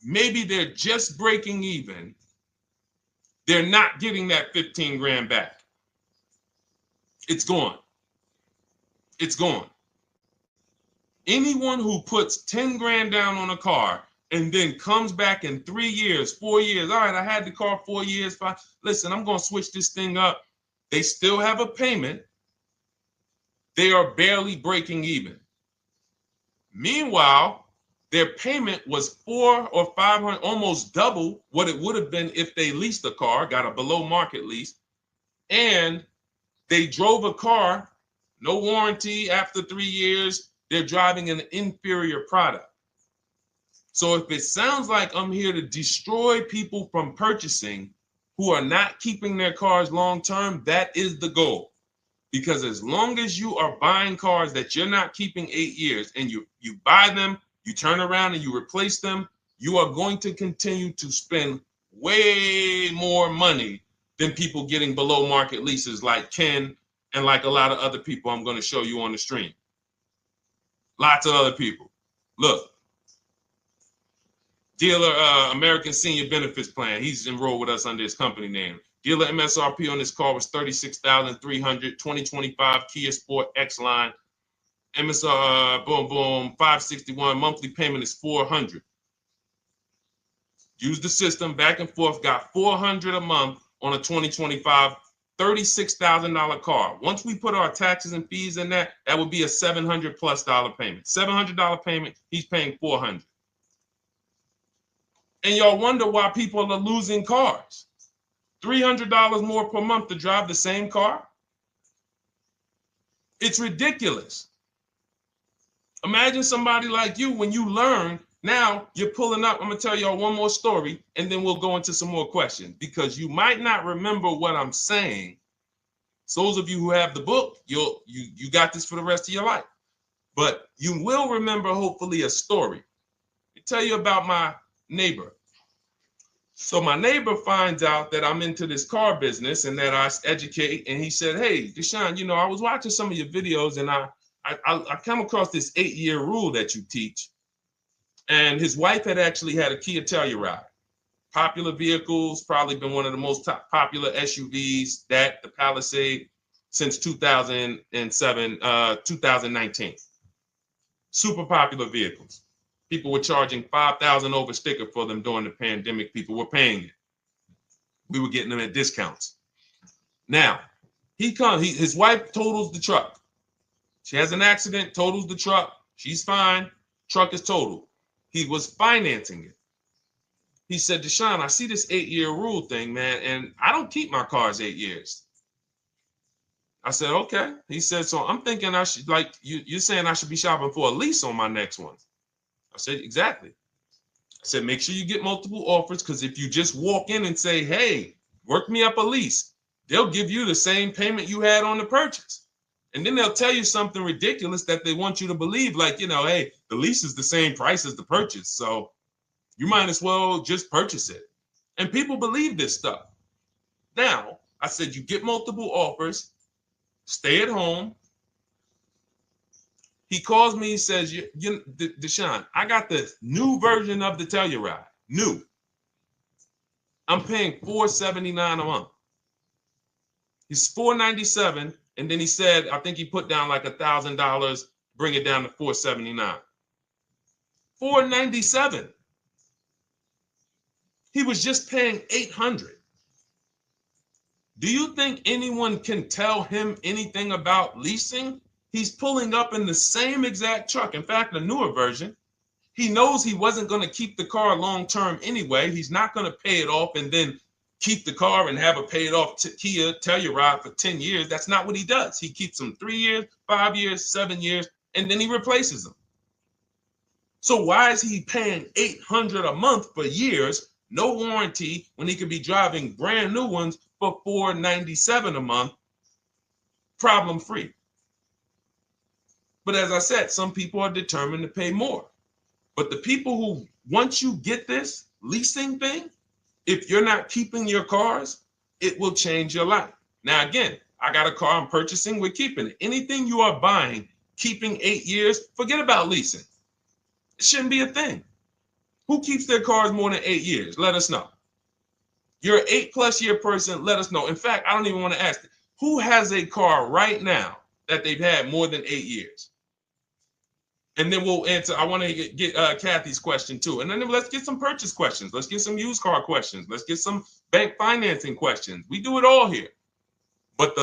Maybe they're just breaking even. They're not getting that 15 grand back. It's gone. It's gone. Anyone who puts 10 grand down on a car and then comes back in 3 years, 4 years, all right, I had the car 4 years, 5, listen, I'm going to switch this thing up. They still have a payment. They are barely breaking even. Meanwhile, their payment was 400 or 500, almost double what it would have been if they leased a car, got a below market lease, and they drove a car, no warranty after 3 years. They're driving an inferior product. So if it sounds like I'm here to destroy people from purchasing who are not keeping their cars long term, that is the goal. Because as long as you are buying cars that you're not keeping 8 years and you buy them, you turn around and you replace them, you are going to continue to spend way more money than people getting below market leases like Ken and like a lot of other people I'm going to show you on the stream. Lots of other people. Look, dealer American Senior Benefits Plan. He's enrolled with us under his company name. Dealer MSRP on this car was $36,300. 2025 Kia Sport X line. MSR boom 561. Monthly payment is $400. Use the system back and forth. Got $400 a month on a 2025 $36,000 car. Once we put our taxes and fees in that would be a $700+ payment. $700 payment. He's paying $400. And y'all wonder why people are losing cars. $300 more per month to drive the same car? It's ridiculous. Imagine somebody like you, when you learn, now you're pulling up. I'm going to tell y'all one more story, and then we'll go into some more questions, because you might not remember what I'm saying. So those of you who have the book, you got this for the rest of your life. But you will remember, hopefully, a story. I'll tell you about my neighbor. So my neighbor finds out that I'm into this car business and that I educate. And he said, hey, Deshone, I was watching some of your videos and I come across this 8-year rule that you teach. And his wife had actually had a Kia Telluride. Popular vehicles, probably been one of the most popular SUVs, that the Palisade, since 2007, 2019. Super popular vehicles. People were charging $5,000 over sticker for them during the pandemic. People were paying it. We were getting them at discounts. Now, his wife totals the truck. She has an accident, totals the truck. She's fine. Truck is totaled. He was financing it. He said, Deshone, I see this 8-year rule thing, man, and I don't keep my cars 8 years. I said, okay. He said, so I'm thinking I should, like, you're saying I should be shopping for a lease on my next one. I said, exactly. I said, make sure you get multiple offers, because if you just walk in and say, hey, work me up a lease, they'll give you the same payment you had on the purchase. And then they'll tell you something ridiculous that they want you to believe, like, hey, the lease is the same price as the purchase, so you might as well just purchase it. And people believe this stuff. Now, I said, you get multiple offers, stay at home. He calls me, he says, Deshone, I got the new version of the Telluride, new. I'm paying $479 a month. He's $497, and then he said, I think he put down like $1,000, bring it down to $479. $497. He was just paying $800. Do you think anyone can tell him anything about leasing? He's pulling up in the same exact truck. In fact, the newer version. He knows he wasn't going to keep the car long term anyway. He's not going to pay it off and then keep the car and have a paid off Kia Telluride for 10 years. That's not what he does. He keeps them 3 years, 5 years, 7 years, and then he replaces them. So why is he paying $800 a month for years, no warranty, when he could be driving brand new ones for $497 a month, problem free? But as I said, some people are determined to pay more. But the people who, once you get this leasing thing, if you're not keeping your cars, it will change your life. Now, again, I got a car I'm purchasing, we're keeping it. Anything you are buying, keeping 8 years, forget about leasing. It shouldn't be a thing. Who keeps their cars more than 8 years? Let us know. You're an 8+ year person, let us know. In fact, I don't even want to ask, who has a car right now that they've had more than 8 years? And then we'll answer. I want to get Kathy's question too. And then let's get some purchase questions. Let's get some used car questions. Let's get some bank financing questions. We do it all here. But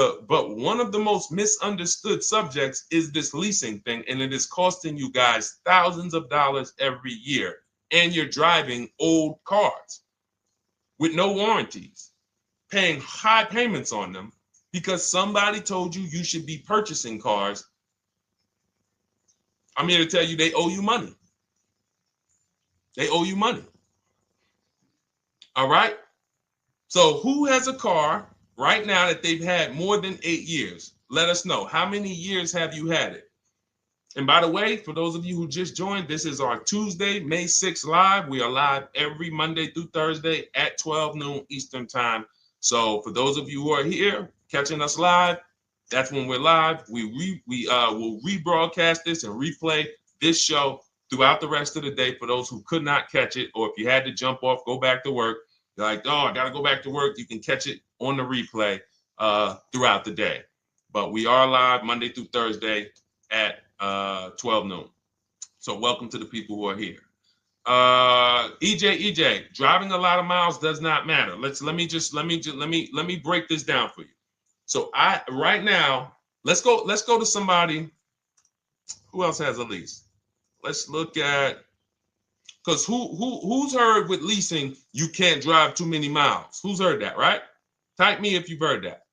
one of the most misunderstood subjects is this leasing thing, and it is costing you guys thousands of dollars every year. And you're driving old cars with no warranties, paying high payments on them because somebody told you you should be purchasing cars. I'm here to tell you they owe you money. They owe you money. All right? So who has a car right now that they've had more than 8 years? Let us know. How many years have you had it? And by the way, for those of you who just joined, this is our Tuesday, May 6th live. We are live every Monday through Thursday at 12 noon Eastern time. So for those of you who are here catching us live, that's when we're live. We will rebroadcast this and replay this show throughout the rest of the day for those who could not catch it, or if you had to jump off, go back to work. You're like, oh, I got to go back to work. You can catch it on the replay throughout the day. But we are live Monday through Thursday at 12 noon. So welcome to the people who are here. EJ, driving a lot of miles does not matter. Let me break this down for you. So right now, let's go to somebody who else has a lease. Let's look at, because who's heard with leasing you can't drive too many miles? Who's heard that, right? Type me if you've heard that.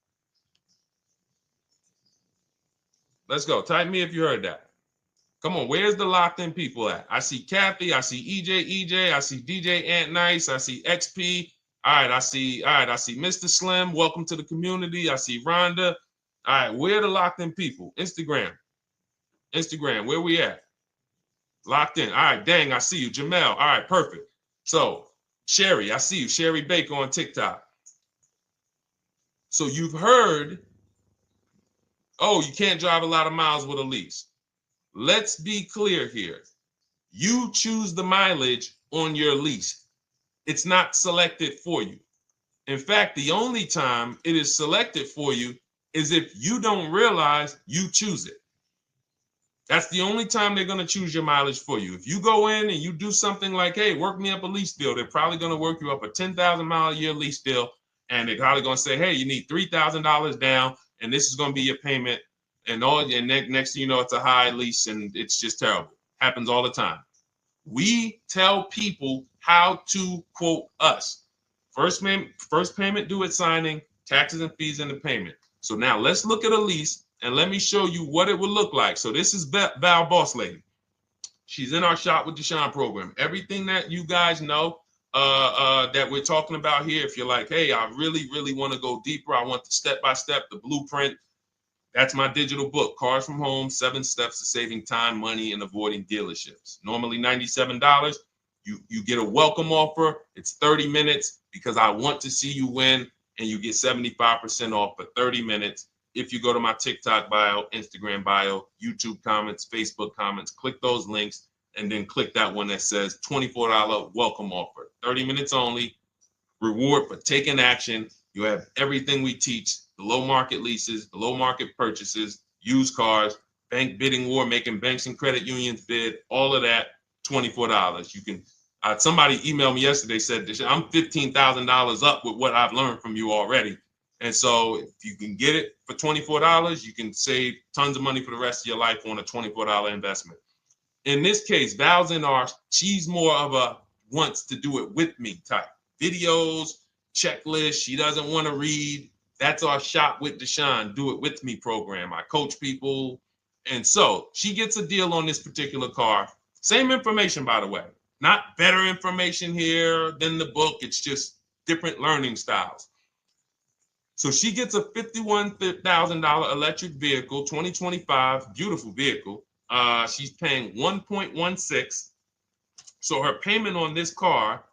Let's go. Type me if you heard that. Come on, where's the locked in people at? I see Kathy, I see EJ, I see DJ Ant Nice, I see XP. All right, I see Mr. Slim. Welcome to the community. I see Rhonda. All right, where are the locked in people? Instagram, where we at? Locked in. All right, dang, I see you. Jamel. All right, perfect. So, Sherry, I see you. Sherry Baker on TikTok. So you've heard, oh, you can't drive a lot of miles with a lease. Let's be clear here. You choose the mileage on your lease. It's not selected for you. In fact, the only time it is selected for you is if you don't realize you choose it. That's the only time they're going to choose your mileage for you. If you go in and you do something like, hey, work me up a lease deal, they're probably going to work you up a 10,000 mile a year lease deal. And they're probably going to say, hey, you need $3,000 down, and this is going to be your payment. And next thing you know, it's a high lease, and it's just terrible. Happens all the time. We tell people how to quote us. First payment due at signing, taxes and fees in the payment. So now let's look at a lease, and let me show you what it would look like. So this is Val Boss Lady. She's in our Shop with Deshone program. Everything that you guys know that we're talking about here, if you're like, hey, I really, really want to go deeper, I want the step-by-step, the blueprint, that's my digital book, Cars from Home, 7 Steps to Saving Time, Money, and Avoiding Dealerships. Normally $97. You get a welcome offer. It's 30 minutes because I want to see you win, and you get 75% off for 30 minutes. If you go to my TikTok bio, Instagram bio, YouTube comments, Facebook comments, click those links, and then click that one that says $24 welcome offer. 30 minutes only, reward for taking action. You have everything we teach, the low market leases, the low market purchases, used cars, bank bidding war, making banks and credit unions bid, all of that, $24. You can, somebody emailed me yesterday, said, I'm $15,000 up with what I've learned from you already. And so if you can get it for $24, you can save tons of money for the rest of your life on a $24 investment. In this case, Val's in our, she's more of a wants to do it with me type. Videos, checklist, she doesn't want to read. That's our Shop with Deshone, do it with me program. I coach people. And so she gets a deal on this particular car. Same information, by the way. Not better information here than the book. It's just different learning styles. So she gets a $51,000 electric vehicle, 2025, beautiful vehicle. She's paying 1.16. So her payment on this car,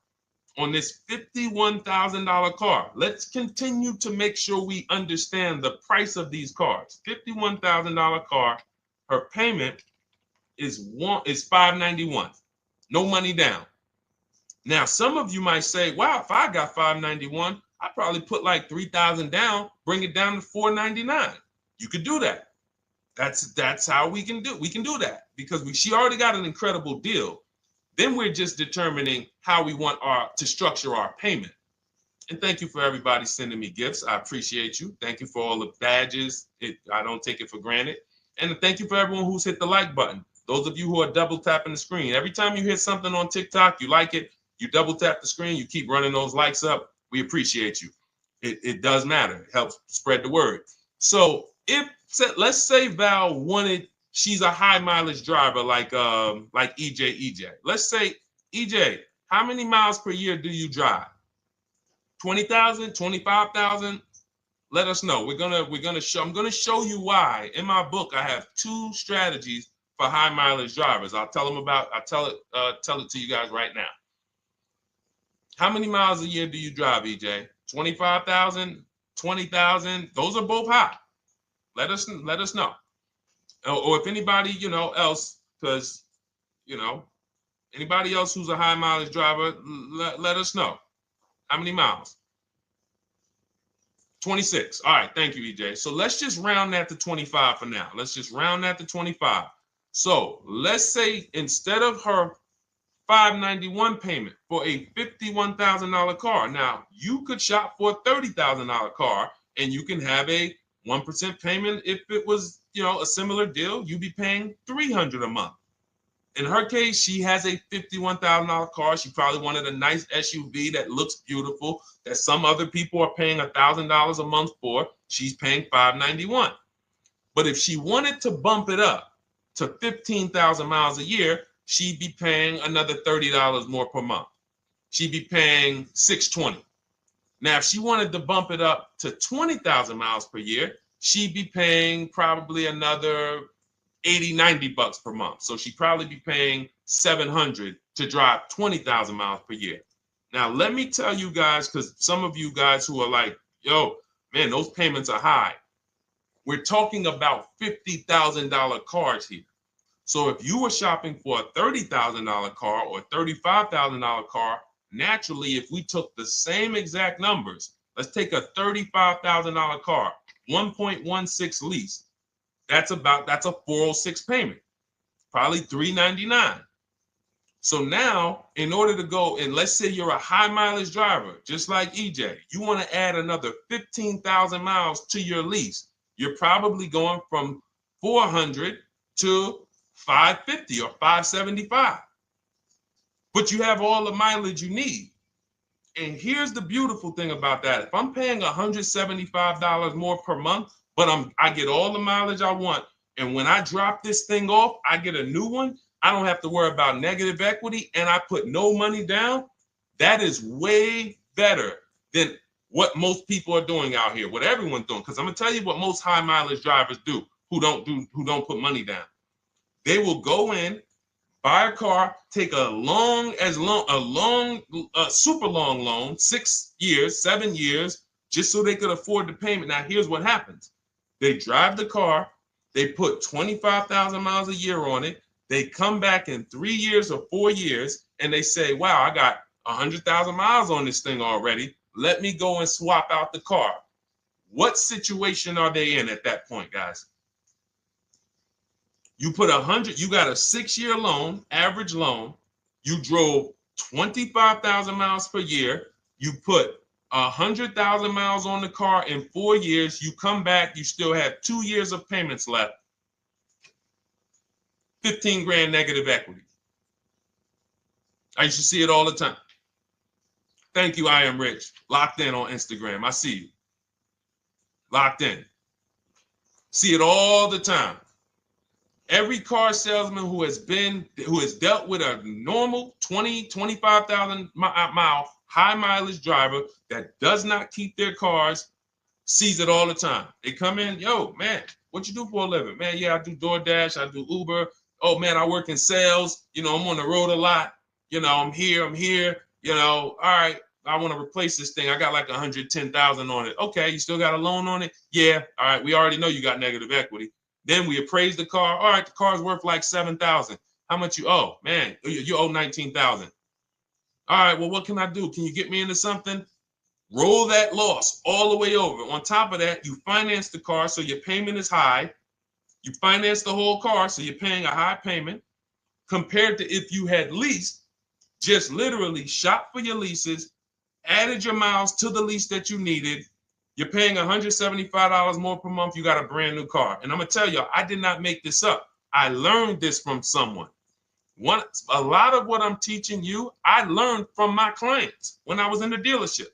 on this $51,000 car, let's continue to make sure we understand the price of these cars. $51,000 car, her payment is $591. No money down. Now, some of you might say, wow, if I got $591, I'd probably put like $3,000 down, bring it down to $499. You could do that. That's how we can do. We can do that because she already got an incredible deal. Then we're just determining how we want to structure our payment. And thank you for everybody sending me gifts. I appreciate you. Thank you for all the badges. I don't take it for granted. And thank you for everyone who's hit the like button. Those of you who are double tapping the screen. Every time you hit something on TikTok, you like it, you double tap the screen, you keep running those likes up. We appreciate you. It does matter. It helps spread the word. So let's say Val wanted, she's a high mileage driver like EJ. Let's say, EJ, how many miles per year do you drive? 20,000, 25,000? Let us know. I'm gonna show you why. In my book, I have 2 strategies for high mileage drivers. I'll tell it to you guys right now. How many miles a year do you drive, EJ? 25,000, 20,000? Those are both high. Let us know. Or if anybody, else, because, anybody else who's a high mileage driver, let us know. How many miles? 26. All right. Thank you, EJ. So let's just round that to 25 for now. Let's just round that to 25. So let's say instead of her $591 payment for a $51,000 car, now you could shop for a $30,000 car and you can have a 1% payment. If it was, a similar deal, you'd be paying $300 a month. In her case, she has a $51,000 car. She probably wanted a nice SUV that looks beautiful, that some other people are paying $1,000 a month for. She's paying $591. But if she wanted to bump it up to 15,000 miles a year, she'd be paying another $30 more per month. She'd be paying $620. Now, if she wanted to bump it up to 20,000 miles per year, she'd be paying probably another $80-90 per month. So she'd probably be paying $700 to drive 20,000 miles per year. Now, let me tell you guys, because some of you guys who are like, yo, man, those payments are high. We're talking about $50,000 cars here. So if you were shopping for a $30,000 car or $35,000 car, naturally, if we took the same exact numbers, let's take a $35,000 car, 1.16 lease. That's a 406 payment, probably $399. So now, in order to go, and let's say you're a high mileage driver, just like EJ, you want to add another 15,000 miles to your lease. You're probably going from 400 to 550 or 575. But you have all the mileage you need. And here's the beautiful thing about that. If I'm paying $175 more per month, but I get all the mileage I want, and when I drop this thing off, I get a new one, I don't have to worry about negative equity, and I put no money down. That is way better than what most people are doing out here, what everyone's doing. Because I'm gonna tell you what most high mileage drivers do who don't put money down. They will go in, buy a car, take a super long loan, 6 years, 7 years, just so they could afford the payment. Now, here's what happens. They drive the car, they put 25,000 miles a year on it. They come back in 3 years or 4 years, and they say, wow, I got 100,000 miles on this thing already. Let me go and swap out the car. What situation are they in at that point, guys? You put 100, you got a 6-year loan, average loan. You drove 25,000 miles per year. You put 100,000 miles on the car in 4 years. You come back, you still have 2 years of payments left. 15 grand negative equity. I used to see it all the time. Thank you, I am rich. Locked in on Instagram. I see you. Locked in. See it all the time. Every car salesman who has dealt with a normal 25,000 mile high mileage driver that does not keep their cars sees it all the time. They come in, yo, man, what you do for a living? Man, yeah, I do DoorDash, I do Uber. Oh man, I work in sales. You know, I'm on the road a lot. You know, I'm here. You know, all right, I want to replace this thing. I got like 110,000 on it. Okay, you still got a loan on it? Yeah. All right, we already know you got negative equity. Then we appraise the car. All right, the car's worth like 7,000. How much you owe? Man, you owe 19,000. All right, well, what can I do? Can you get me into something? Roll that loss all the way over. On top of that, you finance the car, so your payment is high. You finance the whole car, so you're paying a high payment compared to if you had leased, just literally shop for your leases, added your miles to the lease that you needed. You're paying $175 more per month. You got a brand new car. And I'm going to tell you, I did not make this up. I learned this from someone. A lot of what I'm teaching you, I learned from my clients when I was in the dealership.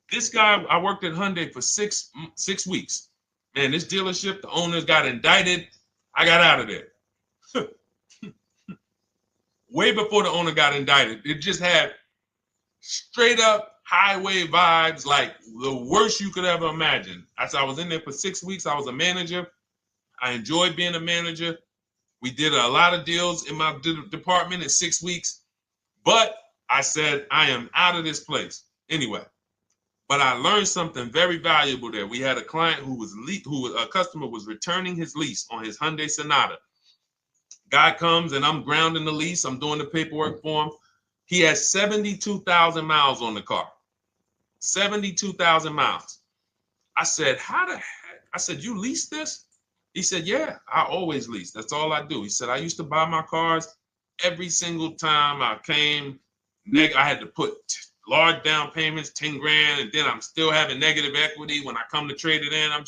This guy, I worked at Hyundai for six weeks. Man, this dealership, the owners got indicted. I got out of there. Way before the owner got indicted. It just had straight up highway vibes, like the worst you could ever imagine. As I was in there for 6 weeks, I was a manager. I enjoyed being a manager. We did a lot of deals in my department in 6 weeks. But I said, I am out of this place. Anyway. But I learned something very valuable there. We had a client a customer was returning his lease on his Hyundai Sonata. Guy comes and I'm grounding the lease. I'm doing the paperwork for him. He has 72,000 miles on the car. 72,000 miles. I said, how the heck? I said, you lease this? He said, yeah, I always lease. That's all I do. He said, I used to buy my cars every single time I came. I had to put large down payments, 10 grand, and then I'm still having negative equity when I come to trade it in. I'm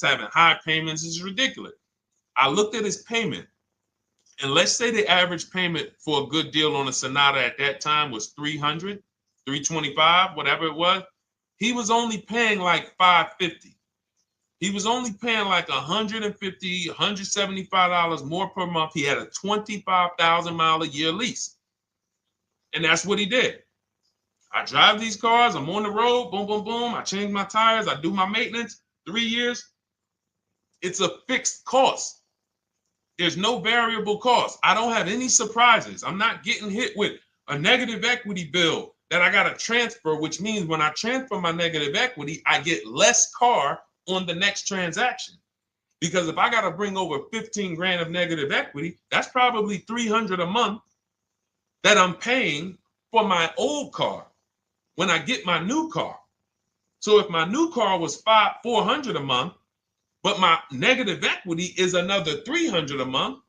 having high payments. It's ridiculous. I looked at his payment, and let's say the average payment for a good deal on a Sonata at that time was $300, $325, whatever it was. He was only paying like $550. He was only paying like $150, $175 more per month. He had a 25,000 mile a year lease. And that's what he did. I drive these cars. I'm on the road. Boom, boom, boom. I change my tires. I do my maintenance. 3 years. It's a fixed cost. There's no variable cost. I don't have any surprises. I'm not getting hit with a negative equity bill that I got to transfer, which means when I transfer my negative equity, I get less car on the next transaction. Because if I got to bring over 15 grand of negative equity, that's probably 300 a month that I'm paying for my old car when I get my new car. So if my new car was 400 a month, but my negative equity is another 300 a month,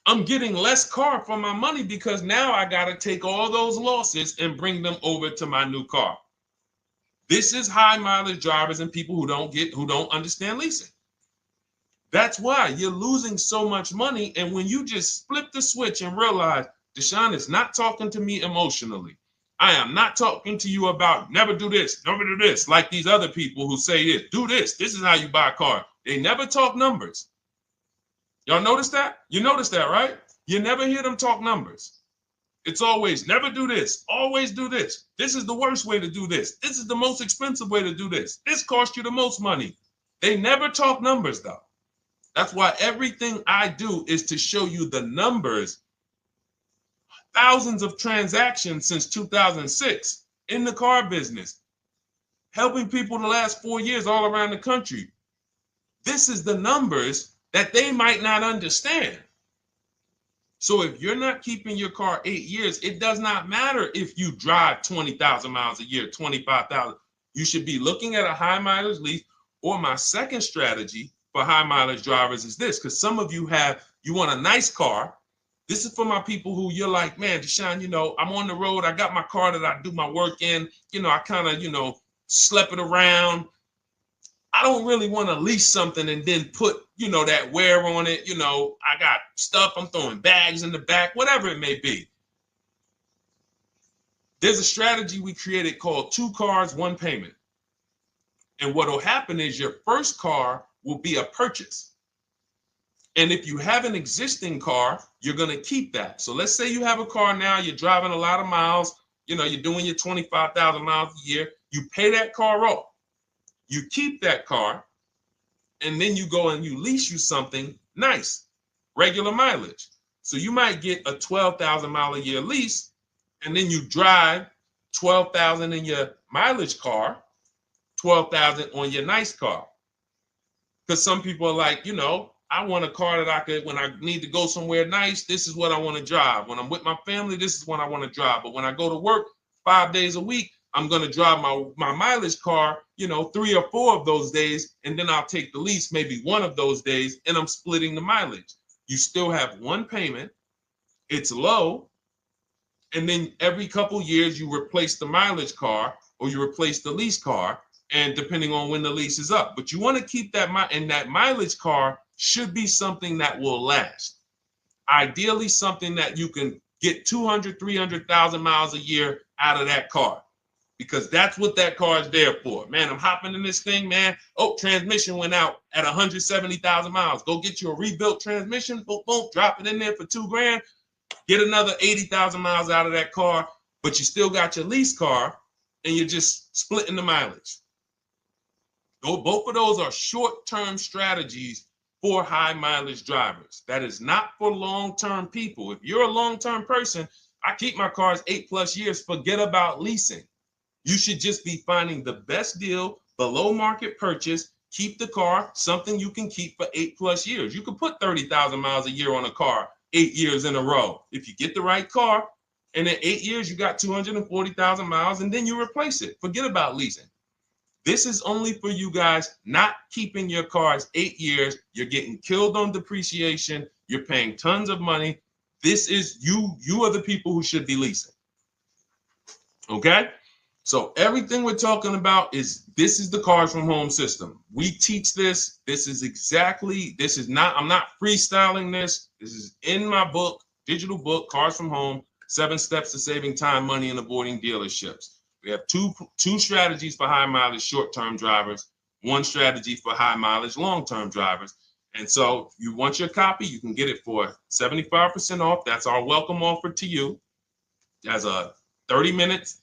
I'm getting less car for my money because now I got to take all those losses and bring them over to my new car. This is high mileage drivers and people who don't understand leasing. That's why you're losing so much money. And when you just flip the switch and realize Deshone is not talking to me emotionally, I am not talking to you about never do this, never do this, like these other people who say this, do this. This is how you buy a car. They never talk numbers. Y'all notice that? You notice that, right? You never hear them talk numbers. It's always never do this, always do this. This is the worst way to do this. This is the most expensive way to do this. This costs you the most money. They never talk numbers, though. That's why everything I do is to show you the numbers. Thousands of transactions since 2006 in the car business, helping people the last 4 years all around the country. This is the numbers that they might not understand. So if you're not keeping your car 8 years, it does not matter if you drive 20,000 miles a year, 25,000. You should be looking at a high mileage lease. Or my second strategy for high mileage drivers is this, because some of you want a nice car. This is for my people who you're like, man, Deshone, I'm on the road. I got my car that I do my work in. I kind of, slep it around. I don't really want to lease something and then put, that wear on it. I got stuff. I'm throwing bags in the back, whatever it may be. There's a strategy we created called 2 cars, 1 payment. And what will happen is your first car will be a purchase. And if you have an existing car, you're going to keep that. So let's say you have a car now, you're driving a lot of miles, you're doing your 25,000 miles a year. You pay that car off. You keep that car, and then you go and you lease you something nice, regular mileage. So you might get a 12,000 mile a year lease, and then you drive 12,000 in your mileage car, 12,000 on your nice car. Because some people are like, I want a car that I could, when I need to go somewhere nice, this is what I want to drive. When I'm with my family, this is what I want to drive. But when I go to work 5 days a week, I'm going to drive my mileage car, 3 or 4 of those days, and then I'll take the lease maybe 1 of those days, and I'm splitting the mileage. You still have 1 payment. It's low. And then every couple years, you replace the mileage car or you replace the lease car, and depending on when the lease is up. But you want to keep that, and that mileage car should be something that will last. Ideally, something that you can get 200, 300,000 miles a year out of that car. Because that's what that car is there for. Man, I'm hopping in this thing, man. Oh, transmission went out at 170,000 miles. Go get you a rebuilt transmission. Boom, boom, drop it in there for $2 grand. Get another 80,000 miles out of that car, but you still got your lease car, and you're just splitting the mileage. Both of those are short-term strategies for high mileage drivers. That is not for long-term people. If you're a long-term person, I keep my cars 8+ years. Forget about leasing. You should just be finding the best deal, below market purchase, keep the car, something you can keep for 8+ years. You can put 30,000 miles a year on a car 8 years in a row. If you get the right car, and in 8 years, you got 240,000 miles, and then you replace it. Forget about leasing. This is only for you guys not keeping your cars 8 years. You're getting killed on depreciation. You're paying tons of money. This is you are the people who should be leasing. Okay? So everything we're talking about this is the Cars from Home system. We teach this. I'm not freestyling this. This is in my book, digital book, Cars from Home, 7 Steps to Saving Time, Money, and Avoiding Dealerships. We have two strategies for high mileage short-term drivers, 1 strategy for high mileage long-term drivers. And so if you want your copy, you can get it for 75% off. That's our welcome offer to you. As a 30 minutes.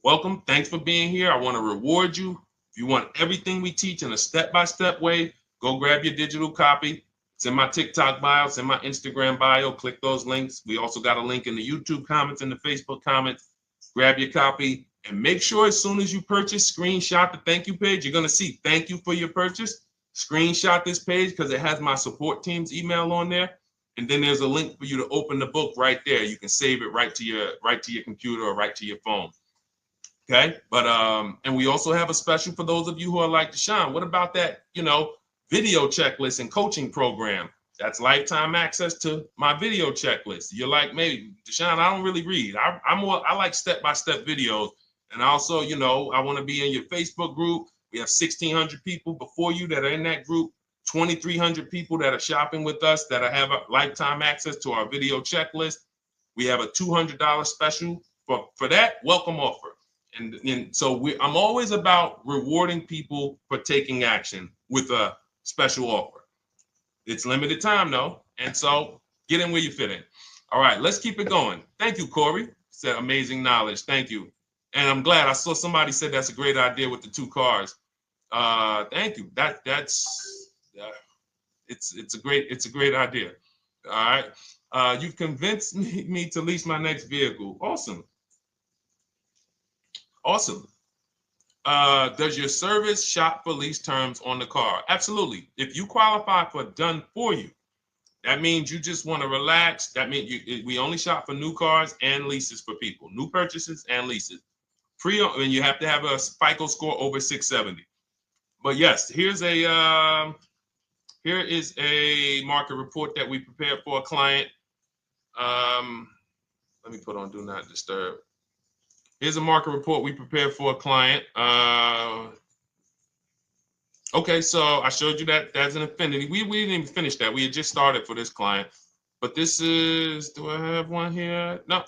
Welcome. Thanks for being here. I want to reward you. If you want everything we teach in a step-by-step way, go grab your digital copy. It's in my TikTok bio. It's in my Instagram bio. Click those links. We also got a link in the YouTube comments and the Facebook comments. Grab your copy and make sure as soon as you purchase, screenshot the thank you page. You're going to see thank you for your purchase. screenshot this page because it has my support team's email on there. And then there's a link for you to open the book right there. You can save it right to your computer or right to your phone. Okay, but and we also have a special for those of you who are like Deshone. What about that, video checklist and coaching program? That's lifetime access to my video checklist. You're like, maybe Deshone, I don't really read. I like step-by-step videos. And also, I want to be in your Facebook group. We have 1,600 people before you that are in that group, 2,300 people that are shopping with us that have a lifetime access to our video checklist. We have a $200 special for that welcome offer. And so I'm always about rewarding people for taking action with a special offer. It's limited time though, and so get in where you fit in. All right, let's keep it going. Thank you, Corey. Said amazing knowledge. Thank you. And I'm glad I saw somebody said that's a great idea with the 2 cars. Thank you. It's a great idea. All right. You've convinced me to lease my next vehicle. Awesome. Awesome. Does your service shop for lease terms on the car? Absolutely. If you qualify for done for you, that means you just want to relax. That means we only shop for new cars and leases for people, new purchases and leases. And you have to have a FICO score over 670. But yes, here is a market report that we prepared for a client. Let me put on do not disturb. Here's a market report we prepared for a client. Okay, so I showed you that that's an affinity. We didn't even finish that. We had just started for this client. But this is, do I have one here? No.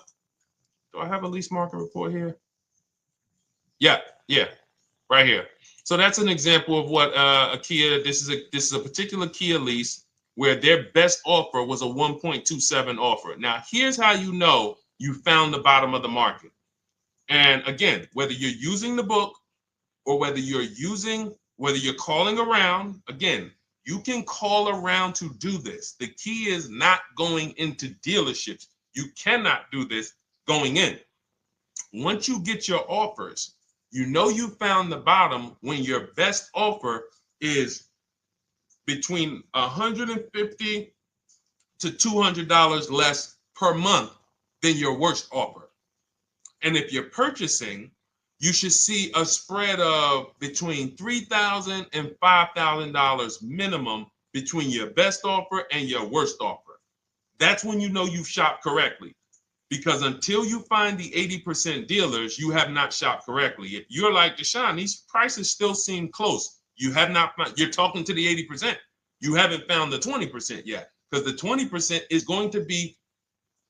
Do I have a lease market report here? Yeah, right here. So that's an example of what a Kia, this is a particular Kia lease where their best offer was a 1.27 offer. Now, here's how you know you found the bottom of the market. And again, whether you're using the book or whether you're calling around, again, you can call around to do this. The key is not going into dealerships. You cannot do this going in. Once you get your offers, you know you found the bottom when your best offer is between $150 to $200 less per month than your worst offer. And if you're purchasing, you should see a spread of between $3,000 and $5,000 minimum between your best offer and your worst offer. That's when you know you've shopped correctly. Because until you find the 80% dealers, you have not shopped correctly. If you're like Deshone, these prices still seem close. You have not found, you're talking to the 80%. You haven't found the 20% yet. Because the 20% is going to be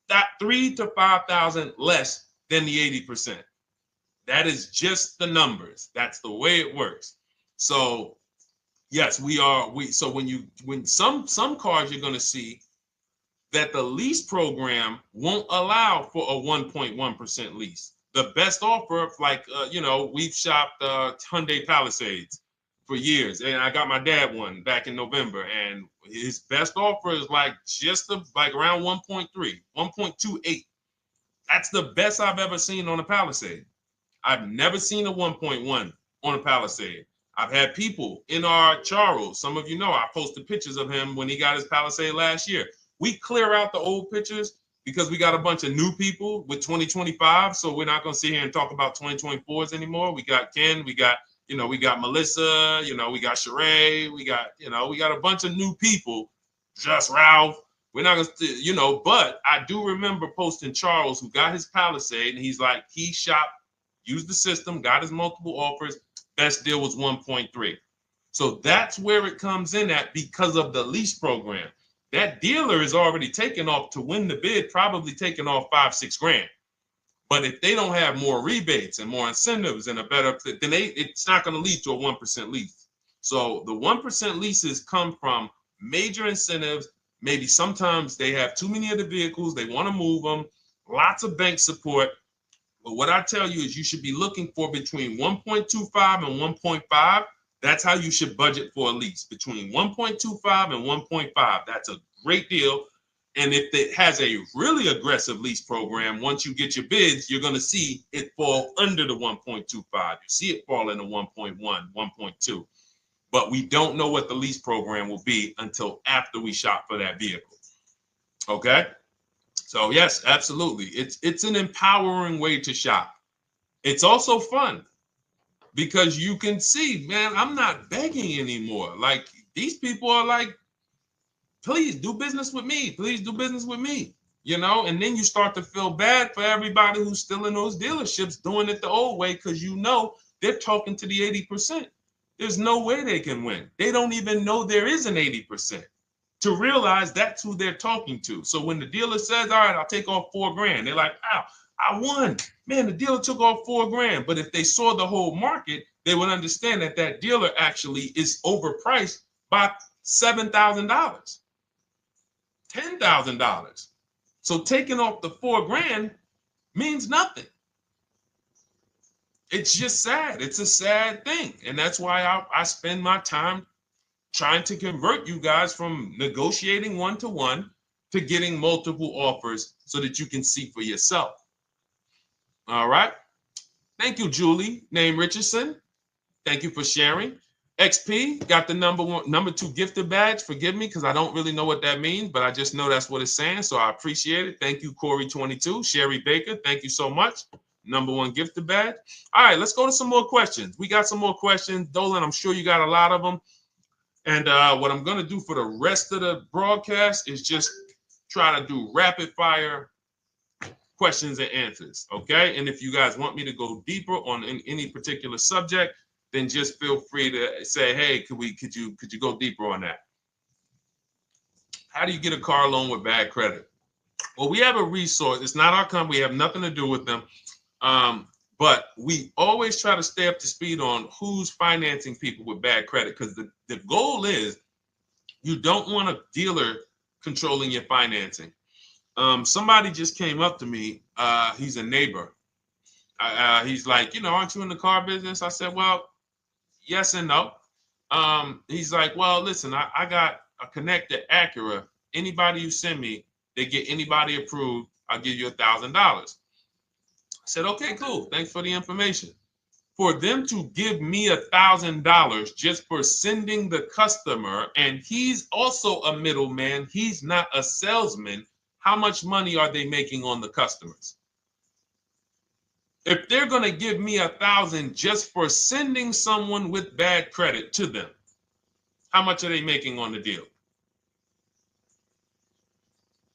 that $3,000 to $5,000 less than the 80%. That is just the numbers. That's the way it works. So yes, so when some cars you're going to see that the lease program won't allow for a 1.1% lease. The best offer, like we've shopped Hyundai Palisades for years, and I got my dad one back in November, and his best offer is like around 1.3, 1.28. That's the best I've ever seen on a Palisade. I've never seen a 1.1 on a Palisade. I've had people in our Charles, some of you know, I posted pictures of him when he got his Palisade last year. We clear out the old pictures because we got a bunch of new people with 2025. So we're not going to sit here and talk about 2024s anymore. We got Ken, we got Melissa, we got Sheree, we got a bunch of new people, just Ralph. We're not going to, but I do remember posting Charles who got his Palisade and he's like, he shopped, used the system, got his multiple offers. Best deal was 1.3. So that's where it comes in at because of the lease program. That dealer is already taken off to win the bid, probably taking off $5-6 grand. But if they don't have more rebates and more incentives and a better, then it's not going to lead to a 1% lease. So the 1% leases come from major incentives. Maybe sometimes they have too many of the vehicles. They want to move them. Lots of bank support. But what I tell you is you should be looking for between 1.25 and 1.5. That's how you should budget for a lease, between 1.25 and 1.5. That's a great deal. And if it has a really aggressive lease program, once you get your bids, you're going to see it fall under the 1.25. You see it fall into 1.1, 1.2. but we don't know what the lease program will be until after we shop for that vehicle. Okay? So yes, absolutely. It's an empowering way to shop. It's also fun because you can see, man, I'm not begging anymore. Like these people are like, please do business with me. Please do business with me. And then you start to feel bad for everybody who's still in those dealerships doing it the old way because they're talking to the 80%. There's no way they can win. They don't even know there is an 80% to realize that's who they're talking to. So when the dealer says, all right, I'll take off $4,000, they're like, wow, I won. Man, the dealer took off $4,000. But if they saw the whole market, they would understand that that dealer actually is overpriced by $7,000, $10,000. So taking off the $4,000 means nothing. It's just sad. It's a sad thing. And that's why I spend my time trying to convert you guys from negotiating one-to-one to getting multiple offers so that you can see for yourself. All right. Thank you, Julie, name Richardson. Thank you for sharing. XP got the number 2 gifted badge. Forgive me because I don't really know what that means, but I just know that's what it's saying. So I appreciate it. Thank you, Corey22. Sherry Baker, thank you so much. Number 1 gifted badge. All right, let's go to some more questions. We got some more questions. Dolan, I'm sure you got a lot of them. And what I'm going to do for the rest of the broadcast is just try to do rapid fire questions and answers. Okay. And if you guys want me to go deeper on any particular subject, then just feel free to say, hey, could you go deeper on that? How do you get a car loan with bad credit? Well, we have a resource. It's not our company. We have nothing to do with them. But we always try to stay up to speed on who's financing people with bad credit, because the goal is you don't want a dealer controlling your financing. Somebody just came up to me. He's a neighbor. He's like, aren't you in the car business? I said, well, yes and no. He's like, well, listen, I got a connected Acura. Anybody you send me, they get anybody approved, I'll give you $1,000. I said, okay, cool. Thanks for the information. For them to give me $1,000 just for sending the customer, and he's also a middleman, he's not a salesman, how much money are they making on the customers? If they're going to give me $1,000 just for sending someone with bad credit to them, how much are they making on the deal?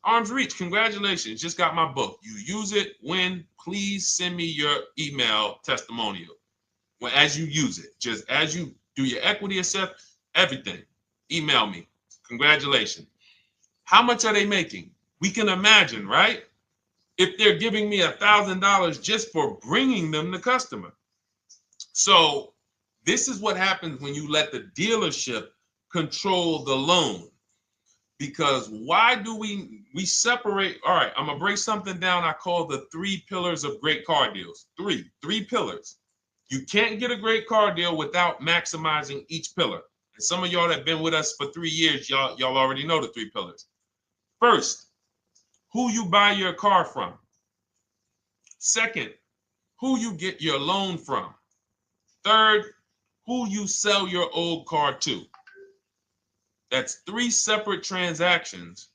Arms Reach, congratulations. Just got my book. You use it when, please send me your email testimonial. Well, as you use it, just as you do your equity assess, everything, email me. Congratulations. How much are they making? We can imagine, right? If they're giving me $1,000 just for bringing them the customer. So this is what happens when you let the dealership control the loan. Because why do we separate? All right, I'm gonna break something down I call the 3 pillars of great car deals. Three pillars. You can't get a great car deal without maximizing each pillar. And some of y'all that have been with us for 3 years, y'all already know the 3 pillars. First, who you buy your car from. Second, who you get your loan from. Third, who you sell your old car to. That's 3 separate transactions.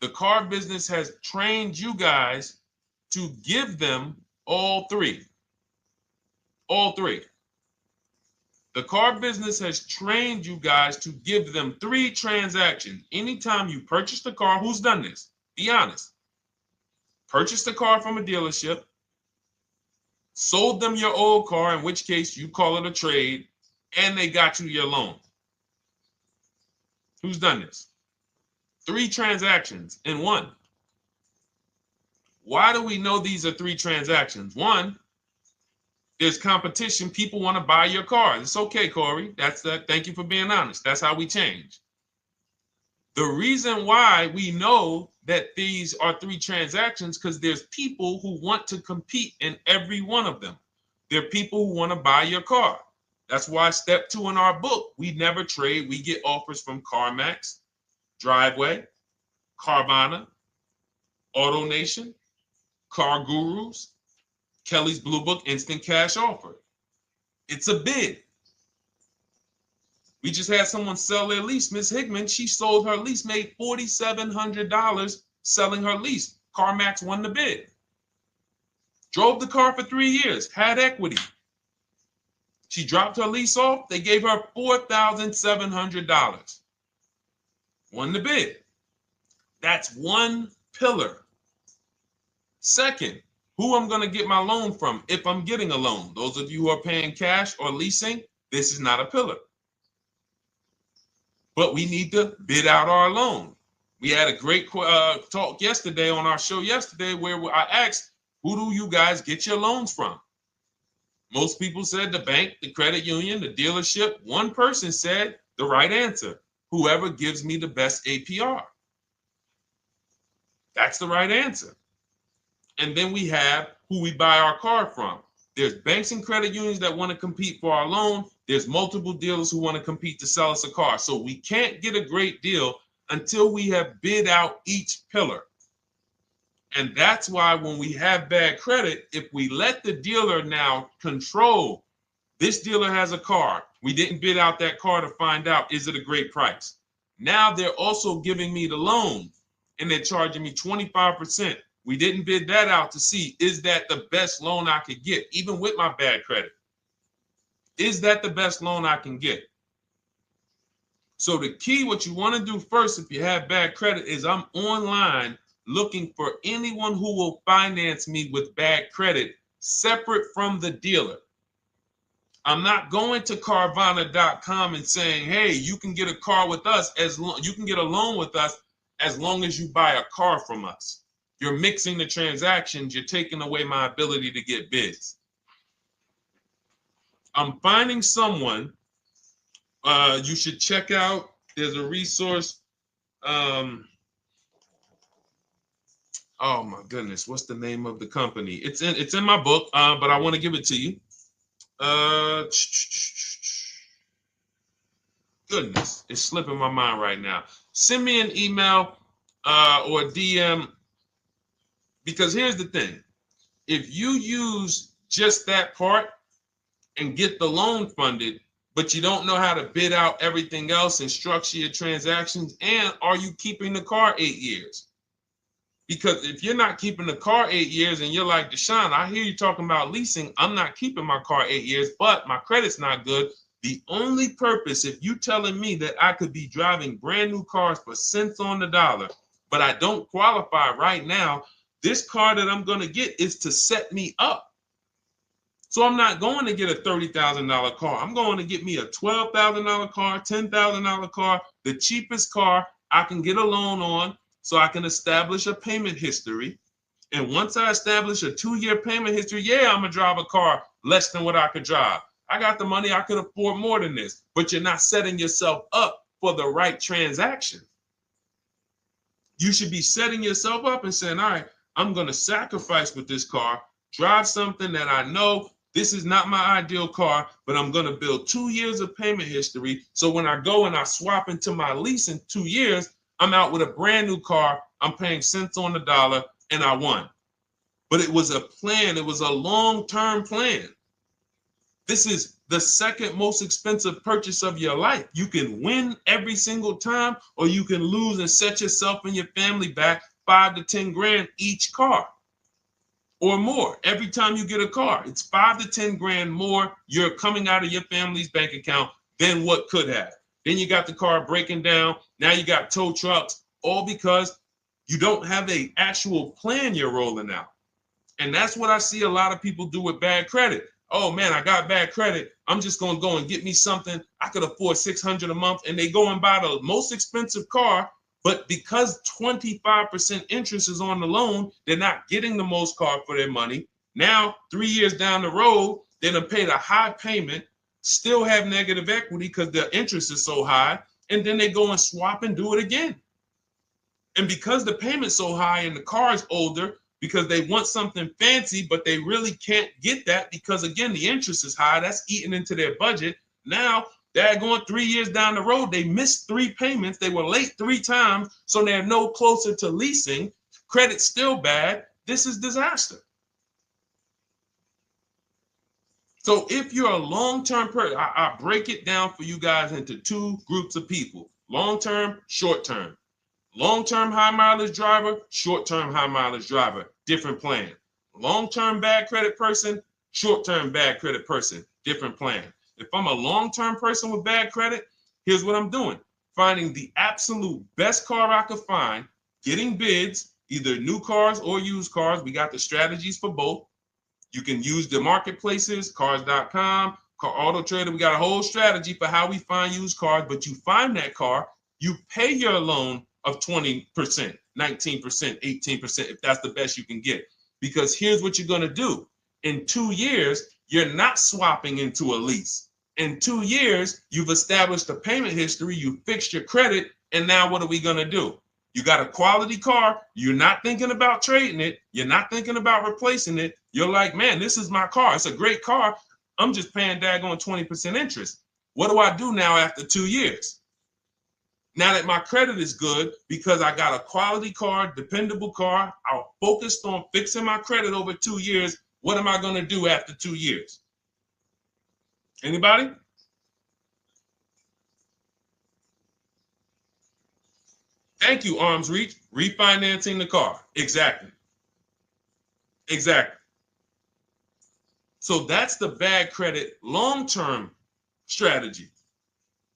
The car business has trained you guys to give them all 3. All 3. The car business has trained you guys to give them 3 transactions. Anytime you purchase the car, who's done this? Be honest. Purchased the car from a dealership, sold them your old car, in which case you call it a trade, and they got you your loan. Who's done this? 3 transactions in one. Why do we know these are 3 transactions? One, there's competition. People want to buy your car. It's okay, Corey. That's that. Thank you for being honest. That's how we change. The reason why we know that these are 3 transactions because there's people who want to compete in every one of them. There are people who want to buy your car. That's why step 2 in our book, we never trade. We get offers from CarMax, Driveway, Carvana, AutoNation, Car Gurus, Kelly's Blue Book Instant Cash Offer. It's a bid. We just had someone sell their lease. Miss Hickman, she sold her lease, made $4,700 selling her lease. CarMax won the bid. Drove the car for 3 years, had equity. She dropped her lease off. They gave her $4,700. Won the bid. That's one pillar. Second, who I'm going to get my loan from if I'm getting a loan. Those of you who are paying cash or leasing, this is not a pillar. But we need to bid out our loan. We had a great talk yesterday on our show yesterday where I asked, who do you guys get your loans from? Most people said the bank, the credit union, the dealership. One person said the right answer, whoever gives me the best APR. That's the right answer. And then we have who we buy our car from. There's banks and credit unions that want to compete for our loan. There's multiple dealers who want to compete to sell us a car. So we can't get a great deal until we have bid out each pillar. And that's why when we have bad credit, if we let the dealer now control, this dealer has a car. We didn't bid out that car to find out, is it a great price? Now they're also giving me the loan and they're charging me 25%. We didn't bid that out to see, is that the best loan I could get, even with my bad credit? Is that the best loan I can get? So the key, what you want to do first, if you have bad credit, is I'm online looking for anyone who will finance me with bad credit separate from the dealer. I'm not going to Carvana.com and saying, hey, you can get a car with us you can get a loan with us as long as you buy a car from us. You're mixing the transactions. You're taking away my ability to get bids. I'm finding someone you should check out. There's a resource. Oh my goodness, what's the name of the company? It's in my book, but I want to give it to you. Goodness, it's slipping my mind right now. Send me an email or a DM, because here's the thing. If you use just that part and get the loan funded, but you don't know how to bid out everything else and structure your transactions, and are you keeping the car 8 years? Because if you're not keeping the car 8 years and you're like, Deshone, I hear you talking about leasing. I'm not keeping my car 8 years, but my credit's not good. The only purpose, if you telling me that I could be driving brand new cars for cents on the dollar, but I don't qualify right now, this car that I'm going to get is to set me up. So I'm not going to get a $30,000 car. I'm going to get me a $12,000 car, $10,000 car, the cheapest car I can get a loan on, so I can establish a payment history. And once I establish a 2-year payment history, yeah, I'm going to drive a car less than what I could drive. I got the money. I could afford more than this. But you're not setting yourself up for the right transaction. You should be setting yourself up and saying, all right, I'm going to sacrifice with this car, drive something that I know this is not my ideal car, but I'm going to build 2 years of payment history. So when I go and I swap into my lease in 2 years, I'm out with a brand new car. I'm paying cents on the dollar, and I won. But it was a plan. It was a long-term plan. This is the second most expensive purchase of your life. You can win every single time, or you can lose and set yourself and your family back 5 to 10 grand each car or more. Every time you get a car, it's 5 to 10 grand more you're coming out of your family's bank account than what could have. Then you got the car breaking down. Now you got tow trucks, all because you don't have an actual plan you're rolling out. And that's what I see a lot of people do with bad credit. Oh man, I got bad credit. I'm just going to go and get me something. I could afford $600 a month. And they go and buy the most expensive car. But because 25% interest is on the loan, they're not getting the most car for their money. Now, 3 years down the road, they're going to pay the high payment, still have negative equity because the interest is so high, and then they go and swap and do it again. And because the payment's so high and the car is older, because they want something fancy, but they really can't get that because, again, the interest is high. That's eating into their budget. Now they're going 3 years down the road. They missed 3 payments. They were late 3 times, so they're no closer to leasing. Credit's still bad. This is disaster. So if you're a long-term person, I break it down for you guys into two groups of people: long-term, short-term. Long-term high mileage driver, short-term high mileage driver, different plan. Long-term bad credit person, short-term bad credit person, different plan. If I'm a long-term person with bad credit, here's what I'm doing: finding the absolute best car I could find, getting bids, either new cars or used cars. We got the strategies for both. You can use the marketplaces, cars.com, Car Auto Trader. We got a whole strategy for how we find used cars, but you find that car, you pay your loan of 20%, 19%, 18%, if that's the best you can get. Because here's what you're going to do. In 2 years, you're not swapping into a lease. In 2 years, you've established a payment history, you fixed your credit, and now what are we going to do? You got a quality car. You're not thinking about trading it. You're not thinking about replacing it. You're like, man, this is my car. It's a great car. I'm just paying daggone 20% interest. What do I do now after 2 years? Now that my credit is good because I got a quality car, dependable car, I'm focused on fixing my credit over 2 years. What am I going to do after 2 years? Anybody? Thank you, Arms Reach. Refinancing the car. Exactly. Exactly. So that's the bad credit long-term strategy.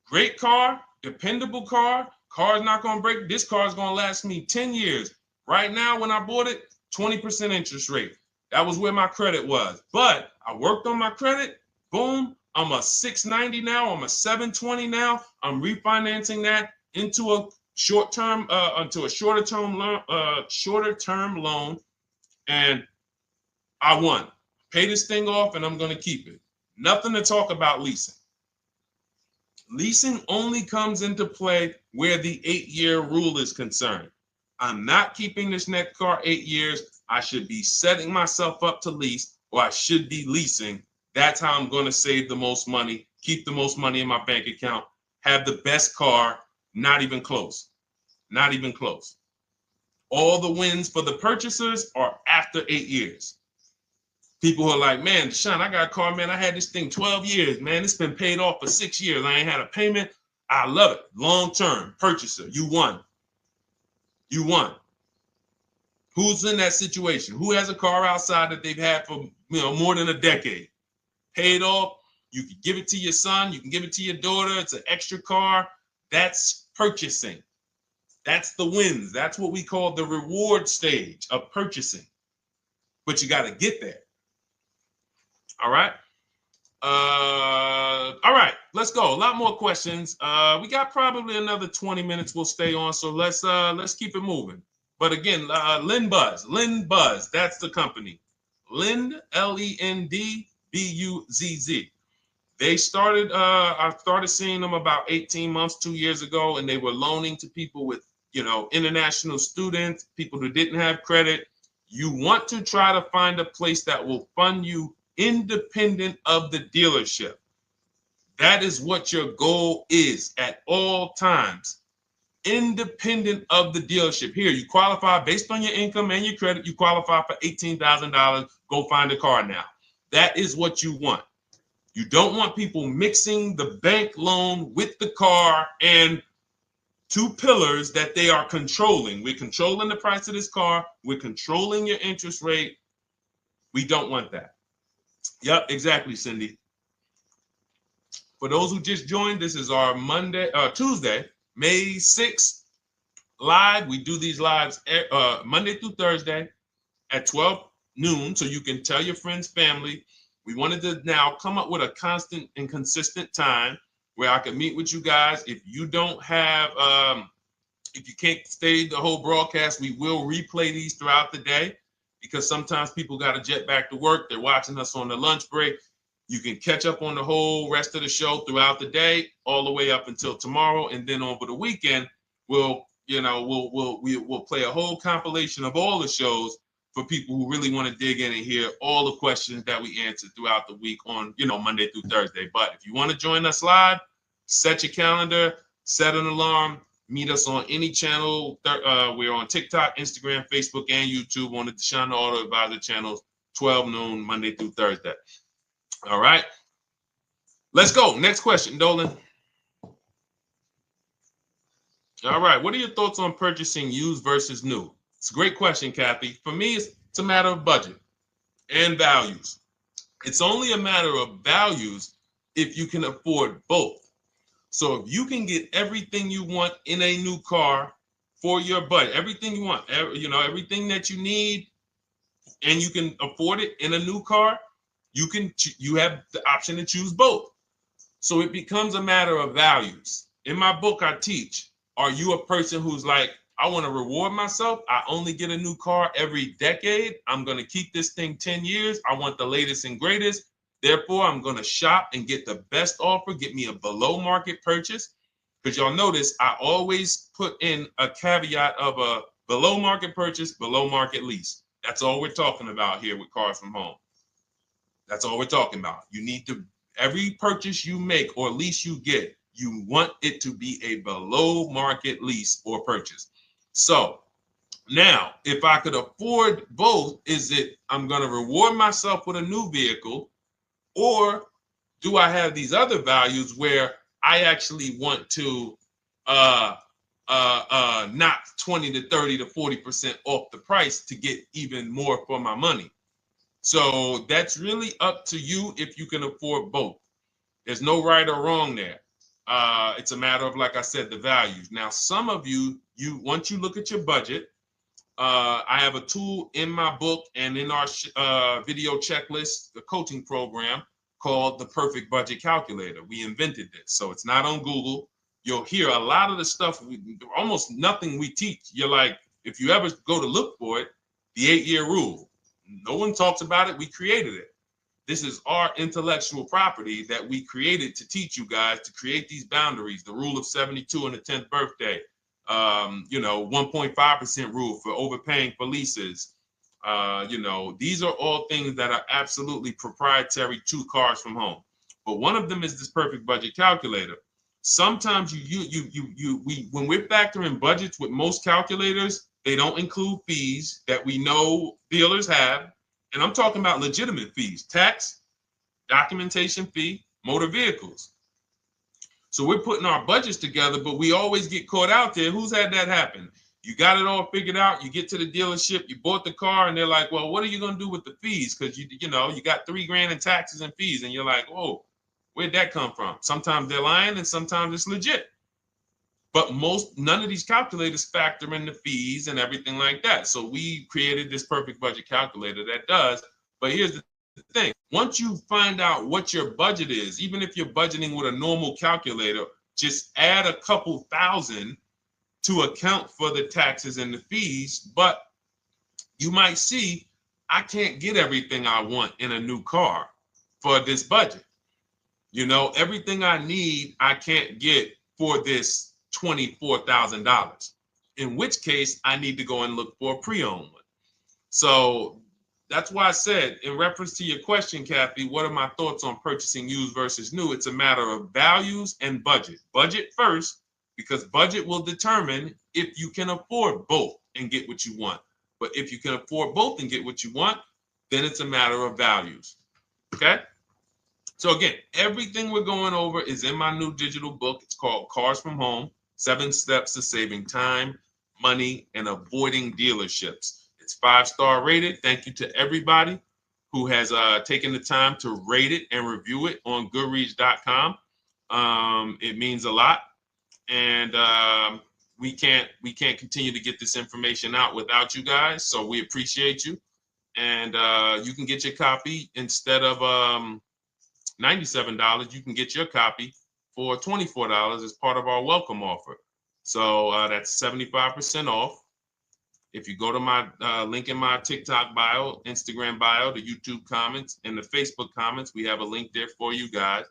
Great car, dependable car, car's not going to break. This car is going to last me 10 years. Right now, when I bought it, 20% interest rate. That was where my credit was. But I worked on my credit. Boom. I'm a 690 now. I'm a 720 now. I'm refinancing that into a short-term, into a shorter-term loan, and I won. Pay this thing off, and I'm going to keep it. Nothing to talk about leasing. Leasing only comes into play where the 8-year rule is concerned. I'm not keeping this next car 8 years. I should be setting myself up to lease, or I should be leasing. That's how I'm going to save the most money, keep the most money in my bank account, have the best car. Not even close. Not even close. All the wins for the purchasers are after 8 years. People who are like, man, Deshone, I got a car, man. I had this thing 12 years, man. It's been paid off for 6 years. I ain't had a payment. I love it. Long-term purchaser. You won. You won. Who's in that situation? Who has a car outside that they've had for more than a decade? Paid off. You can give it to your son. You can give it to your daughter. It's an extra car. That's purchasing. That's the wins. That's what we call the reward stage of purchasing. But you got to get there. All right. All right, let's go. A lot more questions. We got probably another 20 minutes we'll stay on, so let's keep it moving. But again, Lend Buzz, that's the company. Lend, Lendbuzz. They started, I started seeing them about 18 months, 2 years ago, and they were loaning to people with, international students, people who didn't have credit. You want to try to find a place that will fund you independent of the dealership. That is what your goal is at all times. Independent of the dealership. Here, you qualify based on your income and your credit. You qualify for $18,000. Go find a car now. That is what you want. You don't want people mixing the bank loan with the car and two pillars that they are controlling. We're controlling the price of this car. We're controlling your interest rate. We don't want that. Yep, exactly, Cindy. For those who just joined, this is our Tuesday, May 6th live. We do these lives Monday through Thursday at 12 noon, so you can tell your friends, family. We wanted to now come up with a constant and consistent time where I can meet with you guys. If you don't have, if you can't stay the whole broadcast, we will replay these throughout the day because sometimes people got to jet back to work. They're watching us on the lunch break. You can catch up on the whole rest of the show throughout the day, all the way up until tomorrow, and then over the weekend, we'll play a whole compilation of all the shows for people who really want to dig in and hear all the questions that we answered throughout the week on, Monday through Thursday. But if you want to join us live, set your calendar, set an alarm, meet us on any channel. We're on TikTok, Instagram, Facebook, and YouTube on the Deshone the Auto Advisor channels, 12 noon, Monday through Thursday. All right. Let's go. Next question, Dolan. All right. What are your thoughts on purchasing used versus new? It's a great question, Kathy. For me, it's a matter of budget and values. It's only a matter of values if you can afford both. So if you can get everything you want in a new car for your budget, everything you want, everything that you need, and you can afford it in a new car, you have the option to choose both. So it becomes a matter of values. In my book, I teach, are you a person who's like, I want to reward myself. I only get a new car every decade. I'm going to keep this thing 10 years. I want the latest and greatest. Therefore, I'm going to shop and get the best offer, get me a below market purchase. Because y'all notice I always put in a caveat of a below market purchase, below market lease. That's all we're talking about here with Cars from Home. That's all we're talking about. You need to, every purchase you make or lease you get, you want it to be a below market lease or purchase. So now, if I could afford both, is it I'm going to reward myself with a new vehicle, or do I have these other values where I actually want to knock 20 to 30 to 40% off the price to get even more for my money? So that's really up to you if you can afford both. There's no right or wrong there. It's a matter of, like I said, the values. Now, some of you once you look at your budget, I have a tool in my book and in our video checklist, the coaching program called the Perfect Budget Calculator. We invented this. So it's not on Google. You'll hear a lot of the stuff, almost nothing we teach. You're like, if you ever go to look for it, the 8-year rule. No one talks about it. We created it. This is our intellectual property that we created to teach you guys to create these boundaries, the rule of 72 and the 10th birthday, 1.5% rule for overpaying for leases. These are all things that are absolutely proprietary to Cars from Home. But one of them is this Perfect Budget Calculator. Sometimes when we're factoring budgets with most calculators, they don't include fees that we know dealers have. And I'm talking about legitimate fees, tax, documentation fee, motor vehicles. So we're putting our budgets together, but we always get caught out there. Who's had that happen? You got it all figured out. You get to the dealership, you bought the car, and they're like, well, what are you going to do with the fees? Because you got $3,000 in taxes and fees. And you're like, whoa, where'd that come from? Sometimes they're lying and sometimes it's legit. But none of these calculators factor in the fees and everything like that. So we created this Perfect Budget Calculator that does. But here's the thing. Once you find out what your budget is, even if you're budgeting with a normal calculator, just add a couple thousand to account for the taxes and the fees. But you might see, I can't get everything I want in a new car for this budget. Everything I need, I can't get for this $24,000, in which case I need to go and look for a pre-owned one. So that's why I said, in reference to your question, Kathy, what are my thoughts on purchasing used versus new? It's a matter of values and budget. Budget first, because budget will determine if you can afford both and get what you want. But if you can afford both and get what you want, then it's a matter of values. Okay? So again, everything we're going over is in my new digital book. It's called Cars from Home, 7 Steps to Saving Time, Money, and Avoiding Dealerships. It's 5-star rated. Thank you to everybody who has taken the time to rate it and review it on Goodreads.com. It means a lot. And we can't continue to get this information out without you guys. So we appreciate you. And you can get your copy instead of $97, you can get your copy for $24 as part of our welcome offer. So that's 75% off. If you go to my link in my TikTok bio, Instagram bio, the YouTube comments, and the Facebook comments, we have a link there for you guys.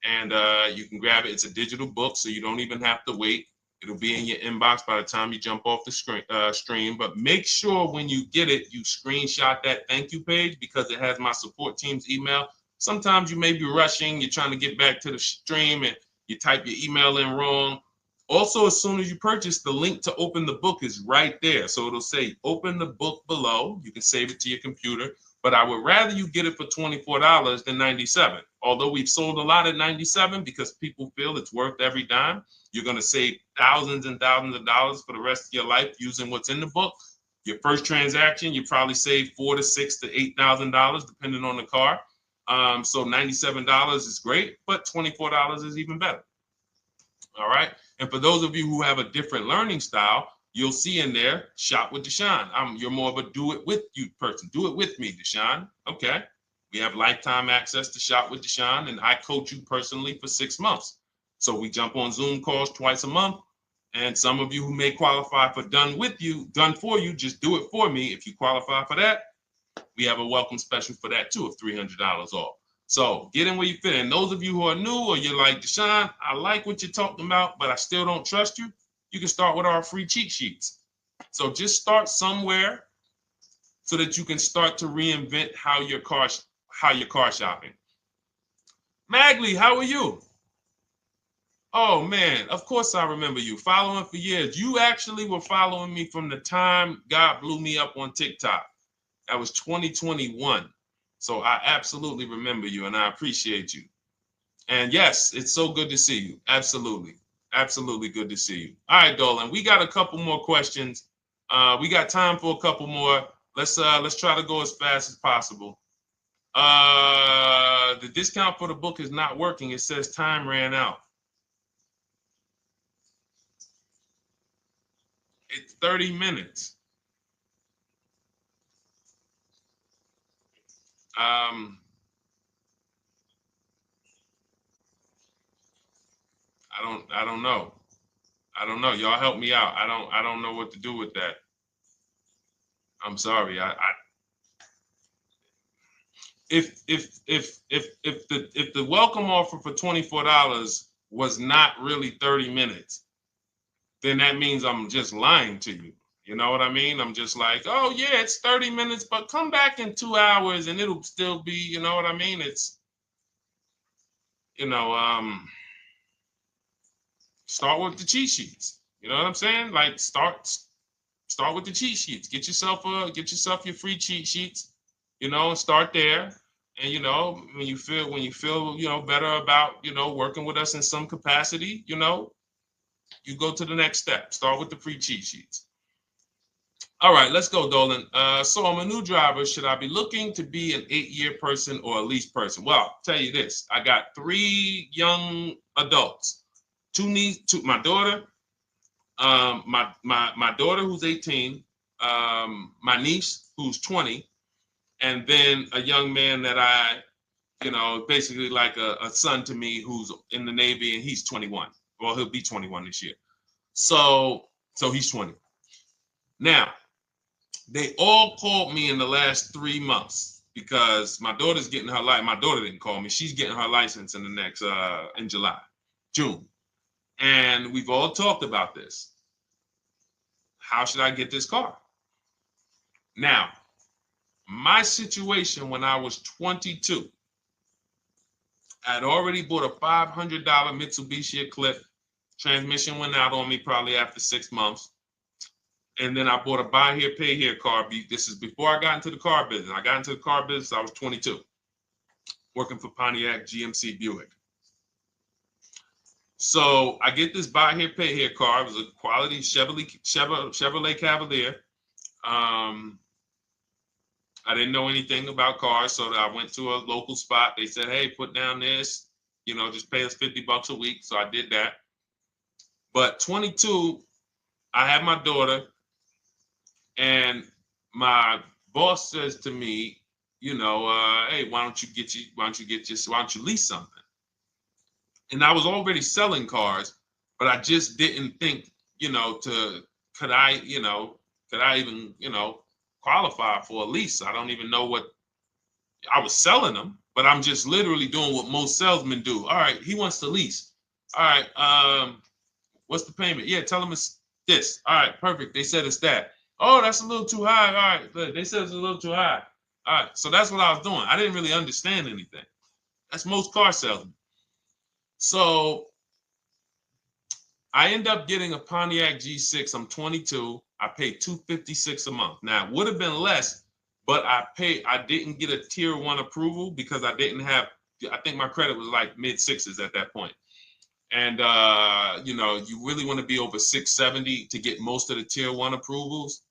And you can grab it. It's a digital book, so you don't even have to wait. It'll be in your inbox by the time you jump off the stream. But make sure when you get it, you screenshot that thank you page, because it has my support team's email. Sometimes you may be rushing, you're trying to get back to the stream and you type your email in wrong. Also, as soon as you purchase, the link to open the book is right there. So it'll say open the book below. You can save it to your computer. but I would rather you get it for $24 than $97. Although we've sold a lot at $97 because people feel it's worth every dime. You're going to save thousands and thousands of dollars for the rest of your life using what's in the book. Your first transaction, you probably save $4,000 to $6,000 to $8,000 depending on the car. So $97 is great, but $24 is even better. All right. And for those of you who have a different learning style, you'll see in there, shop with Deshone. You're more of a do it with you person. Do it with me, Deshone. Okay. We have lifetime access to shop with Deshone, and I coach you personally for 6 months. So we jump on Zoom calls twice a month. And some of you who may qualify for done for you, just do it for me. If you qualify for that, we have a welcome special for that too of $300 off. So get in where you fit. And those of you who are new or you're like, Deshone, I like what you're talking about, but I still don't trust you. You can start with our free cheat sheets. So just start somewhere so that you can start to reinvent how you're car shopping. Magley, how are you? Oh man, of course I remember you. Following for years. You actually were following me from the time God blew me up on TikTok. That was 2021. So I absolutely remember you and I appreciate you. And yes, it's so good to see you. Absolutely. Absolutely good to see you. All right, Dolan, we got a couple more questions. We got time for a couple more. Let's try to go as fast as possible. The discount for the book is not working. It says time ran out. It's 30 minutes. I don't know. I don't know. Y'all help me out. I don't know what to do with that. I'm sorry. If the welcome offer for $24 was not really 30 minutes, then that means I'm just lying to you. You know what I mean? I'm just like, oh yeah, it's 30 minutes, but come back in 2 hours and it'll still be, you know what I mean? It's, start with the cheat sheets. You know what I'm saying? Like start with the cheat sheets. Get yourself your free cheat sheets, and start there. And when you feel better about working with us in some capacity, you go to the next step. Start with the free cheat sheets. All right, let's go, Dolan. So I'm a new driver. Should I be looking to be an 8-year person or a lease person? Well, I'll tell you this. I got 3 young adults. 2 my daughter, my daughter who's 18, my niece who's 20, and then a young man that I, basically like a son to me who's in the Navy and he's 21. Well, he'll be 21 this year. So he's 20. Now, they all called me in the last 3 months because my daughter's getting her license. My daughter didn't call me. She's getting her license in the next, in June. And we've all talked about this. How should I get this car? Now, my situation when I was 22, I'd already bought a $500 Mitsubishi Eclipse. Transmission went out on me probably after 6 months. And then I bought a buy here, pay here car. This is before I got into the car business. I got into the car business, I was 22, working for Pontiac GMC Buick. So I get this buy here, pay here car. It was a quality Chevrolet Cavalier. I didn't know anything about cars, so I went to a local spot. They said, hey, put down this, just pay us $50 a week. So I did that. But 22, I had my daughter, and my boss says to me, hey, why don't you lease something? And I was already selling cars, but I just didn't think, could I even, qualify for a lease? I don't even know what I was selling them, but I'm just literally doing what most salesmen do. All right, he wants to lease. All right, what's the payment? Yeah, tell him it's this. All right, perfect. They said it's that. Oh, that's a little too high. All right, they said it's a little too high. All right, so that's what I was doing. I didn't really understand anything. That's most car salesmen. So I end up getting a Pontiac G6. I'm 22. I paid $256 a month. Now, it would have been less, but I didn't get a tier 1 approval because I didn't have, I think my credit was like mid sixes at that point. And you know, you really want to be over 670 to get most of the tier 1 approvals.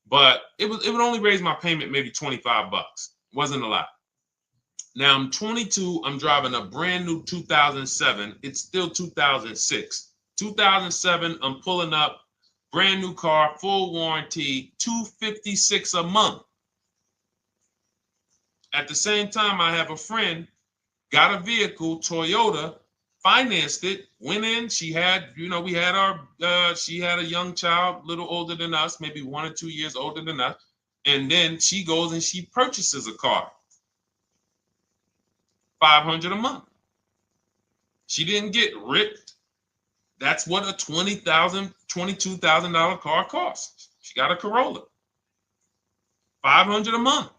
But it would only raise my payment maybe 25 bucks. Wasn't a lot. Now I'm 22. I'm driving a brand new 2007. It's still 2006. 2007. I'm pulling up, brand new car, full warranty, $256 a month. At the same time, I have a friend, got a vehicle, Toyota, financed it, went in. She had, you know, we had our, she had a young child, a little older than us, maybe 1 or 2 years older than us. And then she goes and she purchases a car. $500 a month. She didn't get ripped. That's what a $20,000, $22,000 car costs. She got a Corolla. $500 a month.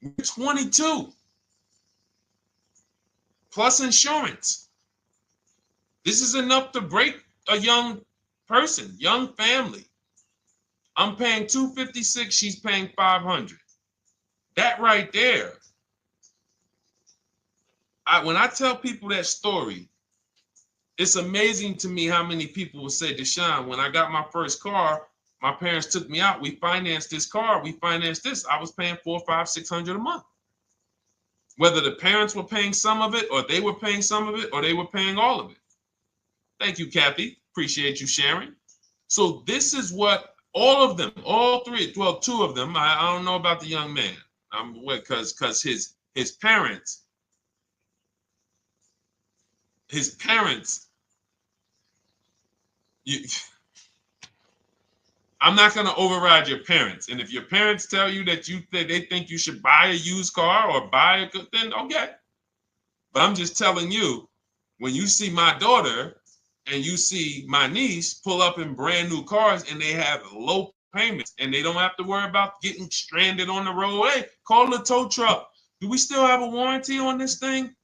We're 22. Plus insurance. This is enough to break a young person, young family. I'm paying $256. She's paying $500. That right there. When I tell people that story, it's amazing to me how many people will say, Deshone, when I got my first car, my parents took me out. We financed this car. We financed this. I was paying $400, $500, $600 a month. Whether the parents were paying some of it, or they were paying some of it, or they were paying all of it. Thank you, Kathy. Appreciate you sharing. So this is what all of them, all three, well, 2 of them. I don't know about the young man. Because his parents. I'm not going to override your parents. And if your parents tell you that they think you should buy a used car or buy a good, then okay. But I'm just telling you, when you see my daughter and you see my niece pull up in brand new cars and they have low payments and they don't have to worry about getting stranded on the road, hey, call the tow truck. Do we still have a warranty on this thing?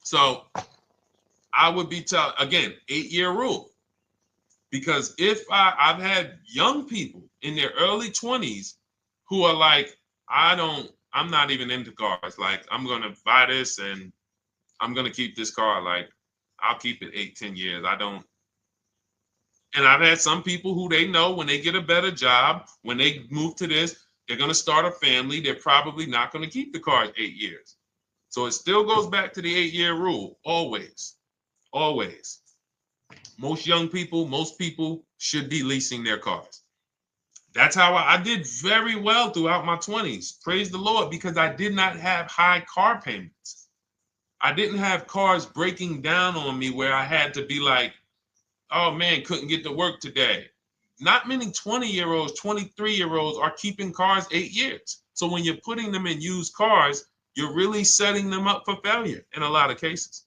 So I would be telling, again, 8-year rule. Because if I've had young people in their early 20s who are like, I'm not even into cars. Like, I'm going to buy this and I'm going to keep this car. Like, I'll keep it 8, 10 years. I don't. And I've had some people who they know when they get a better job, when they move to this, they're going to start a family. They're probably not going to keep the car 8 years. So it still goes back to the 8-year rule. Always. Always. Most young people, most people should be leasing their cars. That's how I did very well throughout my 20s. Praise the Lord, because I did not have high car payments. I didn't have cars breaking down on me where I had to be like, oh man, couldn't get to work today. Not many 20-year-olds, 23-year-olds are keeping cars 8 years. So when you're putting them in used cars, you're really setting them up for failure in a lot of cases,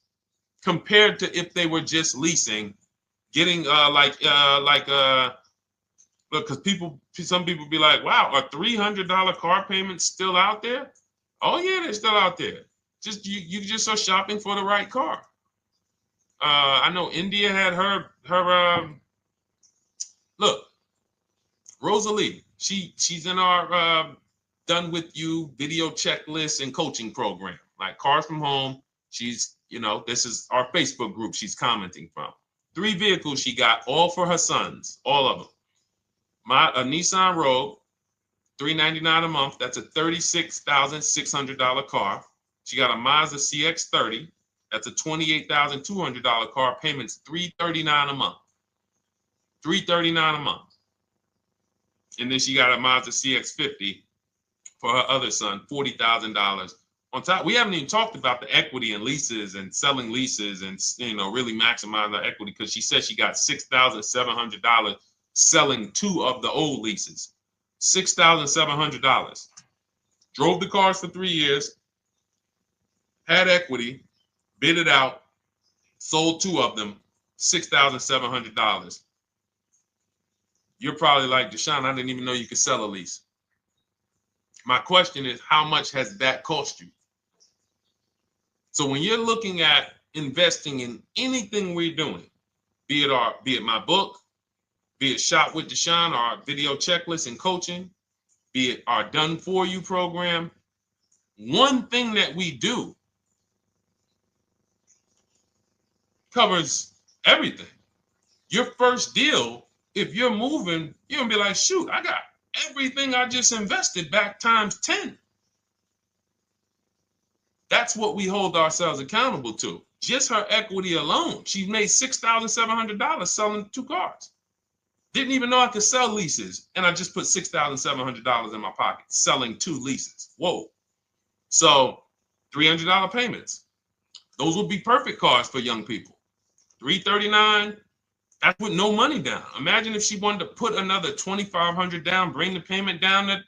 compared to if they were just leasing, getting look, because some people be like, wow, are $300 car payments still out there? Oh yeah, they're still out there. Just you just are shopping for the right car. I know India had her look, Rosalie, she's in our Done With You video checklist and coaching program, like Cars from Home. She's, you know, this is our Facebook group she's commenting from. 3 vehicles she got, all for her sons, all of them. A Nissan Rogue, $399 a month. That's a $36,600 car. She got a Mazda CX-30. That's a $28,200 car. Payments $339 a month. $339 a month. And then she got a Mazda CX-50 for her other son, $40,000. On top, we haven't even talked about the equity and leases and selling leases and, you know, really maximizing the equity, because she said she got $6,700 selling 2 of the old leases. $6,700. Drove the cars for 3 years, had equity, bid it out, sold 2 of them, $6,700. You're probably like, Deshone, I didn't even know you could sell a lease. My question is, how much has that cost you? So when you're looking at investing in anything we're doing, be it my book, be it Shop with Deshone, our video checklist and coaching, be it our Done For You program. One thing that we do covers everything. Your first deal, if you're moving, you're gonna be like, shoot, I got everything I just invested back times 10. That's what we hold ourselves accountable to. Just her equity alone, she made $6,700 selling 2 cars. Didn't even know I could sell leases, and I just put $6,700 in my pocket selling 2 leases. Whoa. So $300 payments. Those would be perfect cars for young people. $339, that's with no money down. Imagine if she wanted to put another $2,500 down, bring the payment down to,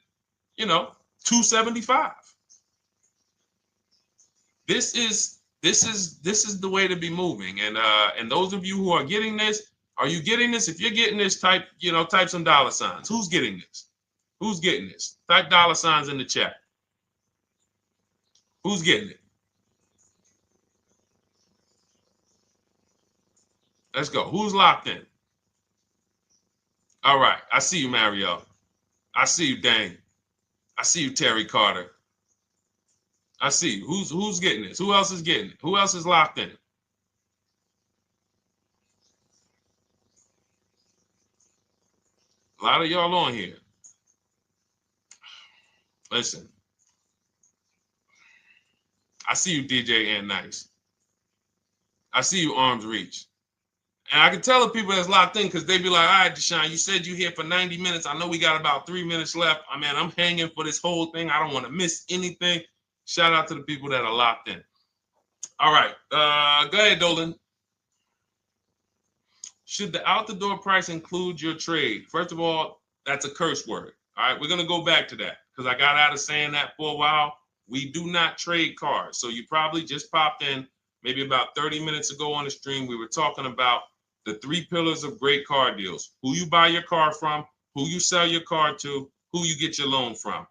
$275. This is the way to be moving. And those of you who are getting this, are you getting this? If you're getting this, type some dollar signs. Who's getting this? Who's getting this? Type dollar signs in the chat. Who's getting it? Let's go. Who's locked in? All right. I see you, Mario. I see you, Dane. I see you, Terry Carter. I see you. Who's getting this? Who else is getting it? Who else is locked in? A lot of y'all on here. Listen. I see you, DJ and Nice. I see you, Arms Reach. And I can tell the people that's locked in because they be like, all right, Deshone, you said you're here for 90 minutes. I know we got about 3 minutes left. I mean, I'm hanging for this whole thing. I don't want to miss anything. Shout out to the people that are locked in. All right. Go ahead, Dolan. Should the out-the-door price include your trade? First of all, that's a curse word. All right, we're going to go back to that because I got out of saying that for a while. We do not trade cars. So you probably just popped in maybe about 30 minutes ago on the stream. We were talking about the 3 pillars of great car deals: who you buy your car from, who you sell your car to, who you get your loan from.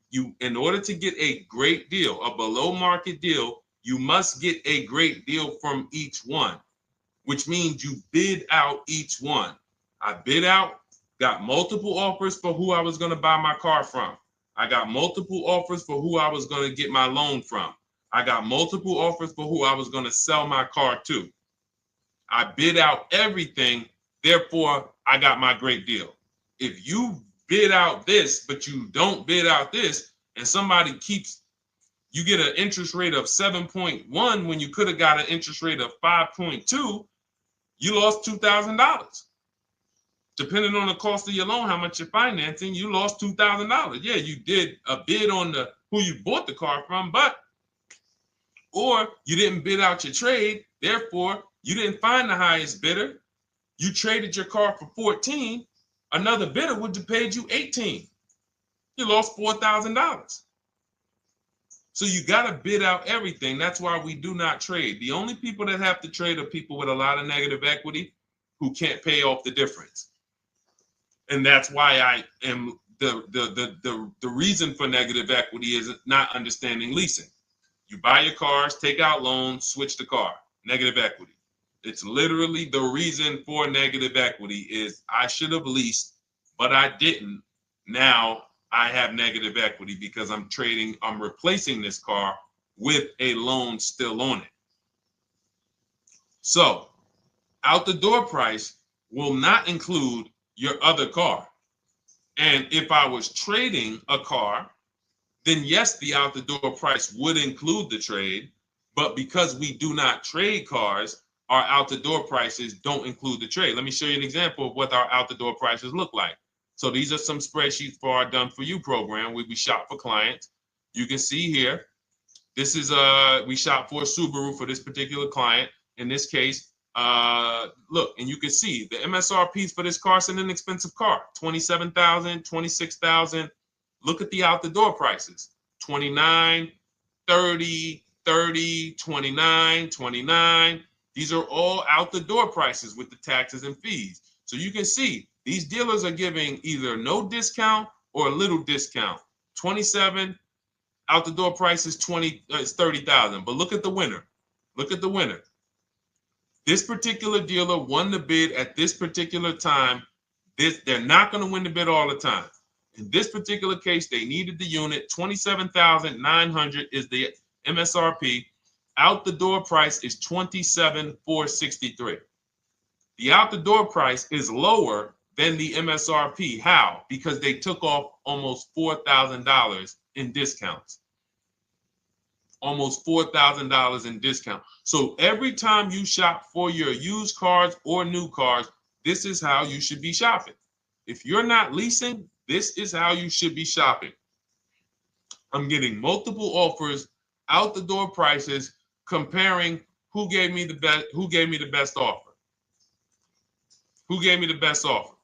You in order to get a great deal, a below market deal, you must get a great deal from each one, which means you bid out each one. I bid out, got multiple offers for who I was going to buy my car from. I got multiple offers for who I was going to get my loan from. I got multiple offers for who I was going to sell my car to. I bid out everything, therefore I got my great deal. If you bid out this, but you don't bid out this, and somebody you get an interest rate of 7.1 when you could have got an interest rate of 5.2, you lost $2,000. Depending on the cost of your loan, how much you're financing, you lost $2,000. Yeah, you did a bid on who you bought the car from, or you didn't bid out your trade, therefore you didn't find the highest bidder. You traded your car for 14. Another bidder would have paid you 18. You lost $4,000. So you got to bid out everything. That's why we do not trade. The only people that have to trade are people with a lot of negative equity who can't pay off the difference. And that's why I am the reason for negative equity is not understanding leasing. You buy your cars, take out loans, switch the car. Negative equity. It's literally the reason for negative equity is I should have leased, but I didn't. Now I have negative equity because I'm replacing this car with a loan still on it. So out the door price will not include your other car. And if I was trading a car, then yes, the out the door price would include the trade. But because we do not trade cars, our out the door prices don't include the trade. Let me show you an example of what our out the door prices look like. So these are some spreadsheets for our Done For You program where we shop for clients. You can see here, this is we shop for a Subaru for this particular client. In this case, look, and you can see the MSRPs for this car is an inexpensive car, $27,000, $26,000. Look at the out the door prices, 29, 30, 30, 29, 29. These are all out the door prices with the taxes and fees. So you can see these dealers are giving either no discount or a little discount. 27 out the door price is 30,000. But look at the winner. Look at the winner. This particular dealer won the bid at this particular time They're not going to win the bid all the time. In this particular case, they needed the unit. $27,900 is the MSRP. Out the door price is $27,463. The out the door price is lower than the MSRP. How? Because they took off almost $4,000 in discounts. Almost $4,000 in discount. So every time you shop for your used cars or new cars, this is how you should be shopping. If you're not leasing, this is how you should be shopping. I'm getting multiple offers, out the door prices, comparing who gave me the best offer. Who gave me the best offer?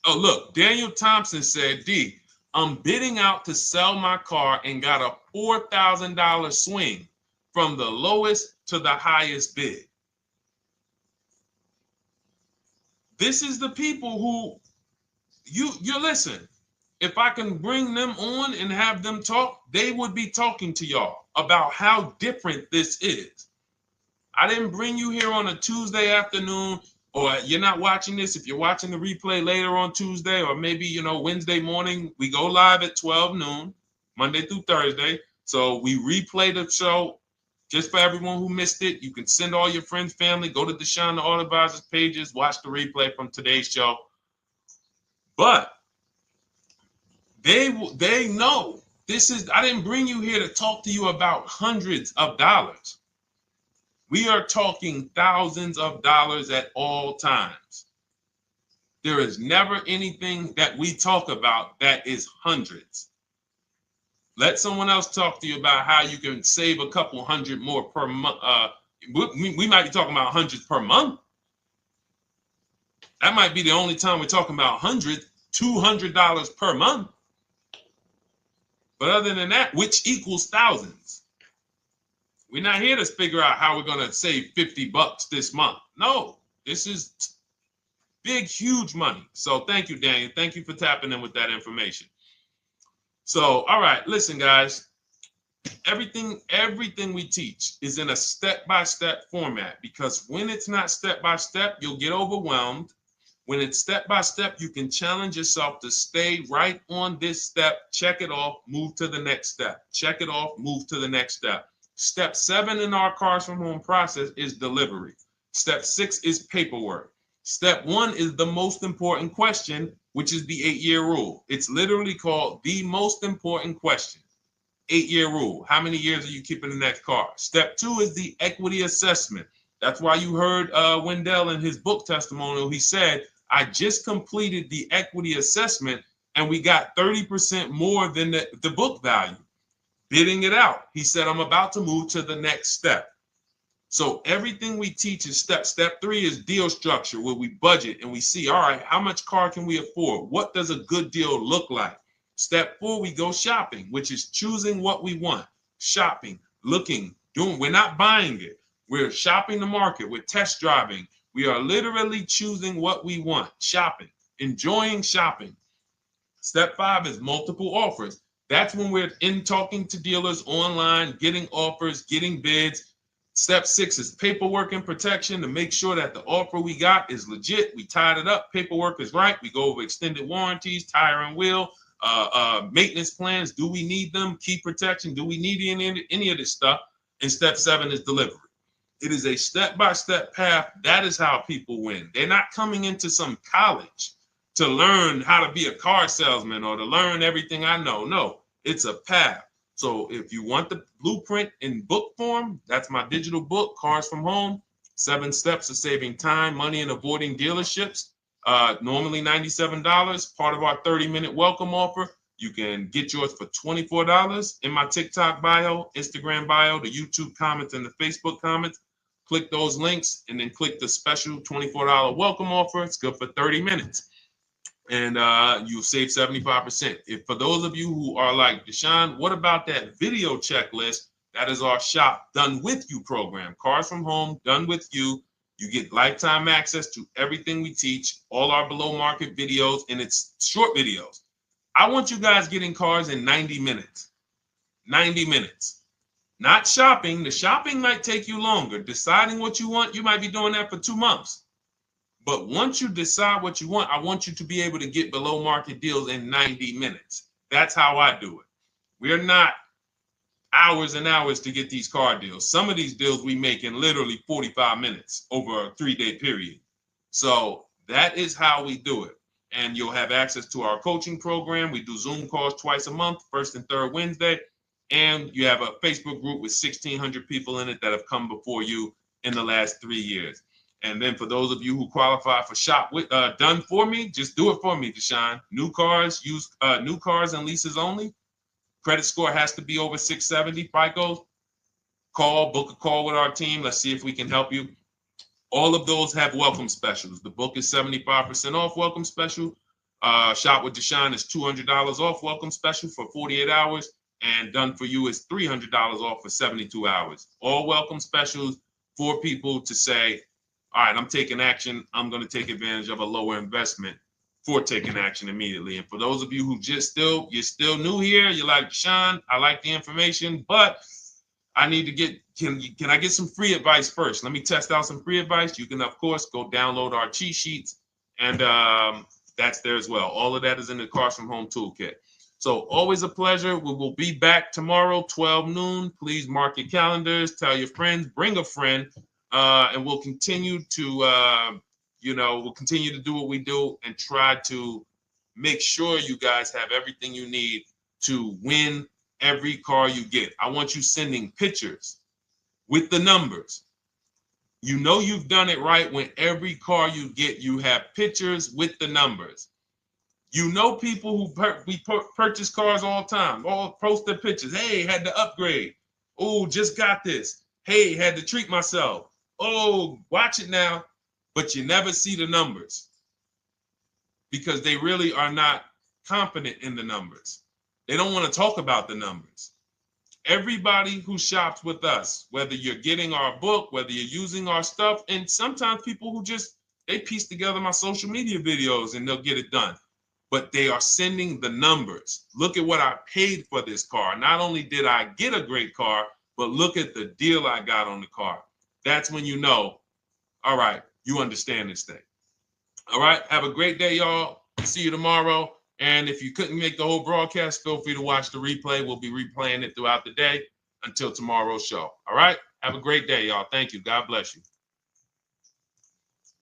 Oh, look, Daniel Thompson said, D, I'm bidding out to sell my car and got a $4,000 swing from the lowest to the highest bid. This is the people who you listen. If I can bring them on and have them talk, they would be talking to y'all about how different this is. I didn't bring you here on a Tuesday afternoon, or you're not watching this. If you're watching the replay later on Tuesday, or maybe, Wednesday morning, we go live at 12 noon, Monday through Thursday. So we replay the show just for everyone who missed it. You can send all your friends, family, go to Deshone the Auto Advisor's pages, watch the replay from today's show. But they know this is, I didn't bring you here to talk to you about hundreds of dollars. We are talking thousands of dollars at all times. There is never anything that we talk about that is hundreds. Let someone else talk to you about how you can save a couple hundred more per month. We might be talking about hundreds per month. That might be the only time we're talking about hundreds, $200 per month. But other than that, which equals thousands. We're not here to figure out how we're going to save $50 this month. No, this is big, huge money. So thank you, Daniel. Thank you for tapping in with that information. So, all right, listen, guys. Everything we teach is in a step-by-step format, because when it's not step-by-step, you'll get overwhelmed. When it's step-by-step, you can challenge yourself to stay right on this step, check it off, move to the next step. Check it off, move to the next step. Step 7 in our Cars from Home process is delivery. Step 6 is paperwork. Step 1 is the most important question, which is the 8-year rule. It's literally called the most important question. 8-year rule. How many years are you keeping the next car? Step 2 is the equity assessment. That's why you heard Wendell in his book testimonial. He said, I just completed the equity assessment and we got 30% more than the book value. Bidding it out. He said, I'm about to move to the next step. So everything we teach is step. Step 3 is deal structure, where we budget and we see, all right, how much car can we afford? What does a good deal look like? Step 4, we go shopping, which is choosing what we want. Shopping, looking, doing. We're not buying it. We're shopping the market. We're test driving. We are literally choosing what we want. Shopping, enjoying shopping. Step 5 is multiple offers. That's when we're in talking to dealers online, getting offers, getting bids. Step 6 is paperwork and protection to make sure that the offer we got is legit. We tied it up. Paperwork is right. We go over extended warranties, tire and wheel, maintenance plans. Do we need them? Key protection. Do we need any of this stuff? And step 7 is delivery. It is a step-by-step path. That is how people win. They're not coming into some college to learn how to be a car salesman or to learn everything I know. No, it's a path. So if you want the blueprint in book form, that's my digital book, Cars from Home, 7 Steps of Saving Time, Money, and Avoiding Dealerships. Normally $97, part of our 30-minute welcome offer. You can get yours for $24 in my TikTok bio, Instagram bio, the YouTube comments, and the Facebook comments. Click those links and then click the special $24 welcome offer. It's good for 30 minutes. And you'll save 75%. If for those of you who are like, Deshone, what about that video checklist? That is our Shop Done With You program. Cars from Home, done with you. You get lifetime access to everything we teach, all our below market videos, and it's short videos. I want you guys getting cars in 90 minutes. 90 minutes. Not shopping. The shopping might take you longer. Deciding what you want, you might be doing that for 2 months. But once you decide what you want, I want you to be able to get below market deals in 90 minutes. That's how I do it. We're not hours and hours to get these car deals. Some of these deals we make in literally 45 minutes over a 3-day period. So that is how we do it. And you'll have access to our coaching program. We do Zoom calls twice a month, first and third Wednesday. And you have a Facebook group with 1,600 people in it that have come before you in the last 3 years. And then for those of you who qualify for shop with done for me, just do it for me, Deshone. New cars, new cars and leases only. Credit score has to be over 670 FICO. Book a call with our team. Let's see if we can help you. All of those have welcome specials. The book is 75% off welcome special. Shop with Deshone is $200 off welcome special for 48 hours. And done for you is $300 off for 72 hours. All welcome specials for people to say, all right, I'm taking action. I'm going to take advantage of a lower investment for taking action immediately. And for those of you who you're still new here, you're like, Deshone, I like the information, but I need to get, can I get some free advice first? Let me test out some free advice. You can, of course, go download our cheat sheets, and that's there as well. All of that is in the Cars from Home Toolkit. So always a pleasure. We will be back tomorrow, 12 noon. Please mark your calendars, tell your friends, bring a friend, and we'll continue to, we'll continue to do what we do and try to make sure you guys have everything you need to win every car you get. I want you sending pictures with the numbers. You know you've done it right when every car you get, you have pictures with the numbers. You know people who purchase cars all the time, all post their pictures. Hey, had to upgrade. Oh, just got this. Hey, had to treat myself. Oh, watch it now. But you never see the numbers because they really are not confident in the numbers. They don't want to talk about the numbers. Everybody who shops with us, whether you're getting our book, whether you're using our stuff, and sometimes people who they piece together my social media videos and they'll get it done. But they are sending the numbers. Look at what I paid for this car. Not only did I get a great car, but look at the deal I got on the car. That's when you know, all right, you understand this thing. All right, have a great day, y'all. See you tomorrow. And if you couldn't make the whole broadcast, feel free to watch the replay. We'll be replaying it throughout the day until tomorrow's show. All right, have a great day, y'all. Thank you. God bless you.